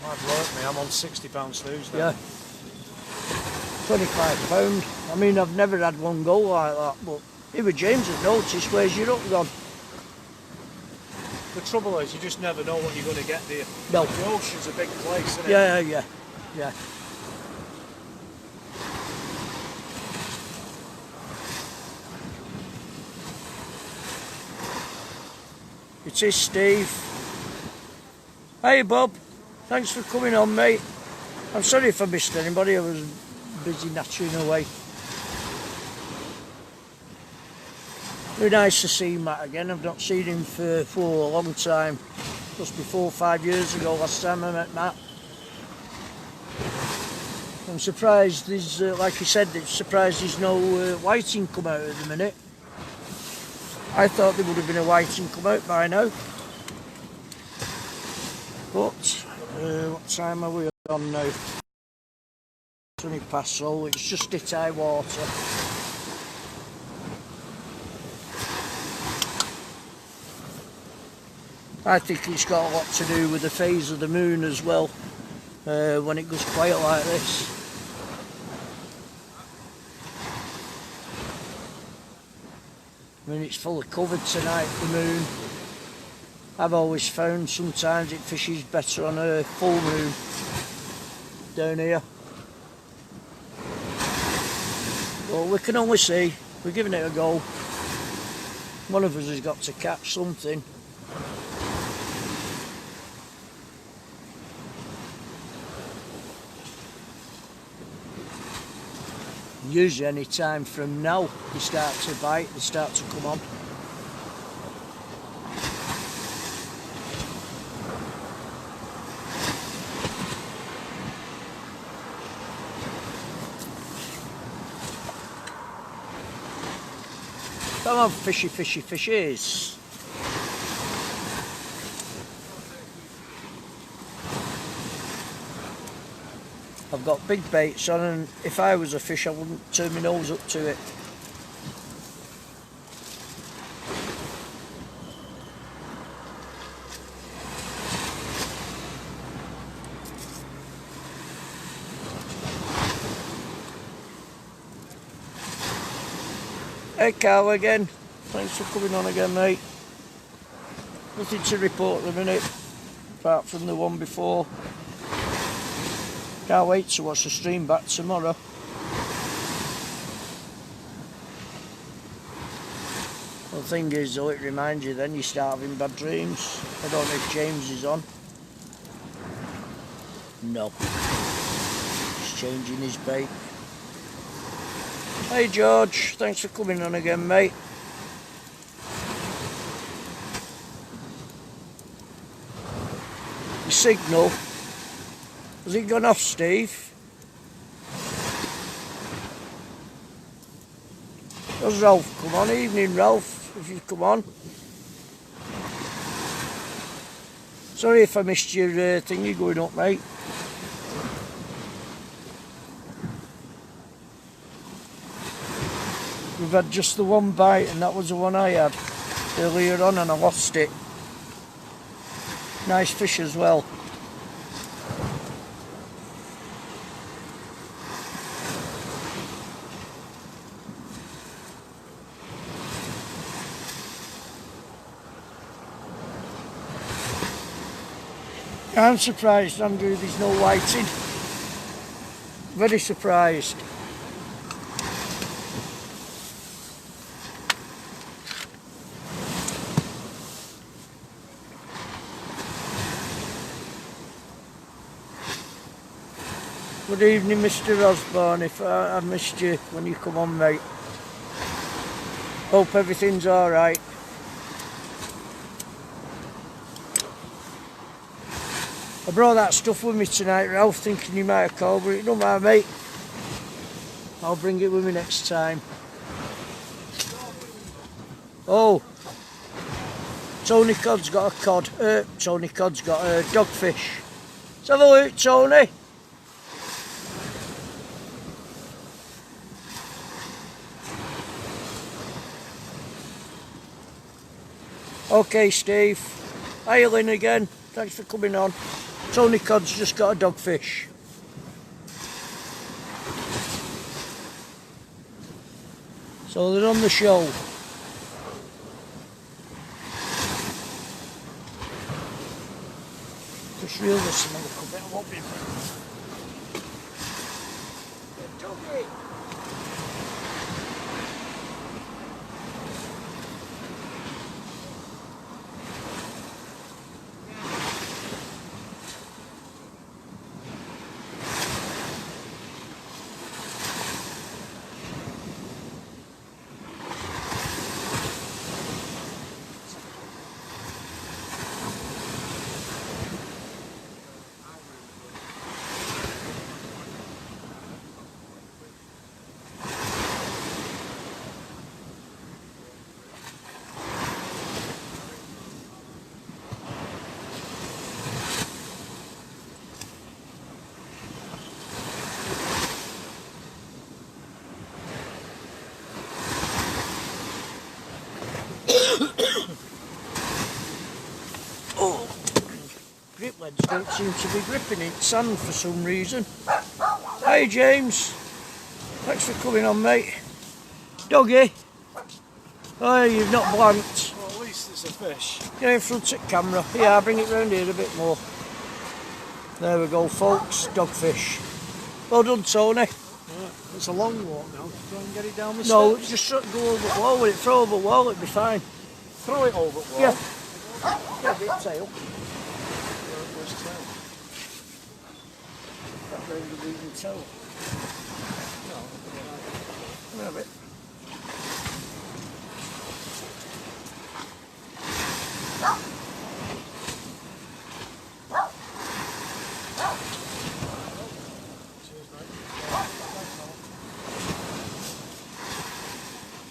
Might work me. I'm on £60 snooze now. Yeah. £25. I mean, I've never had one go like that, but even James had noticed, where's your hook gone? The trouble is, you just never know what you're going to get there. No. The ocean's a big place, isn't it? Yeah. It is Steve. Hey Bob, thanks for coming on, mate. I'm sorry if I missed anybody, I was busy nattering away. Very nice to see Matt again. I've not seen him for a long time. Must be 4 or 5 years ago last time I met Matt. I'm surprised there's, like he said, it's surprised there's no whiting come out at the minute. I thought there would have been a whiting come out by now. But, what time are we on now? 20 past, so it's just hit high water. I think it's got a lot to do with the phase of the moon as well, when it goes quiet like this. I mean, it's fully covered tonight, the moon. I've always found sometimes it fishes better on a full moon down here. Well, we can only see. We're giving it a go. One of us has got to catch something. Usually any time from now they start to bite, they start to come on. Come on, fishy, fishy, fishies. I've got big baits on, and if I was a fish I wouldn't turn my nose up to it. Hey Carl again, thanks for coming on again mate. Nothing to report at the minute, apart from the one before. Can't wait to watch the stream back tomorrow. The thing is though, it reminds you then you start having bad dreams. I don't know if James is on. No. He's changing his bait. Hey George, thanks for coming on again mate. The signal, has it gone off Steve? Does Ralph come on? Evening Ralph, if you come on. Sorry if I missed your thingy going up mate. We've had just the one bite and that was the one I had earlier on and I lost it. Nice fish as well. I'm surprised, Andrew, there's no whiting. Very surprised. Good evening, Mr. Osborne, if I missed you when you come on, mate. Hope everything's alright. I brought that stuff with me tonight, Ralph, thinking you might have called, but it don't matter, mate. I'll bring it with me next time. Oh, Tony Cod's got a cod. Tony Cod's got a dogfish. Let's have a look, Tony. Okay, Steve. Hi, Lynn again. Thanks for coming on. Tony Cod's just got a dogfish. So they're on the show. Just reel this in a little bit. I won't be doggy. Grip legs don't seem to be gripping in sand for some reason. Hi James, thanks for coming on, mate. Doggy, oh, you've not blanked. Well, at least it's a fish. Get in front of the camera. Yeah, I'll bring it round here a bit more. There we go, folks, dogfish. Well done, Tony. Right. It's a long walk now. Try and get it down the No, steps. just go over the wall with it. Throw over the wall, it'll be fine. Throw it over the wall. Yeah. Yeah, bit tail. Where's the tail? That round the leading tail. No. Have it.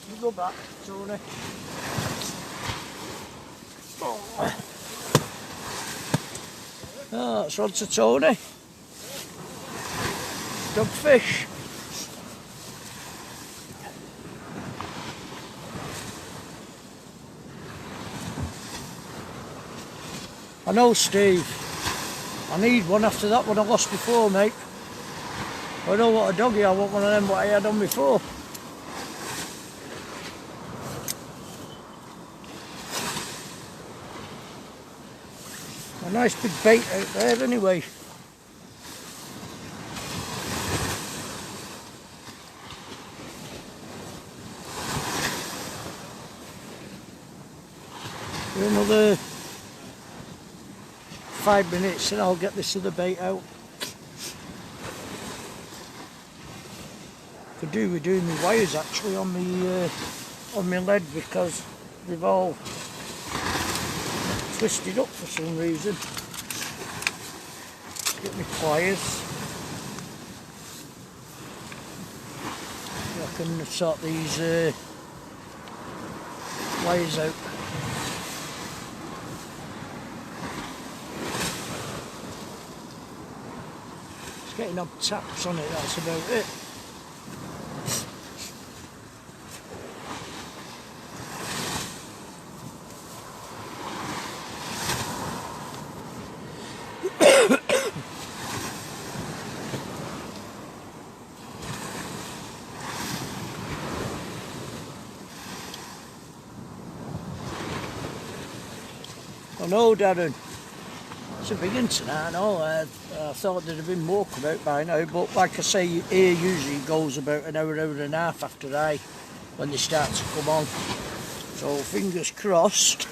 You go back, Tony. Oh, that's on to Tony. Dogfish. I know, Steve. I need one after that one I lost before, mate. I don't want a doggy, I want one of them what I had on before. A nice big bait out there anyway. For another 5 minutes and I'll get this other bait out. Could do with doing my wires actually on my lead because they've all twisted up for some reason. Get my pliers. I can sort these wires out. It's getting odd taps on it, that's about it. I know, Darren. It's a big one tonight, I know. I thought there'd have been more come out by now, but like I say, here usually goes about an hour, hour and a half after when they start to come on. So fingers crossed.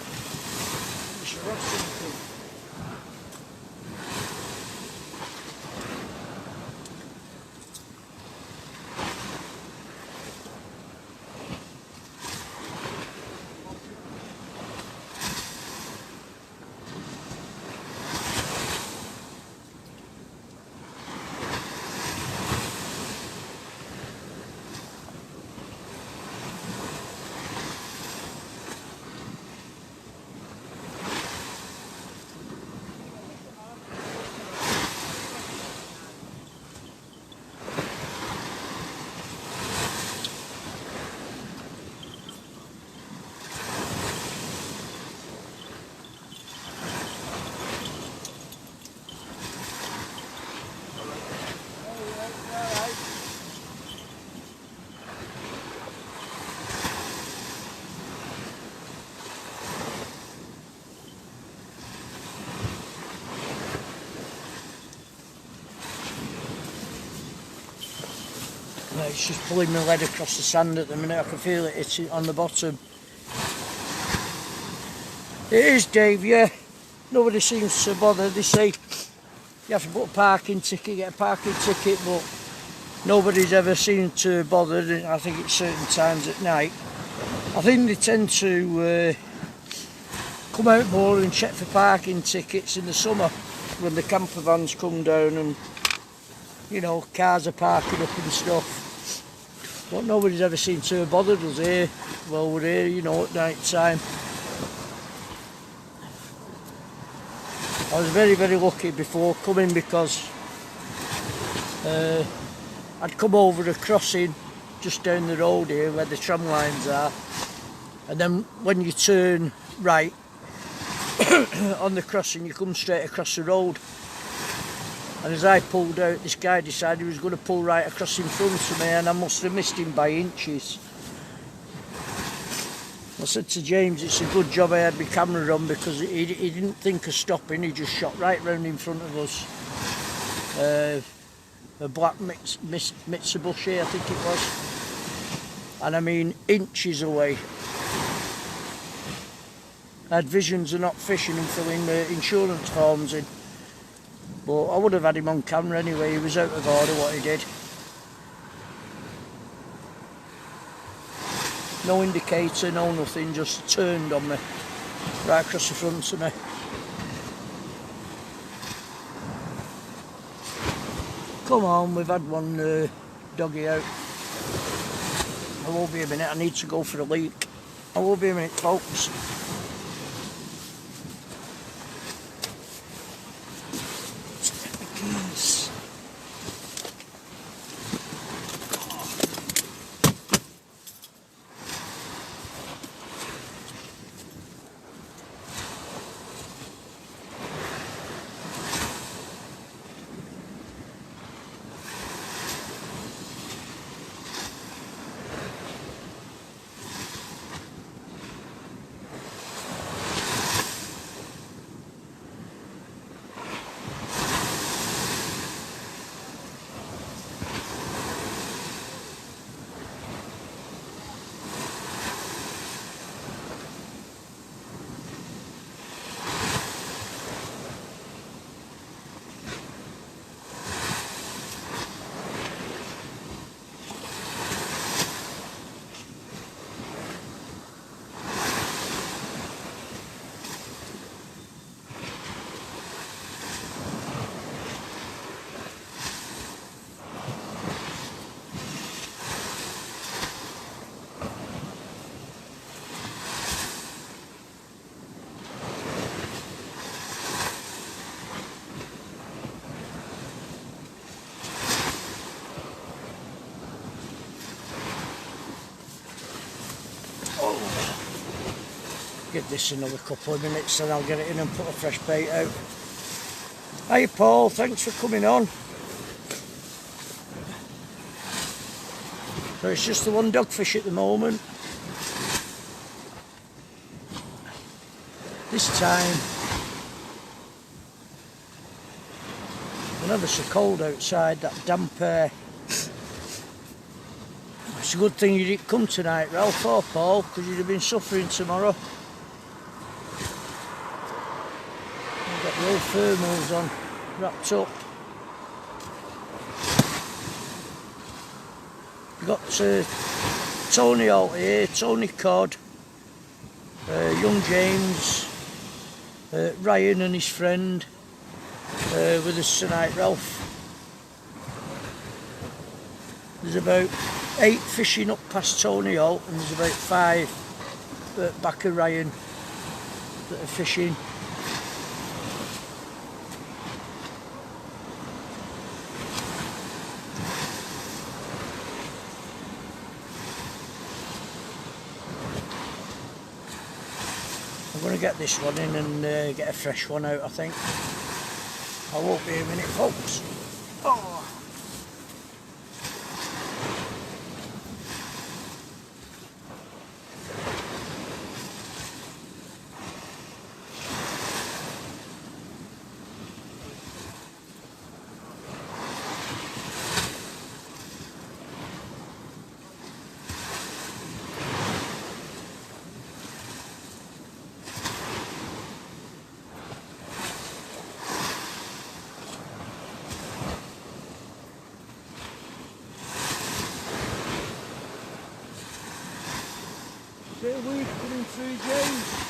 It's just pulling my lead across the sand at the minute. I can feel it hitting on the bottom. It is, Dave, yeah. Nobody seems to bother. They say you have to put a parking ticket, get a parking ticket, but nobody's ever seemed to bother. I think it's certain times at night. I think they tend to come out more and check for parking tickets in the summer when the camper vans come down and, you know, cars are parking up and stuff. But nobody's ever seemed to have bothered us here. Well, we're here, you know, at night time. I was very, very lucky before coming because I'd come over a crossing just down the road here where the tram lines are, and then when you turn right on the crossing you come straight across the road, and as I pulled out this guy decided he was going to pull right across in front of me, and I must have missed him by inches. I said to James, it's a good job I had my camera on because he didn't think of stopping, he just shot right round in front of us. A black Mitsubishi, I think it was. And I mean, inches away. I had visions of not fishing and filling the insurance forms in. But I would have had him on camera anyway, he was out of order what he did. No indicator, no nothing, just turned on me, right across the front of me. Come on, we've had one doggy out. I will be a minute, I need to go for a leak. I will be a minute, folks. Give this another couple of minutes and I'll get it in and put a fresh bait out. Hey Paul, thanks for coming on. So it's just the one dogfish at the moment. This time It's never so cold outside, that damp air. It's a good thing you didn't come tonight, Ralph or Paul, because you'd have been suffering tomorrow. You've got the old thermals on, wrapped up. You've got Tony out here, Tony Codd, young James, Ryan and his friend with us tonight, Ralph. There's about 8 fishing up past Tony Holt, and there's about 5 at back of Ryan that are fishing. I'm going to get this one in and get a fresh one out, I think. I won't be a minute, folks. Oh. Bit of weed coming through, James.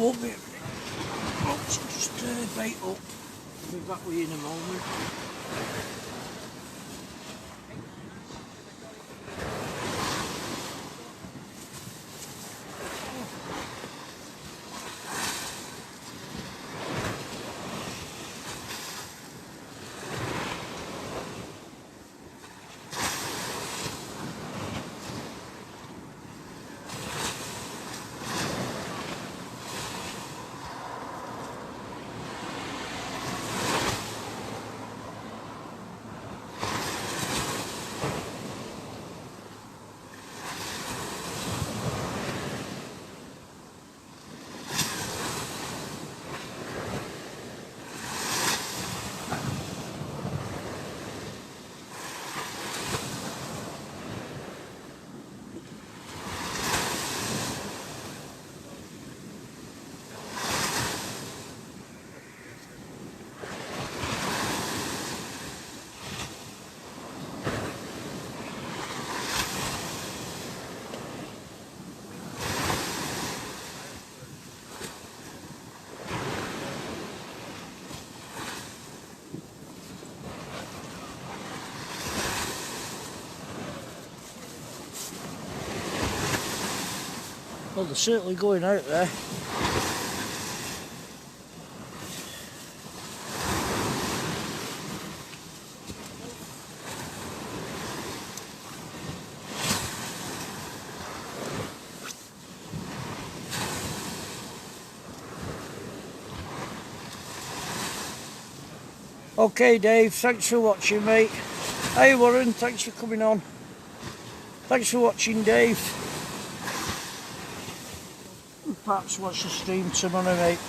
won't be. Oops, just bait up. I'll be back with you in a moment. Well, they're certainly going out there. Okay, Dave, thanks for watching, mate. Hey, Warren, thanks for coming on. Thanks for watching, Dave. Perhaps watch the stream tomorrow, mate.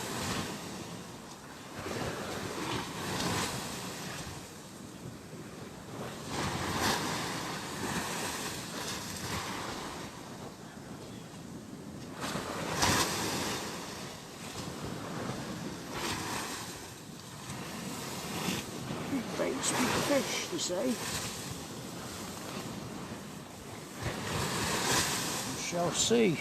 Big baits, big fish, they say. We shall see.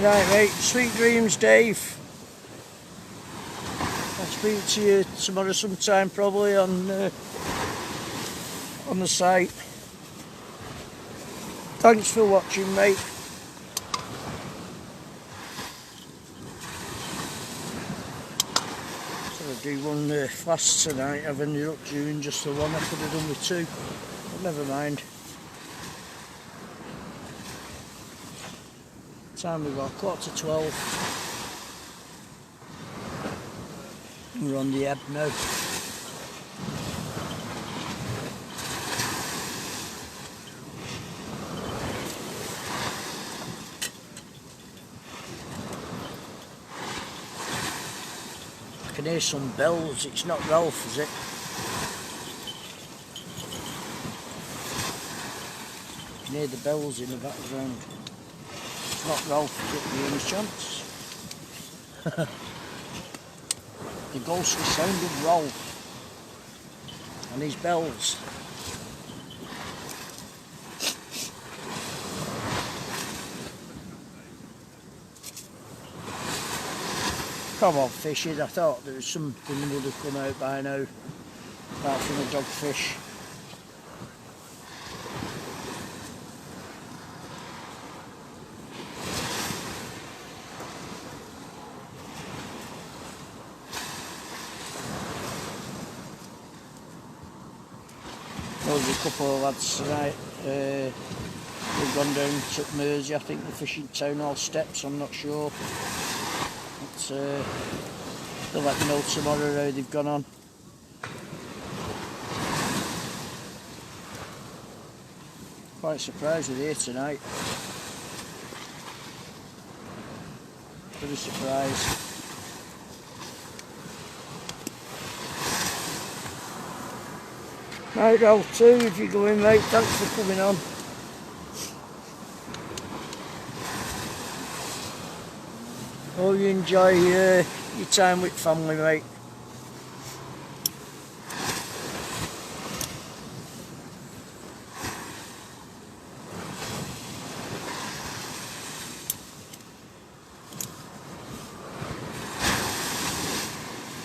Right, mate, sweet dreams, Dave. I'll speak to you tomorrow sometime, probably on the site. Thanks for watching, mate. So I do one fast tonight. I've ended up doing just the one. I could have done with two, but never mind. Time we've got 11:45. We're on the ebb now. I can hear some bells. It's not Ralph, is it? I can hear the bells in the background. Not Ralph, is it, by any chance? The ghostly sound of Ralph and his bells. Come on, fishes. I thought there was something that would have come out by now, apart from a dogfish. There was a couple of lads tonight. They've gone down to Mersey, I think, the fishing town hall steps, I'm not sure. But, they'll let me know tomorrow how they've gone on. Quite surprised with here tonight. Very surprised. Right, Ralph too, if you're going, mate. Thanks for coming on. Hope you enjoy your time with family, mate.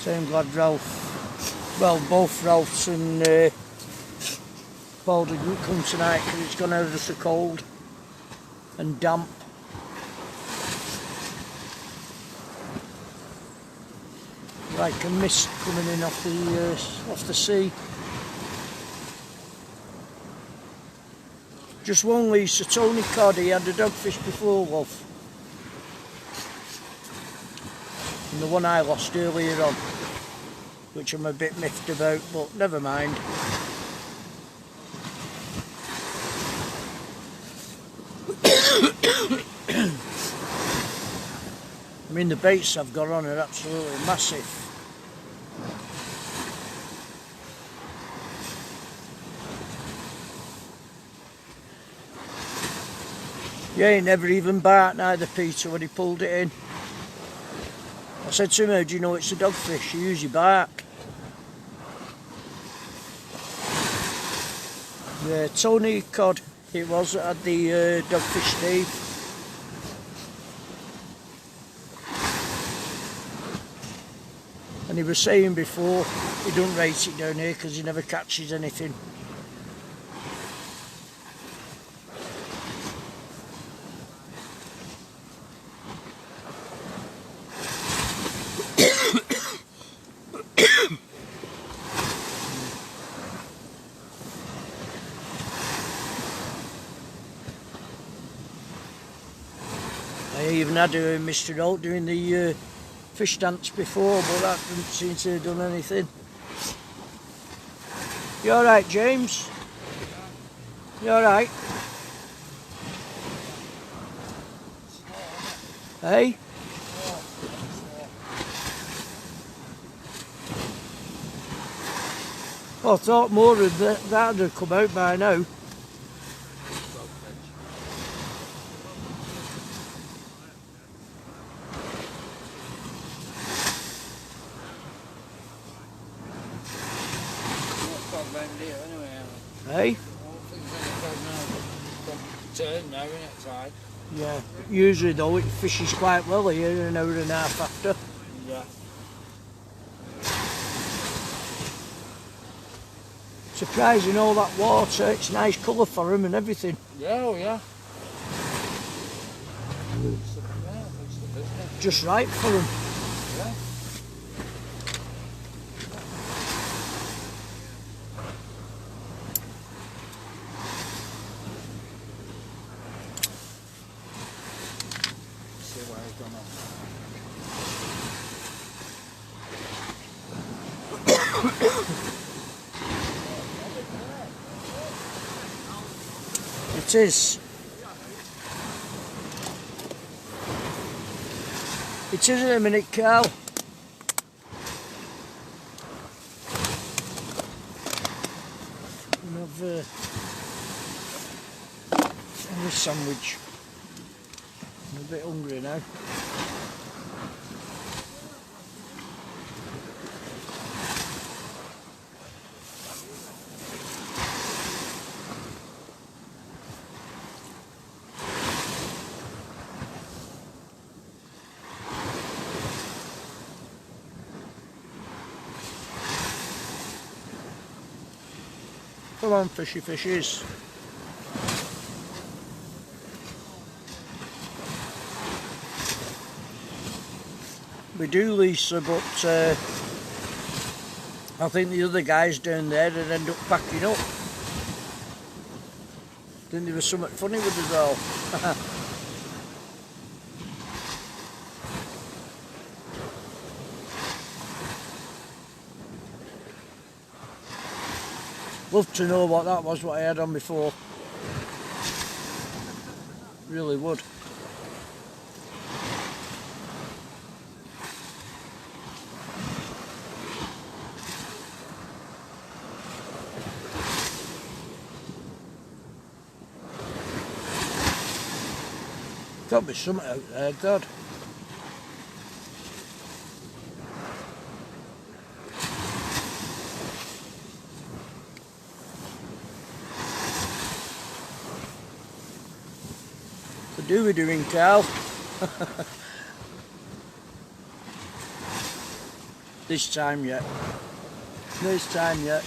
So I'm glad Ralph, well, both Ralphs and Paul didn't come tonight because it's gone ever so cold and damp. Like a mist coming in off the sea. Just one Lisa, Tony Cod, he had a dogfish before, love. And the one I lost earlier on, which I'm a bit miffed about, but never mind. I mean, the baits I've got on are absolutely massive. Yeah, he never even barked neither, Peter, when he pulled it in. I said to him, how do you know it's a dogfish? You usually bark. Yeah, Tony Cod, it was that had the dogfish Steve. And he was saying before, he don't rate it down here because he never catches anything. I even had Mr. Holt doing the fish dance before, but that didn't seem to have done anything. You alright, James? You alright? Hey? Well, I thought more of that had come out by now. Hey? Turn now, innit, tide? Yeah. Usually though, it fishes quite well here an hour and a half after. Yeah. Surprising all that water, it's nice colour for them and everything. Yeah, oh yeah. Just right for them. Yeah. See where it's gone off. It is. It is in a minute, Carl. Another sandwich. I'm a bit hungry now. Come on, fishy fishes. We do, Lisa, but I think the other guys down there would end up packing up. I think there was something funny with us all. Love to know what that was, what I had on before. Really would. Got to be something out there, God. What are we doing, Carl? This time yet. This time yet.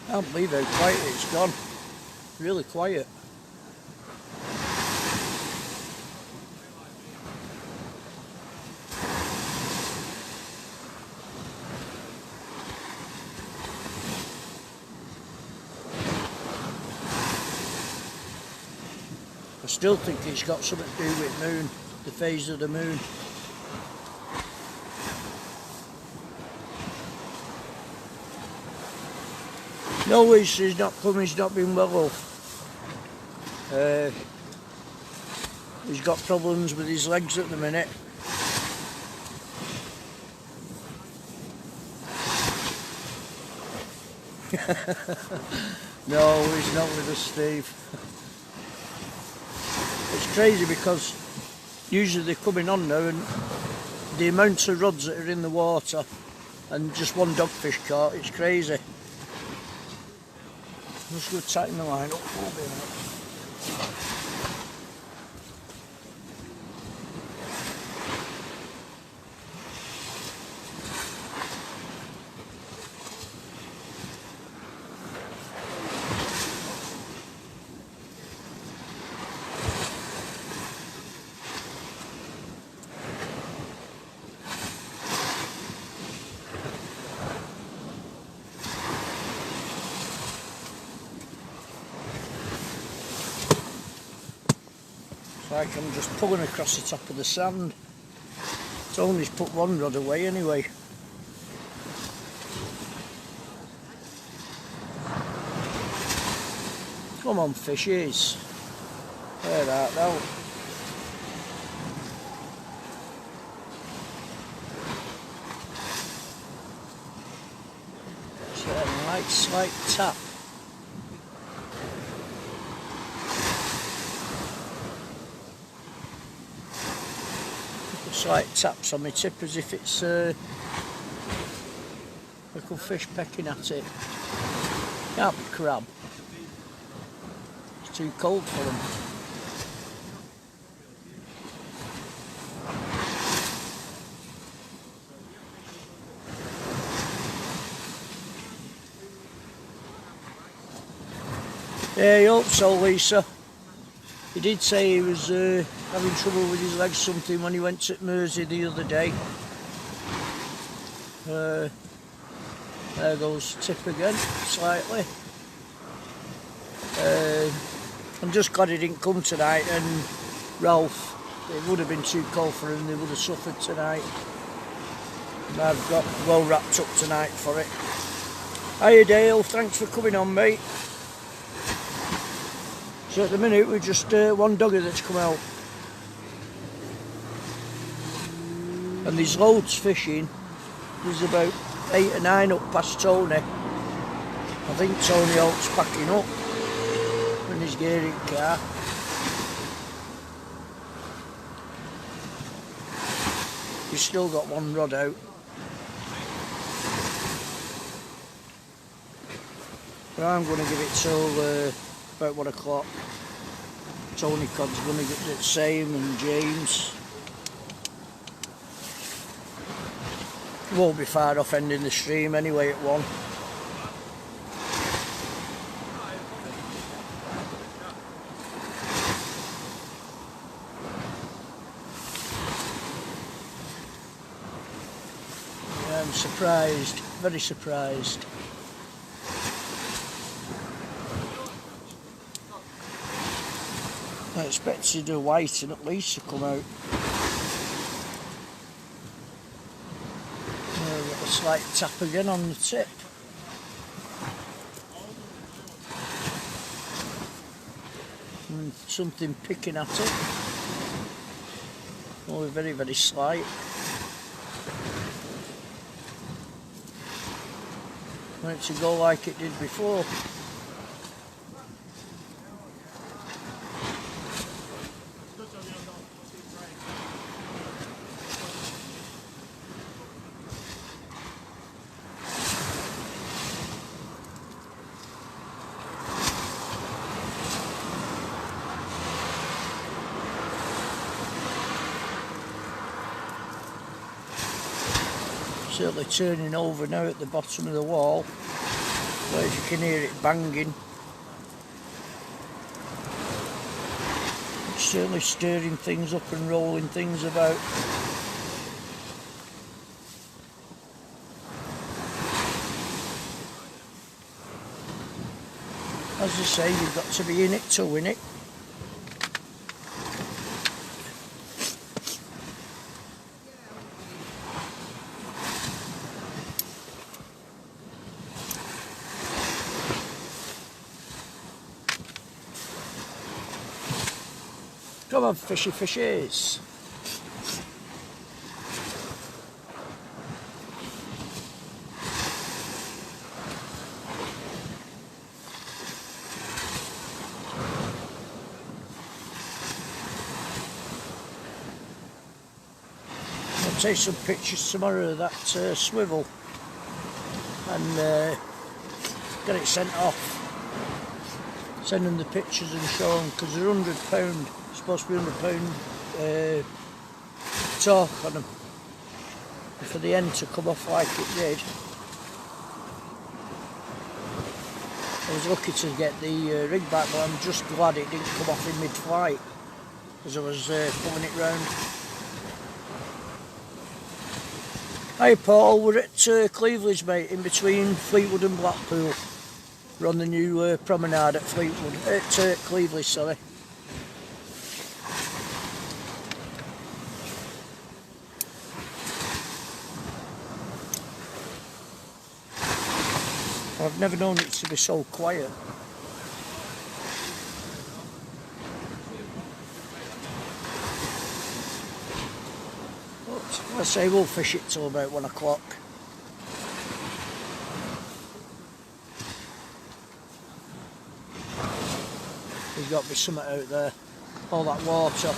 I can't believe how quiet it's gone. Really quiet. I still think it's got something to do with moon, the phase of the moon. No, he's not come, he's not been well off. He's got problems with his legs at the minute. No, he's not with us, Steve. It's crazy because usually they're coming on now and the amounts of rods that are in the water and just one dogfish caught, it's crazy. I'm just going to tighten the line up a little bit. Like I'm just pulling across the top of the sand. It's only put one rod away anyway. Come on, fishies. There that now. It's a light slight tap. Slight taps on my tip as if it's a little fish pecking at it. Can't be crab. It's too cold for them. Yeah, I hope so, Lisa. He did say he was having trouble with his legs something when he went to Mersey the other day. There goes tip again, slightly. I'm just glad he didn't come tonight, and Ralph, it would have been too cold for him, they would have suffered tonight. And I've got well wrapped up tonight for it. Hiya Dale, thanks for coming on, mate. So at the minute we're just one dogger that's come out. And there's loads fishing. There's about 8 or 9 up past Tony. I think Tony Holt's packing up in his gearing car. He's still got one rod out. But I'm going to give it till about 1 o'clock. Tony Codd's going to get the same, and James. Won't be far off ending the stream anyway at 1. Yeah, I'm surprised, very surprised. I expected a white and at least to come out. Got a slight tap again on the tip. and something picking at it. Only very, very slight. Want it to go like it did before. Certainly turning over now at the bottom of the wall, where you can hear it banging. It's certainly stirring things up and rolling things about. As I say, you've got to be in it to win it. Come on, fishy fishies. I'll take some pictures tomorrow of that swivel and get it sent off. Send them the pictures and show them, because they're £100. Supposed to be £100 torque on them. And for the end to come off like it did, I was lucky to get the rig back, but I'm just glad it didn't come off in mid-flight as I was pulling it round. Hi Paul, we're at Cleveland's, mate, in between Fleetwood and Blackpool. We're on the new promenade at Fleetwood, at Cleveland, sorry. I've never known it to be so quiet. But I say we'll fish it till about 1 o'clock. There's got to be something out there. All that water.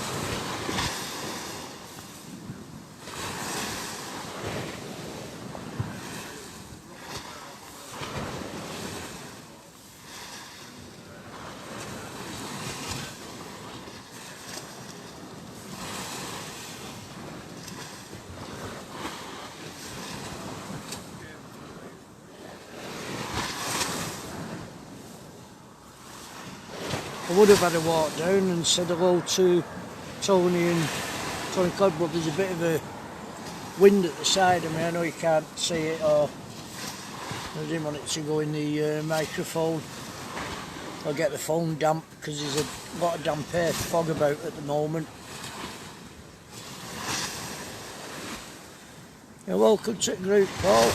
I would have had a walk down and said hello to Tony and Tony Cod, but there's a bit of a wind at the side of me. I know you can't see it, or I didn't want it to go in the microphone. I'll get the phone damp because there's a lot of damp air fog about at the moment. You're welcome to the group, Paul.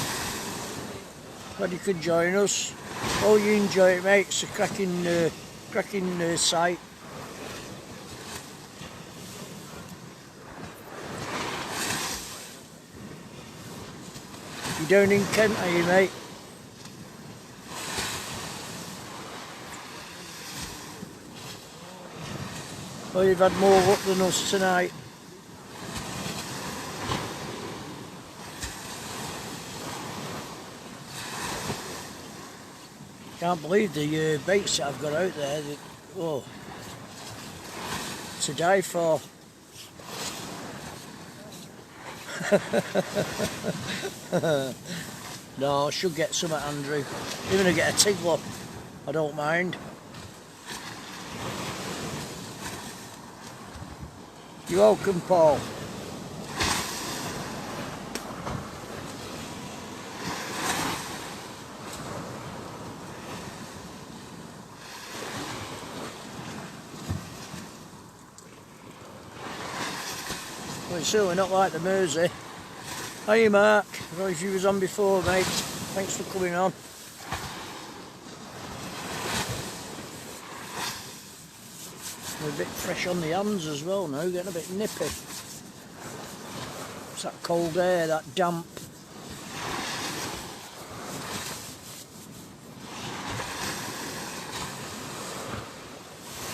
Glad you could join us. Oh, you enjoy it, mate. It's a cracking sight. You down in Kent, are you, mate? Well, you've had more luck than us tonight. Can't believe the baits that I've got out there. Oh, to die for. No, I should get some at Andrew. Even to get a tiggler, I don't mind. You're welcome, Paul. Well, it's certainly not like the Mersey. Hiya Mark, I don't know if you was on before, mate. Thanks for coming on. They're a bit fresh on the hands as well now, getting a bit nippy. It's that cold air, that damp.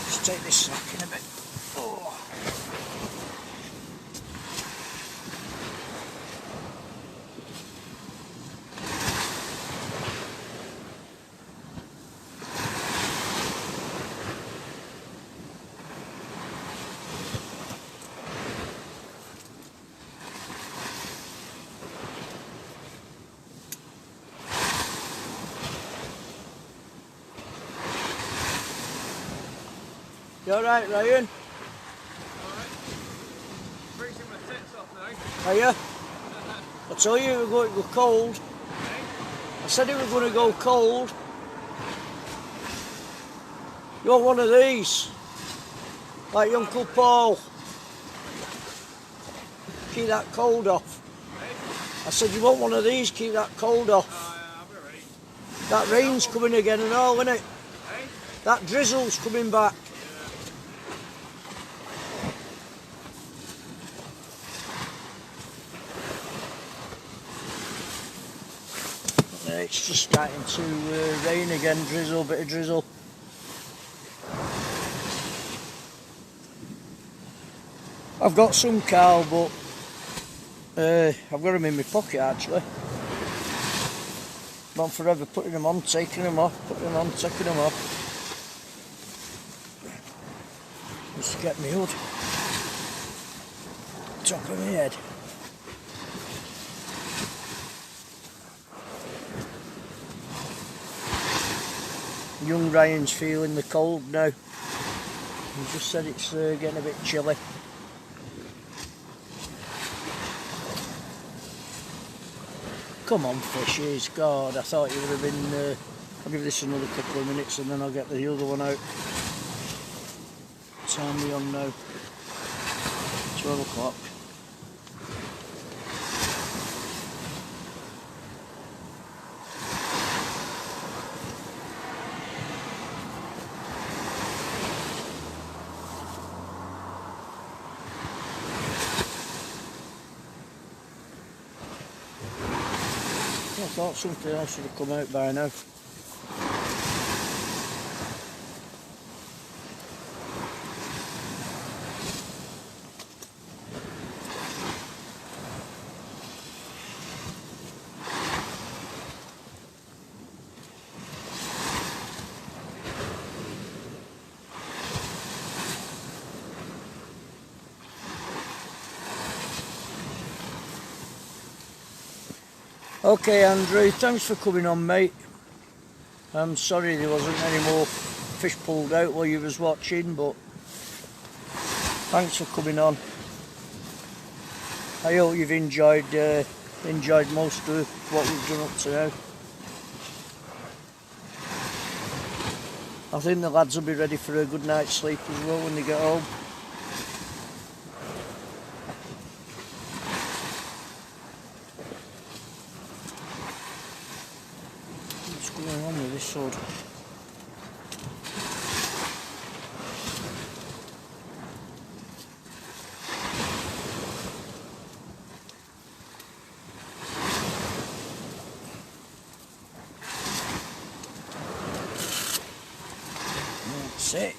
Just take this slack in a bit. Oh. You alright, Ryan? Alright. Freezing my tits off now. Are you? I told you it was going to go cold. I said it was going to go cold. You want one of these? Like your Uncle Paul. Keep that cold off. I said you want one of these, keep that cold off. I'll be ready. That rain's coming again and all, isn't it? That drizzle's coming back. It's just starting to rain again, drizzle, bit of drizzle. I've got some cow, but I've got them in my pocket actually. I'm forever putting them on, taking them off, putting them on, taking them off. Just to get me hood. Top of my head. Young Ryan's feeling the cold now. He just said it's getting a bit chilly. Come on, fishes. God, I thought you would have been... I'll give this another couple of minutes and then I'll get the other one out. Time we on now. 12 o'clock. I thought something else would have come out by now. Okay Andrew, thanks for coming on mate. I'm sorry there wasn't any more fish pulled out while you was watching, but thanks for coming on. I hope you've enjoyed most of what we've done up to now. I think the lads will be ready for a good night's sleep as well when they get home. What's going on with this sword? That's it.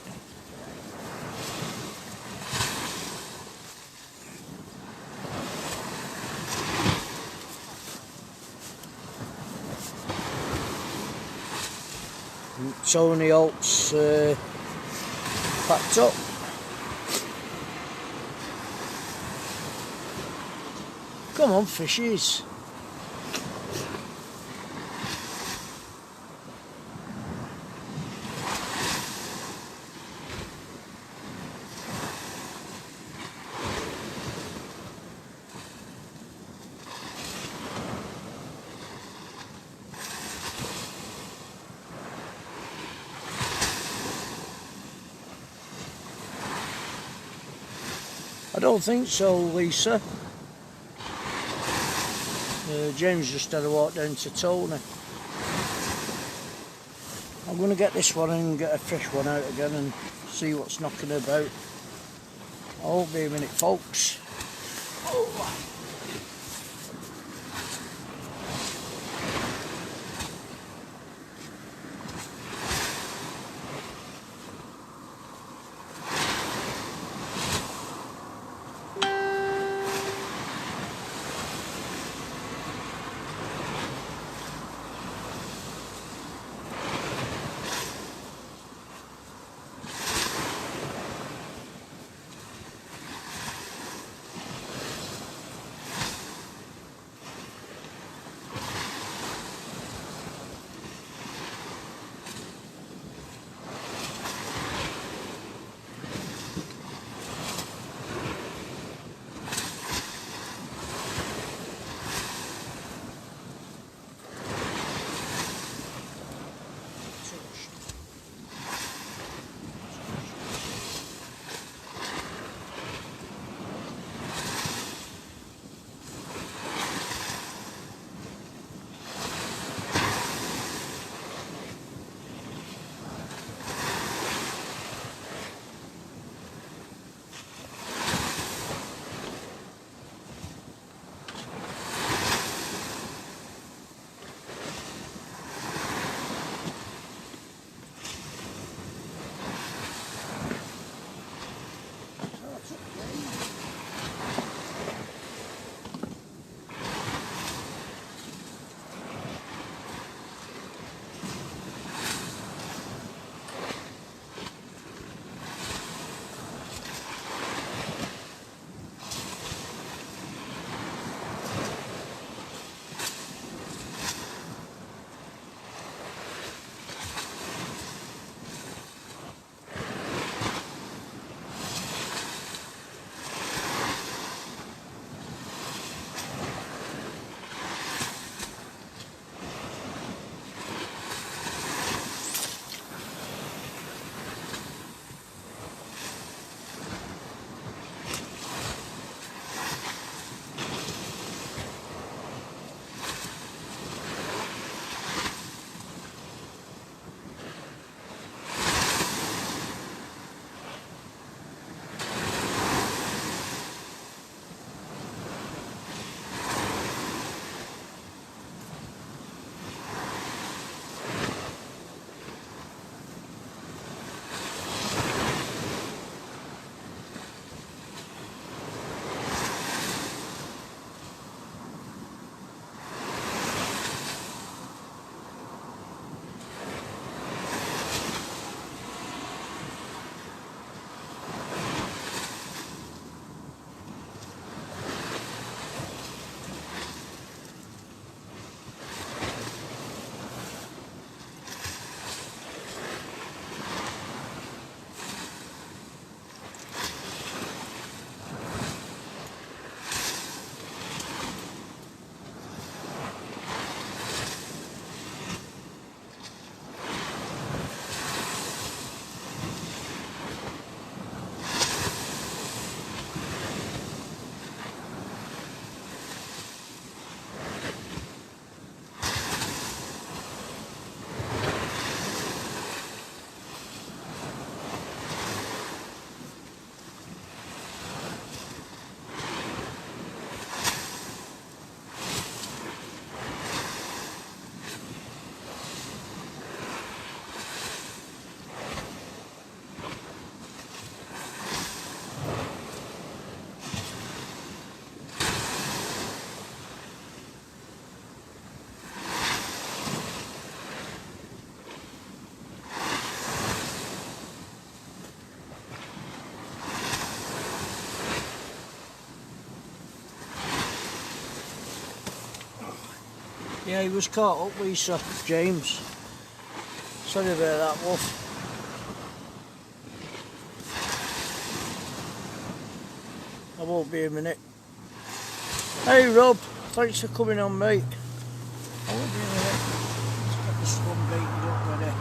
Tony Holt's packed up. Come on, fishies. I don't think so, Lisa. James just had a walk down to Tony. I'm going to get this one and get a fresh one out again and see what's knocking about. I won't be a minute, folks. Oh. Yeah, he was caught up with Sir James. Sorry about that, Wolf. I won't be a minute. Hey Rob, thanks for coming on, mate. I won't be a minute. Let's get this one baited up ready.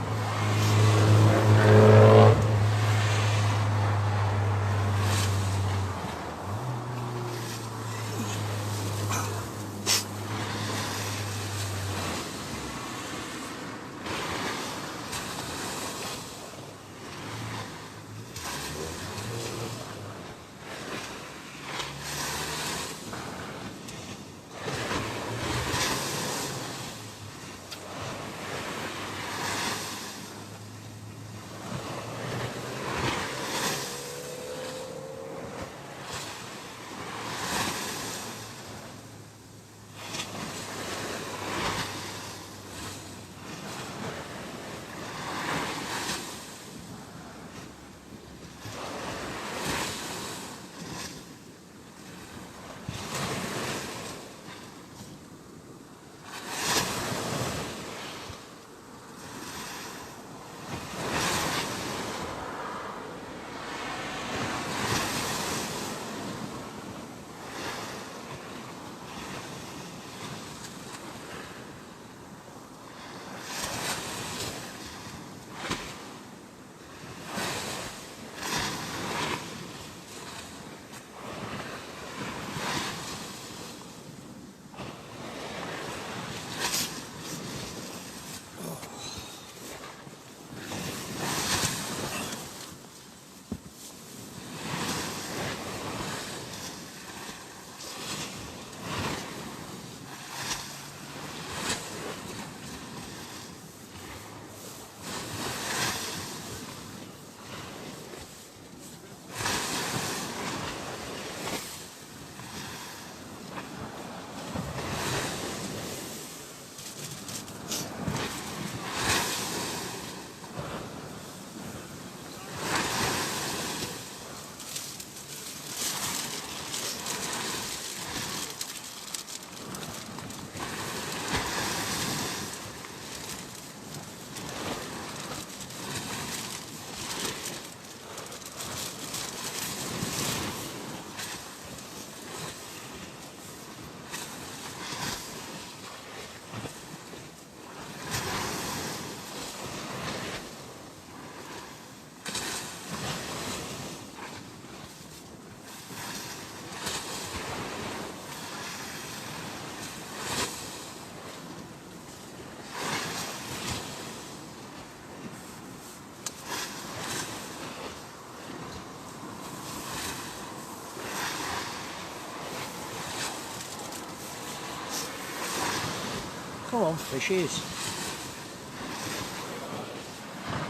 Come on, fishies.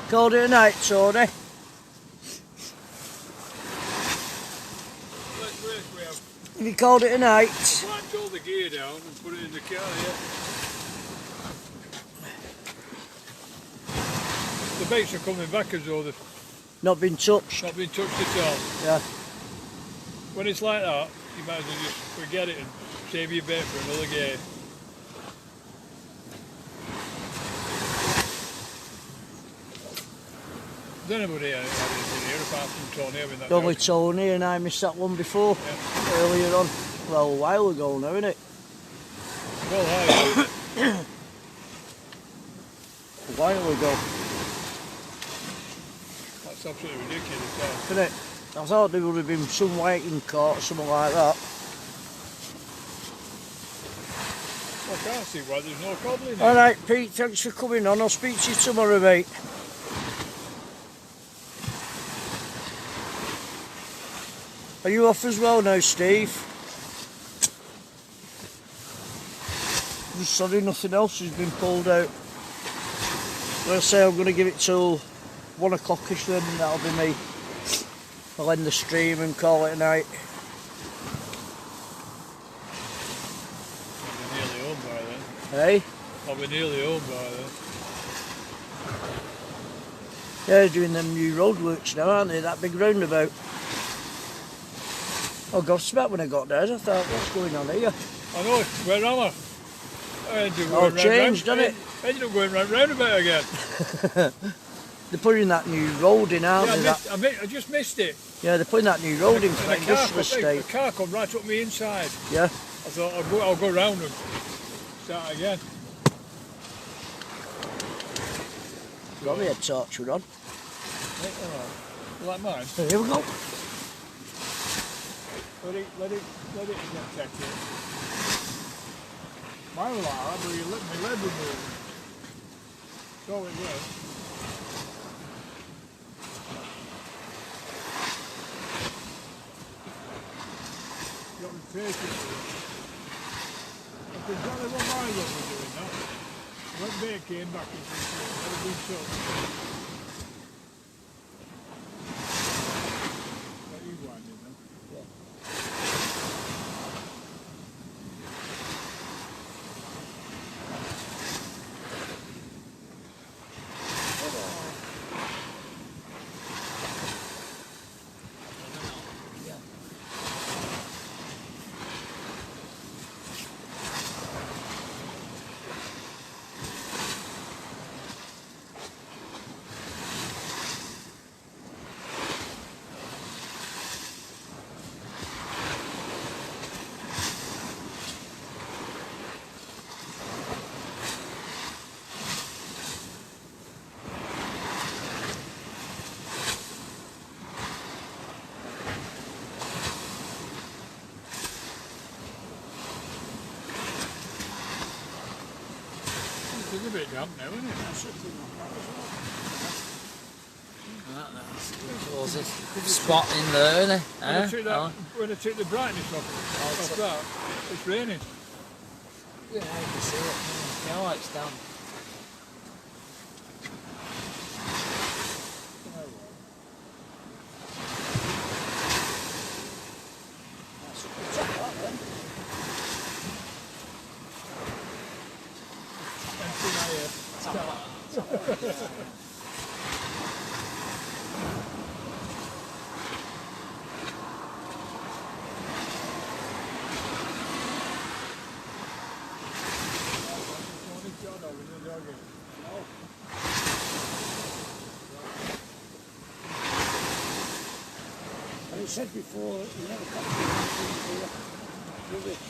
Called it a night, Tony. Let's wait, we have Have you called it a night? wiped all the gear down and put it in the car, yeah. The baits are coming back as though they've Not been touched. not been touched at all. Yeah. When it's like that, you might as well just forget it and save your bait for another gear. There's anybody had anything here apart from Tony having that Only dog? Tony and I missed that one before, Yeah. earlier on. Well, a while ago now, innit? Well, hi. A while ago, That's absolutely ridiculous. That. isn't it? I thought there would have been some whiting caught or something like that. Well, I can't see why there's no cobble in it. Alright, Pete, thanks for coming on. I'll speak to you tomorrow, mate. Are you off as well now, Steve? I'm sorry, nothing else has been pulled out. I'll say I'm going to give it till 1 o'clockish then, and that'll be me. I'll end the stream and call it a night. I'll be nearly home by then. Hey? I'll be nearly home by then. They're doing them new roadworks now, aren't they? That big roundabout. I got smacked when I got there. I thought, what's going on here? I know, where am I? I ended up Oh, going changed, round, doesn't it? I ended up going round about again. They're putting that new road in, aren't they? Yeah, I just missed it. Yeah, they're putting that new road in for And that industrial estate. the car come right up me inside. Yeah. I thought I'll go round and start again. Got me a torch on. Like mine. Here we go. Let it get techy. Mine was like that, but you let me lead remove. So it will. Got me patient. That's exactly what my love was doing now. When they came back into the field, had a good shot. Got you winding now. It's a bit damp now, isn't it? Was it spot in there, isn't it? When I took the brightness off that, it's raining. Yeah, you can see it. Yeah, it's down. As I said before, you never got rubbish.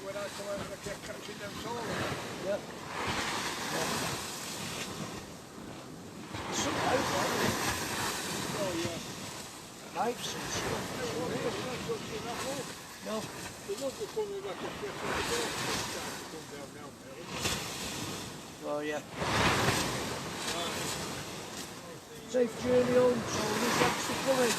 When I come out, I kept catching them solar. Yeah. Some out there. Oh yeah. Pipes and stuff. No. The ones that come back and press on the door start to come down now. Oh yeah. Safe journey home, Tony. Thanks for coming.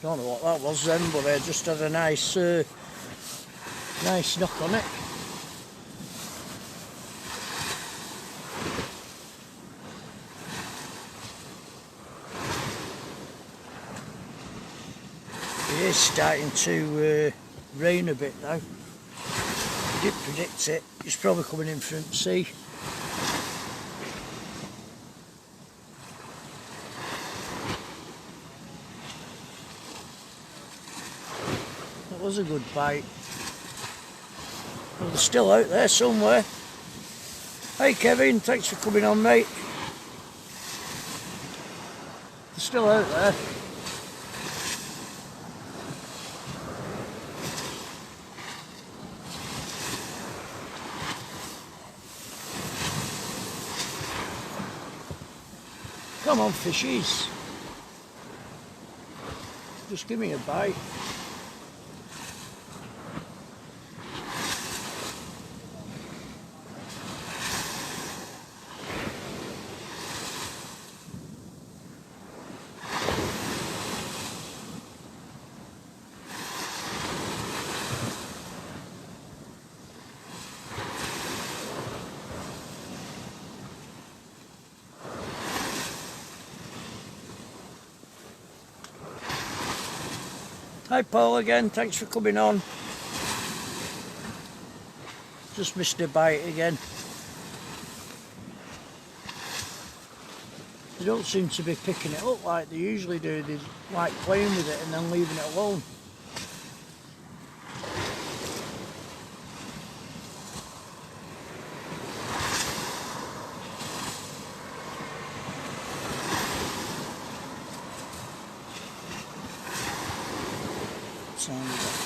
Don't know what that was then, but I just had a nice nice knock on it. It is starting to rain a bit now. I did predict it. It's probably coming in from the sea. That was a good bite. Well, they're still out there somewhere. Hey Kevin, thanks for coming on, mate. They're still out there. Come on, fishies. Just give me a bite. Hi Paul again, thanks for coming on. Just missed a bite again. They don't seem to be picking it up like they usually do. They like playing with it and then leaving it alone. Time is that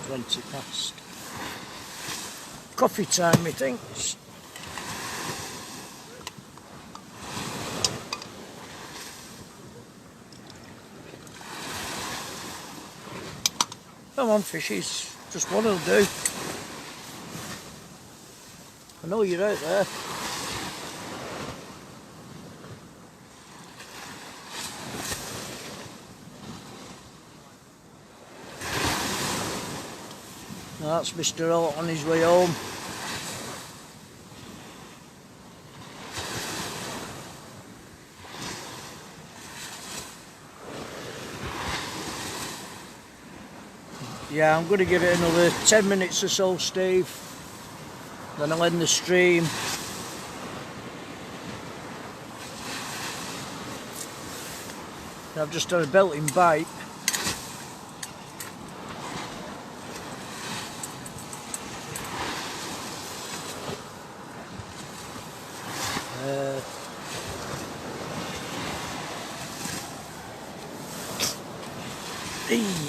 now? 20 past. Coffee time, methinks. Come on, fishies. Just one will do. I know you're out there. That's Mr. Alt on his way home. Yeah, I'm going to give it another 10 minutes or so, Steve. Then I'll end the stream. I've just had a belting bite.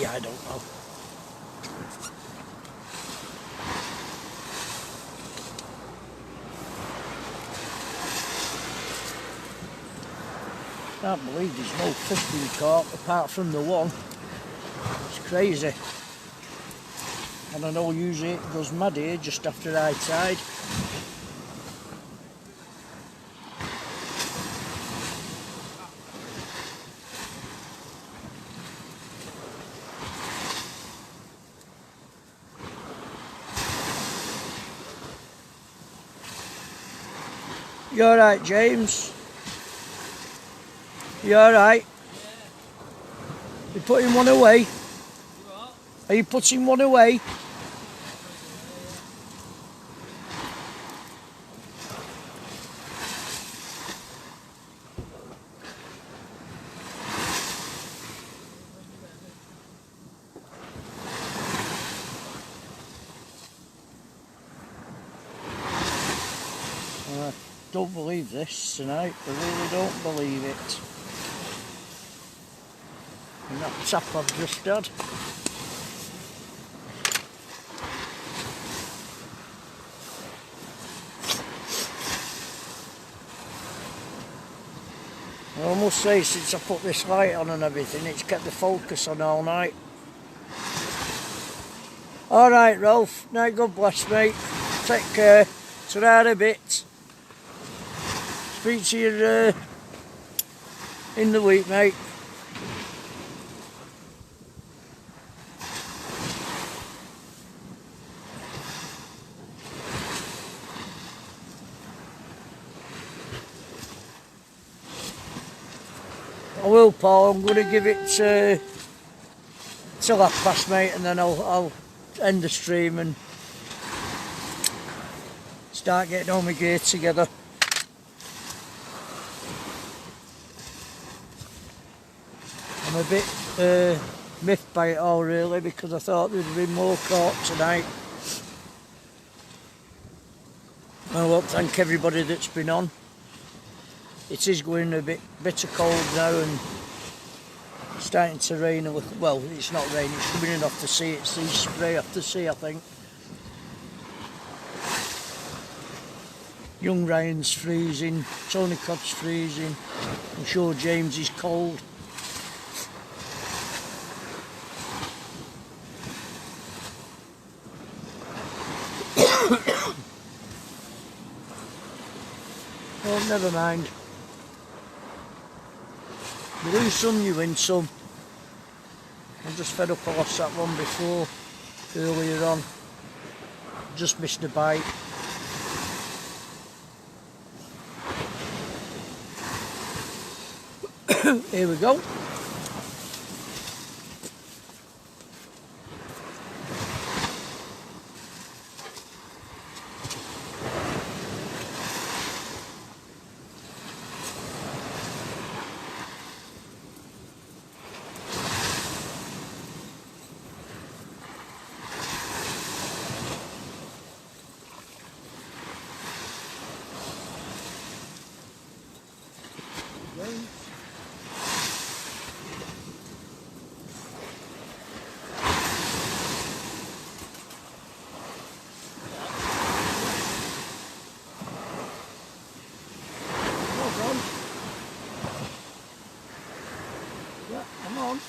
I don't know. Can't believe there's no fish being caught apart from the one. It's crazy. And I know usually it goes mad here just after high tide. You alright, James? You alright? You putting one away? Are you putting one away? Don't believe this tonight, I really don't believe it. And that tap I've just had. I must say, since I put this light on and everything, it's kept the focus on all night. Alright Rolf, now God bless mate, take care, ta-ra a bit. Speak to you in the week, mate. will, Paul. I'm going to give it till 1:30, mate, and then I'll end the stream and start getting all my gear together. I'm a bit miffed by it all, really, because I thought there'd been more caught tonight. I want to thank everybody that's been on. It is going a bit of cold now and starting to rain a little. Well, it's not raining, it's coming in off the sea. It's sea spray off the sea, I think. Young Ryan's freezing, Tony Codd's freezing. I'm sure James is cold. Oh, never mind. You lose some, you win some. I'm just fed up. I lost that one before, earlier on. Just missed a bite. Here we go. Yeah, come on.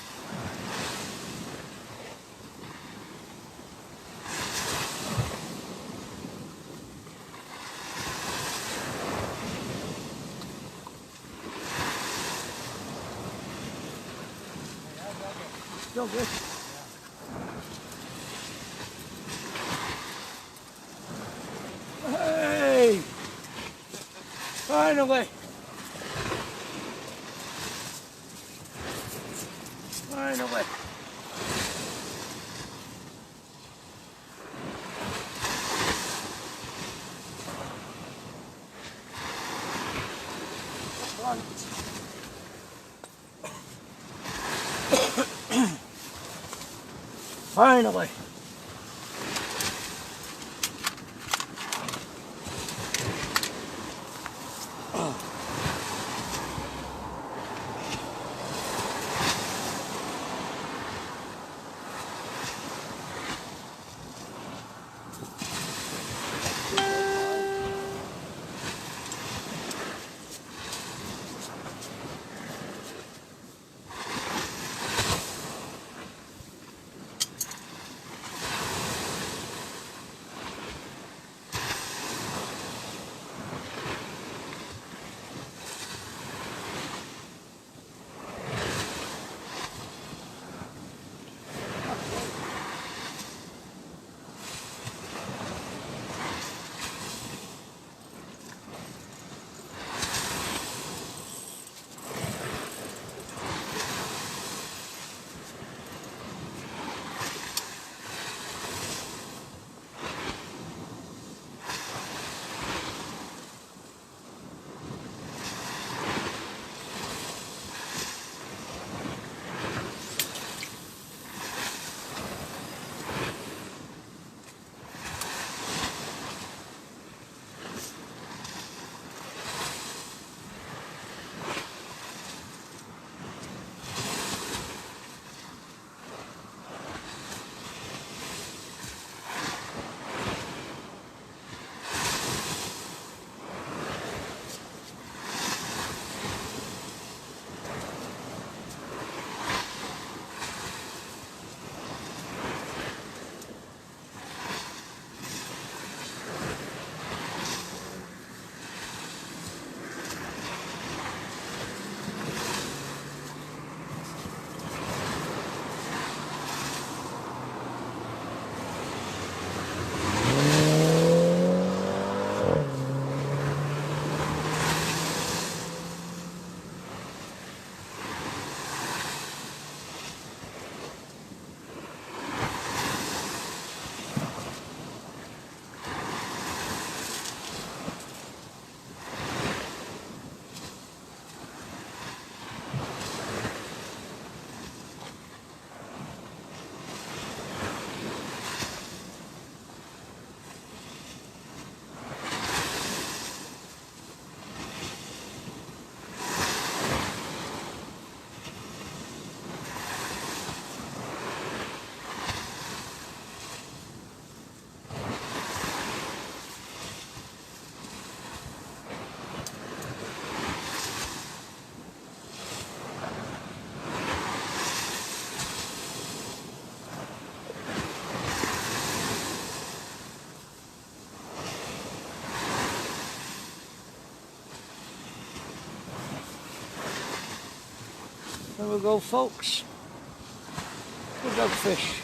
Still good. Hey! Finally! Finally! Finally! There we go, folks. Good dogfish.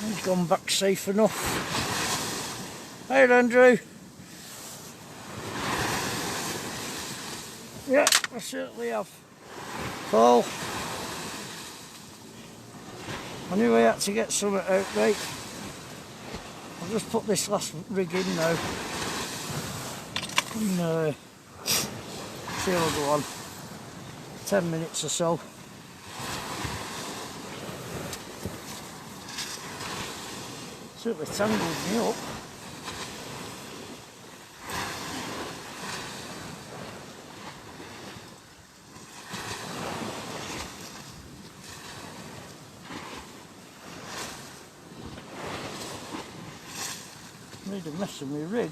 He's gone back safe enough. Hey, Andrew. Yeah, I certainly have. Paul. I knew I had to get something out, mate. I'll just put this last rig in now. And see how we'll go on. 10 minutes or so. Certainly tangled me up. Need a mess of my rig.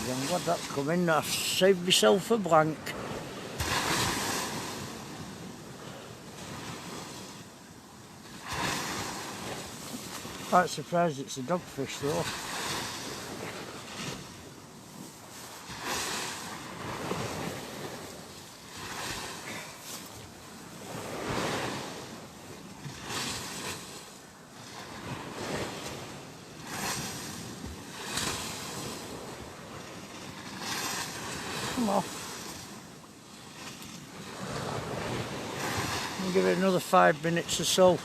I'm glad that's coming. I've saved myself a blank. Quite surprised it's a dogfish though. Come on. I'll give it another 5 minutes or so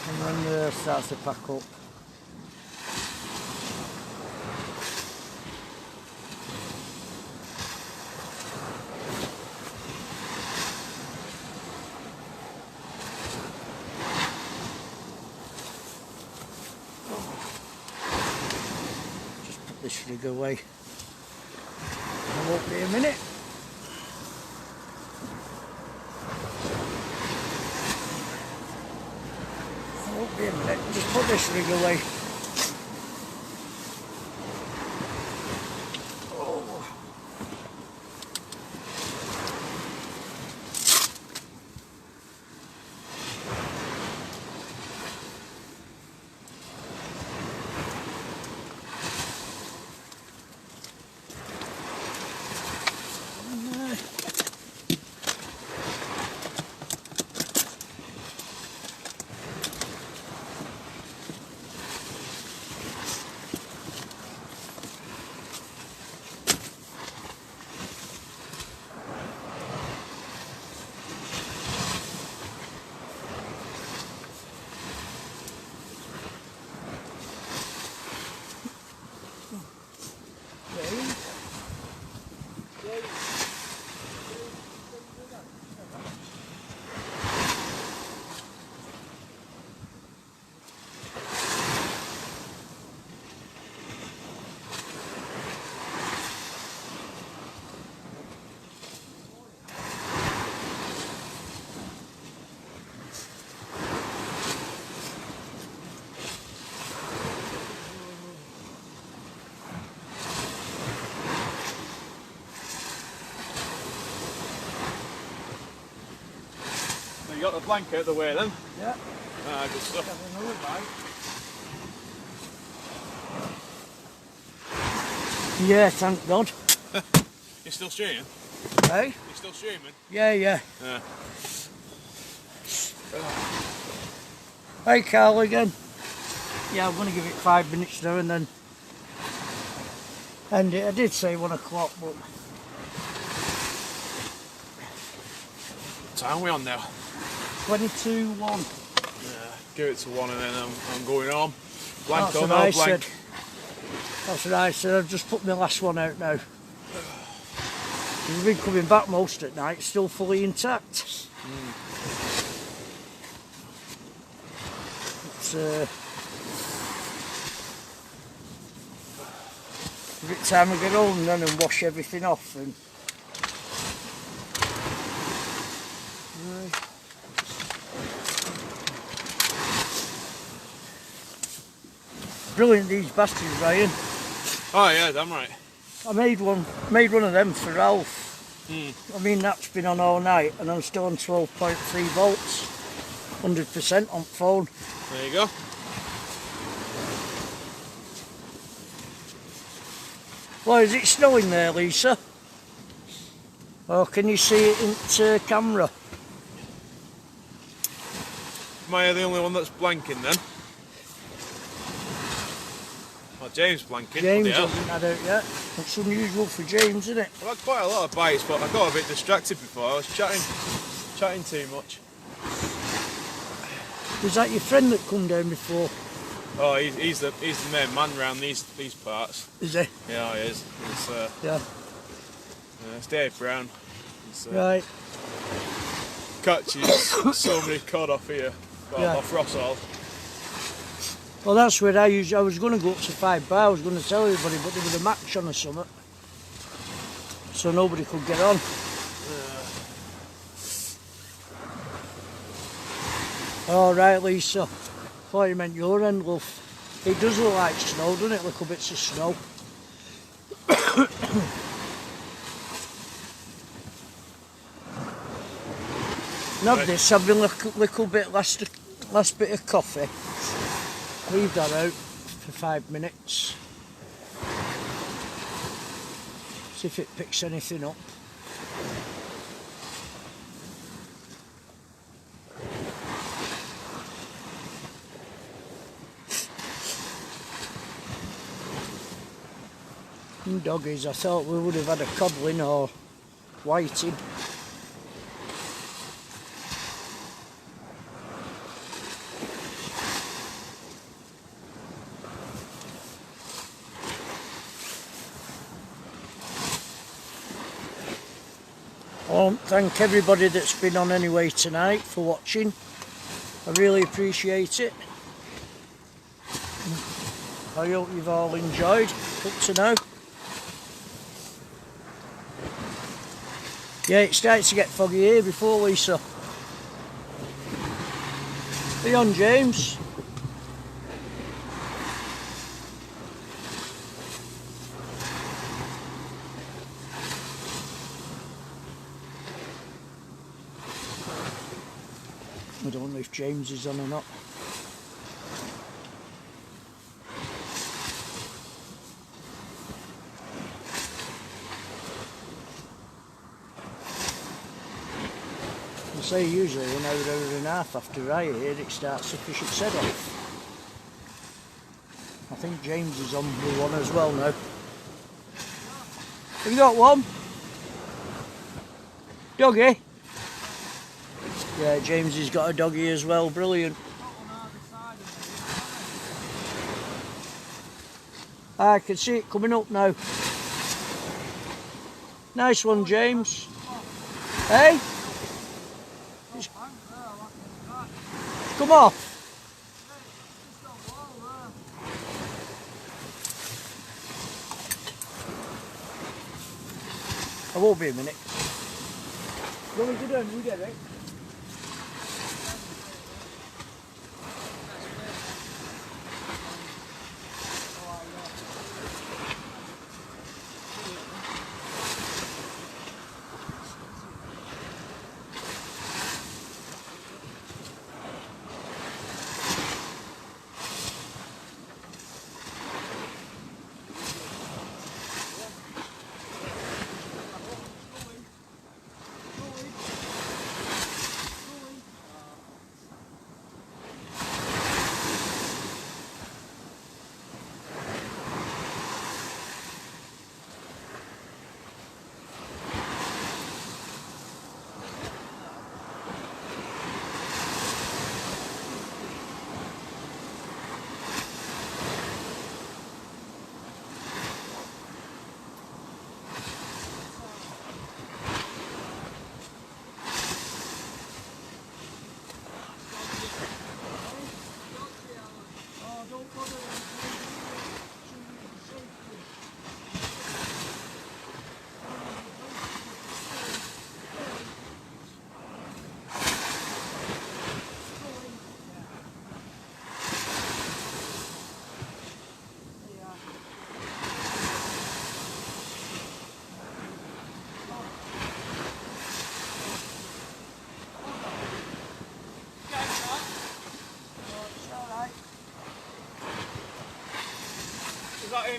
and then it starts to pack up. Just put this rig away. I won't be a minute. I won't be a minute. Just put this rig away. Oh. You got the blanket out of the way then? Yeah. Ah, good stuff. Have another bite. Yeah, thank God. You still streaming? Hey? You still streaming? Yeah, yeah. Yeah. Hey, Carl again. Yeah, I'm going to give it 5 minutes now and then end it. I did say 1 o'clock, but... What time are we on now? 22-1. Yeah, give it to 1 and then I'm going home. Blank That's or what no I blank? said. That's what I said. I've just put my last one out now. We've been coming back most at night, still fully intact. It's Every time I get home then and wash everything off and brilliant these bastards, Ryan. Oh yeah, damn right. I made one of them for Ralph. I mean that's been on all night and I'm still on 12.3 volts, 100% on phone. There you go. Well, is it snowing there, Lisa? Or can you see it into camera? Am I the only one that's blanking then? Well, James blanking. James bloody hell. hasn't had out yet. That's unusual for James, isn't it? I've had quite a lot of bites, but I got a bit distracted before. I was chatting too much. Was that your friend that come down before? Oh, he's the main man round these parts. Is he? Yeah, he is. Yeah. It's Dave Brown. He's, Right. catches so many cod off here. Well, Yeah. off Crawshaw. Well, that's where I was going to go up to 5 bar. I was going to tell everybody, but there was a match on or something, so nobody could get on. All right, Lisa. Thought you meant your end, love. It does look like snow, doesn't it? Little bits of snow. Not this. Have a little bit last bit of coffee. Leave that out for 5 minutes. See if it picks anything up. Doggies, I thought we would have had a codling or whiting. I want to thank everybody that's been on anyway tonight for watching. I really appreciate it. I hope you've all enjoyed up to now. Yeah, it starts to get foggy here before Lisa. Are you on, James? I don't know if James is on or not. I say usually an hour and a half after I hear it starts to fish its head off. I think James is on with one as well now. Have you got one? Doggy? Yeah, James has got a doggy as well, brilliant. I can see it coming up now. Nice one, James. Hey? Come off. I won't be a minute. You want me to do it? You get it.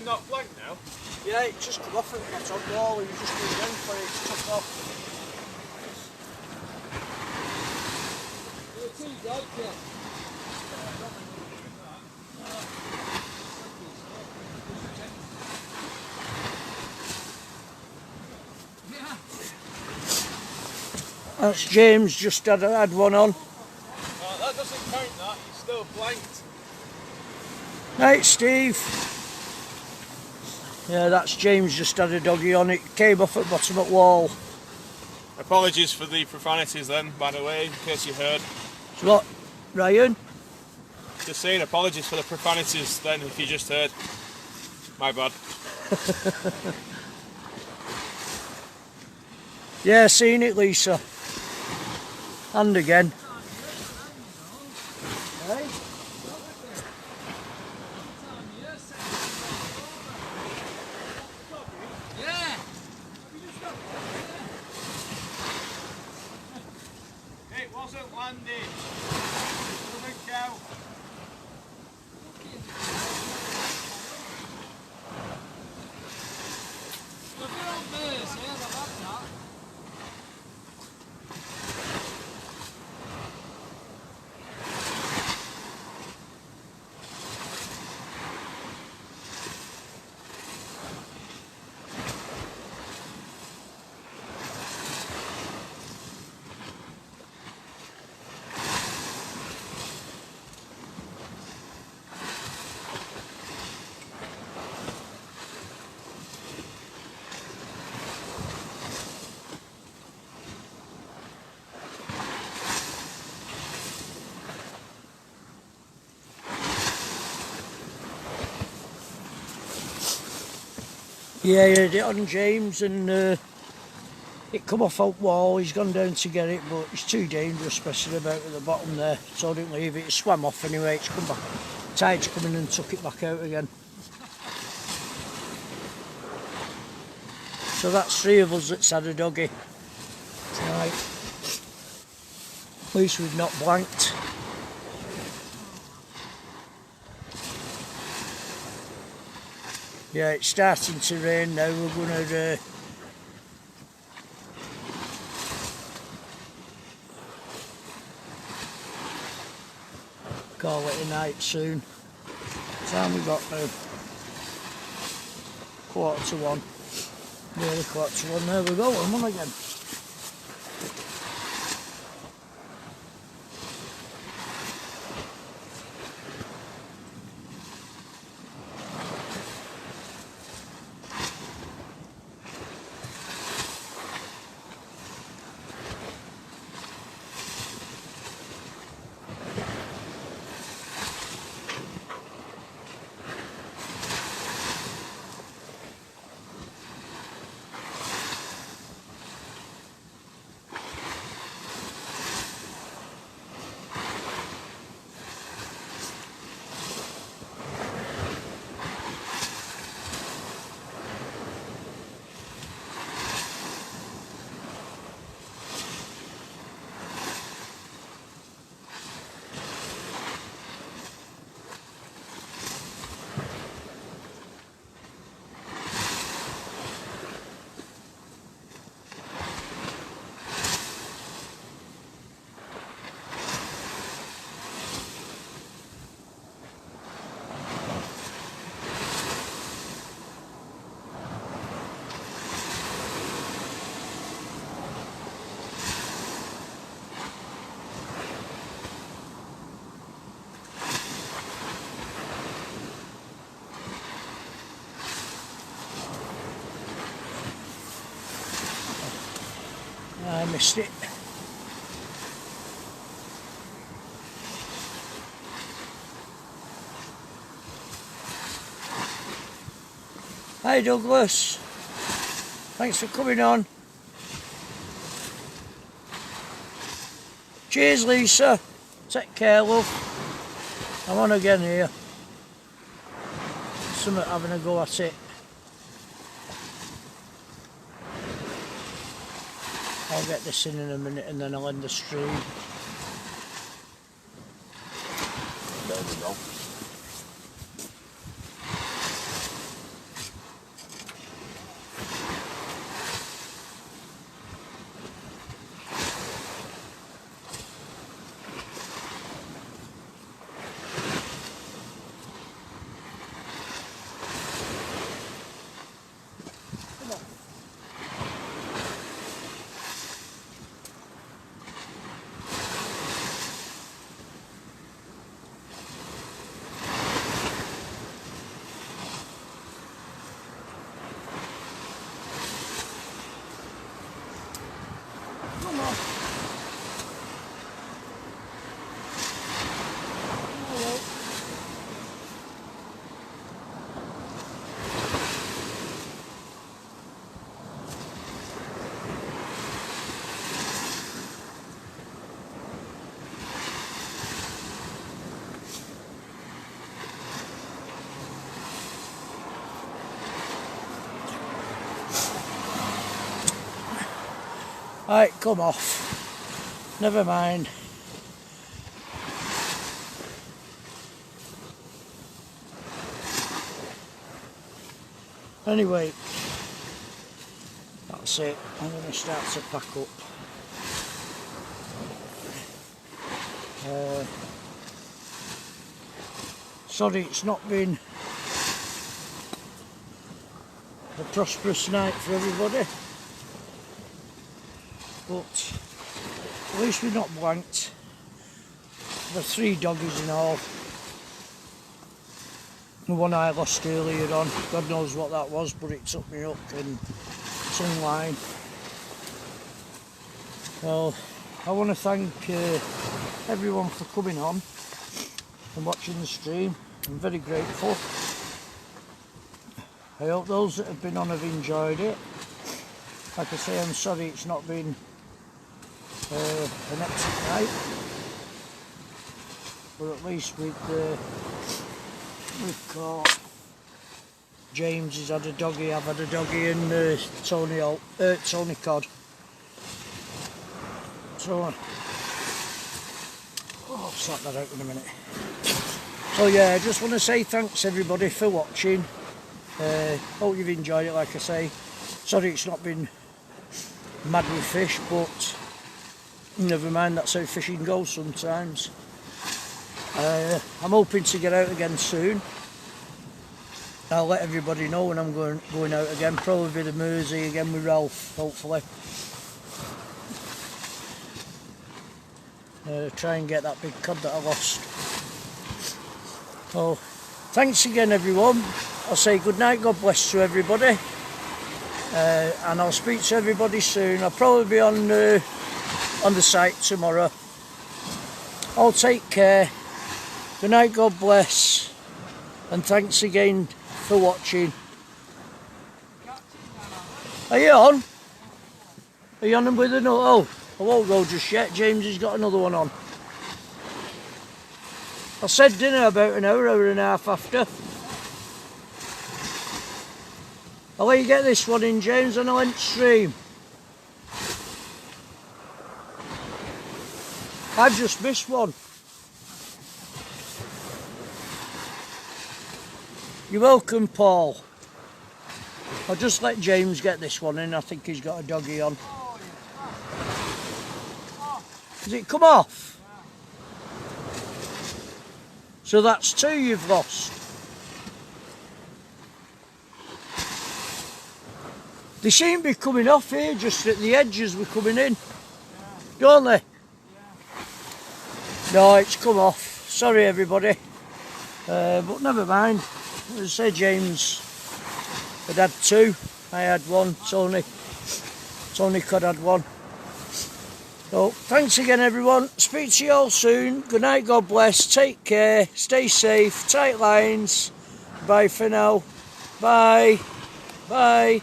him not flanked now? Yeah, it just come off at the top wall. He was just going down for it. It took off. That's James just had one on. That doesn't count that, he's still blanked. Right, Steve. Yeah, that's James just had a doggy on. It came off at the bottom of the wall. Apologies for the profanities then, by the way, in case you heard. So what, Ryan? Just saying apologies for the profanities then, if you just heard. My bad. Yeah, seen it, Lisa. And again. It wasn't landing. Doesn't count. Yeah, he had it on James and it come off out wall. He's gone down to get it, but it's too dangerous messing about at the bottom there, so I didn't leave it. It swam off anyway. It's come back. Tide's come in and took it back out again. So that's 3 of us that's had a doggy tonight. At least we've not blanked. Yeah, it's starting to rain now. We're going to call it a night soon. What time we got now? 1:45. Nearly 1:45. There we go, I'm on again. I missed it. Hi Douglas, thanks for coming on. Cheers Lisa, take care love. I'm on again here. Something having a go at it. I'll get this in a minute and then I'll end the stream. There we go. Right, come off. Never mind. Anyway, that's it. I'm going to start to pack up. Sorry it's not been a prosperous night for everybody, but at least we're not blanked. There's 3 doggies in all. The one I lost earlier on, God knows what that was, but it took me up in some line. Well, I want to thank everyone for coming on and watching the stream. I'm very grateful. I hope those that have been on have enjoyed it. Like I say, I'm sorry it's not been an exit night, but at least we've caught James has had a doggy, I've had a doggy, and Tony Cod. So I'll sort that out in a minute. So yeah, I just want to say thanks everybody for watching. Hope you've enjoyed it. Like I say, sorry it's not been mad with fish, but never mind, that's how fishing goes sometimes. I'm hoping to get out again soon. I'll let everybody know when I'm going out again, probably the Mersey again with Ralph, hopefully. Try and get that big cod that I lost. So, thanks again everyone. I'll say good night, God bless to everybody. And I'll speak to everybody soon. I'll probably be on the site tomorrow. I'll take care. Good night, God bless. And thanks again for watching. Are you on? Are you on with another? Oh, I won't go just yet. James has got another one on. I said dinner about an hour and a half after. I'll let you get this one in, James, on a Lent stream. I've just missed one. You're welcome, Paul. I'll just let James get this one in. I think he's got a doggy on. Has it come off? So that's 2 you've lost. They seem to be coming off here, just at the edges we're coming in. Don't they? No, it's come off. Sorry everybody. But never mind. As I say, James had 2. I had 1. Tony Cod had 1. So, thanks again everyone. Speak to you all soon. Good night, God bless. Take care. Stay safe. Tight lines. Bye for now. Bye. Bye.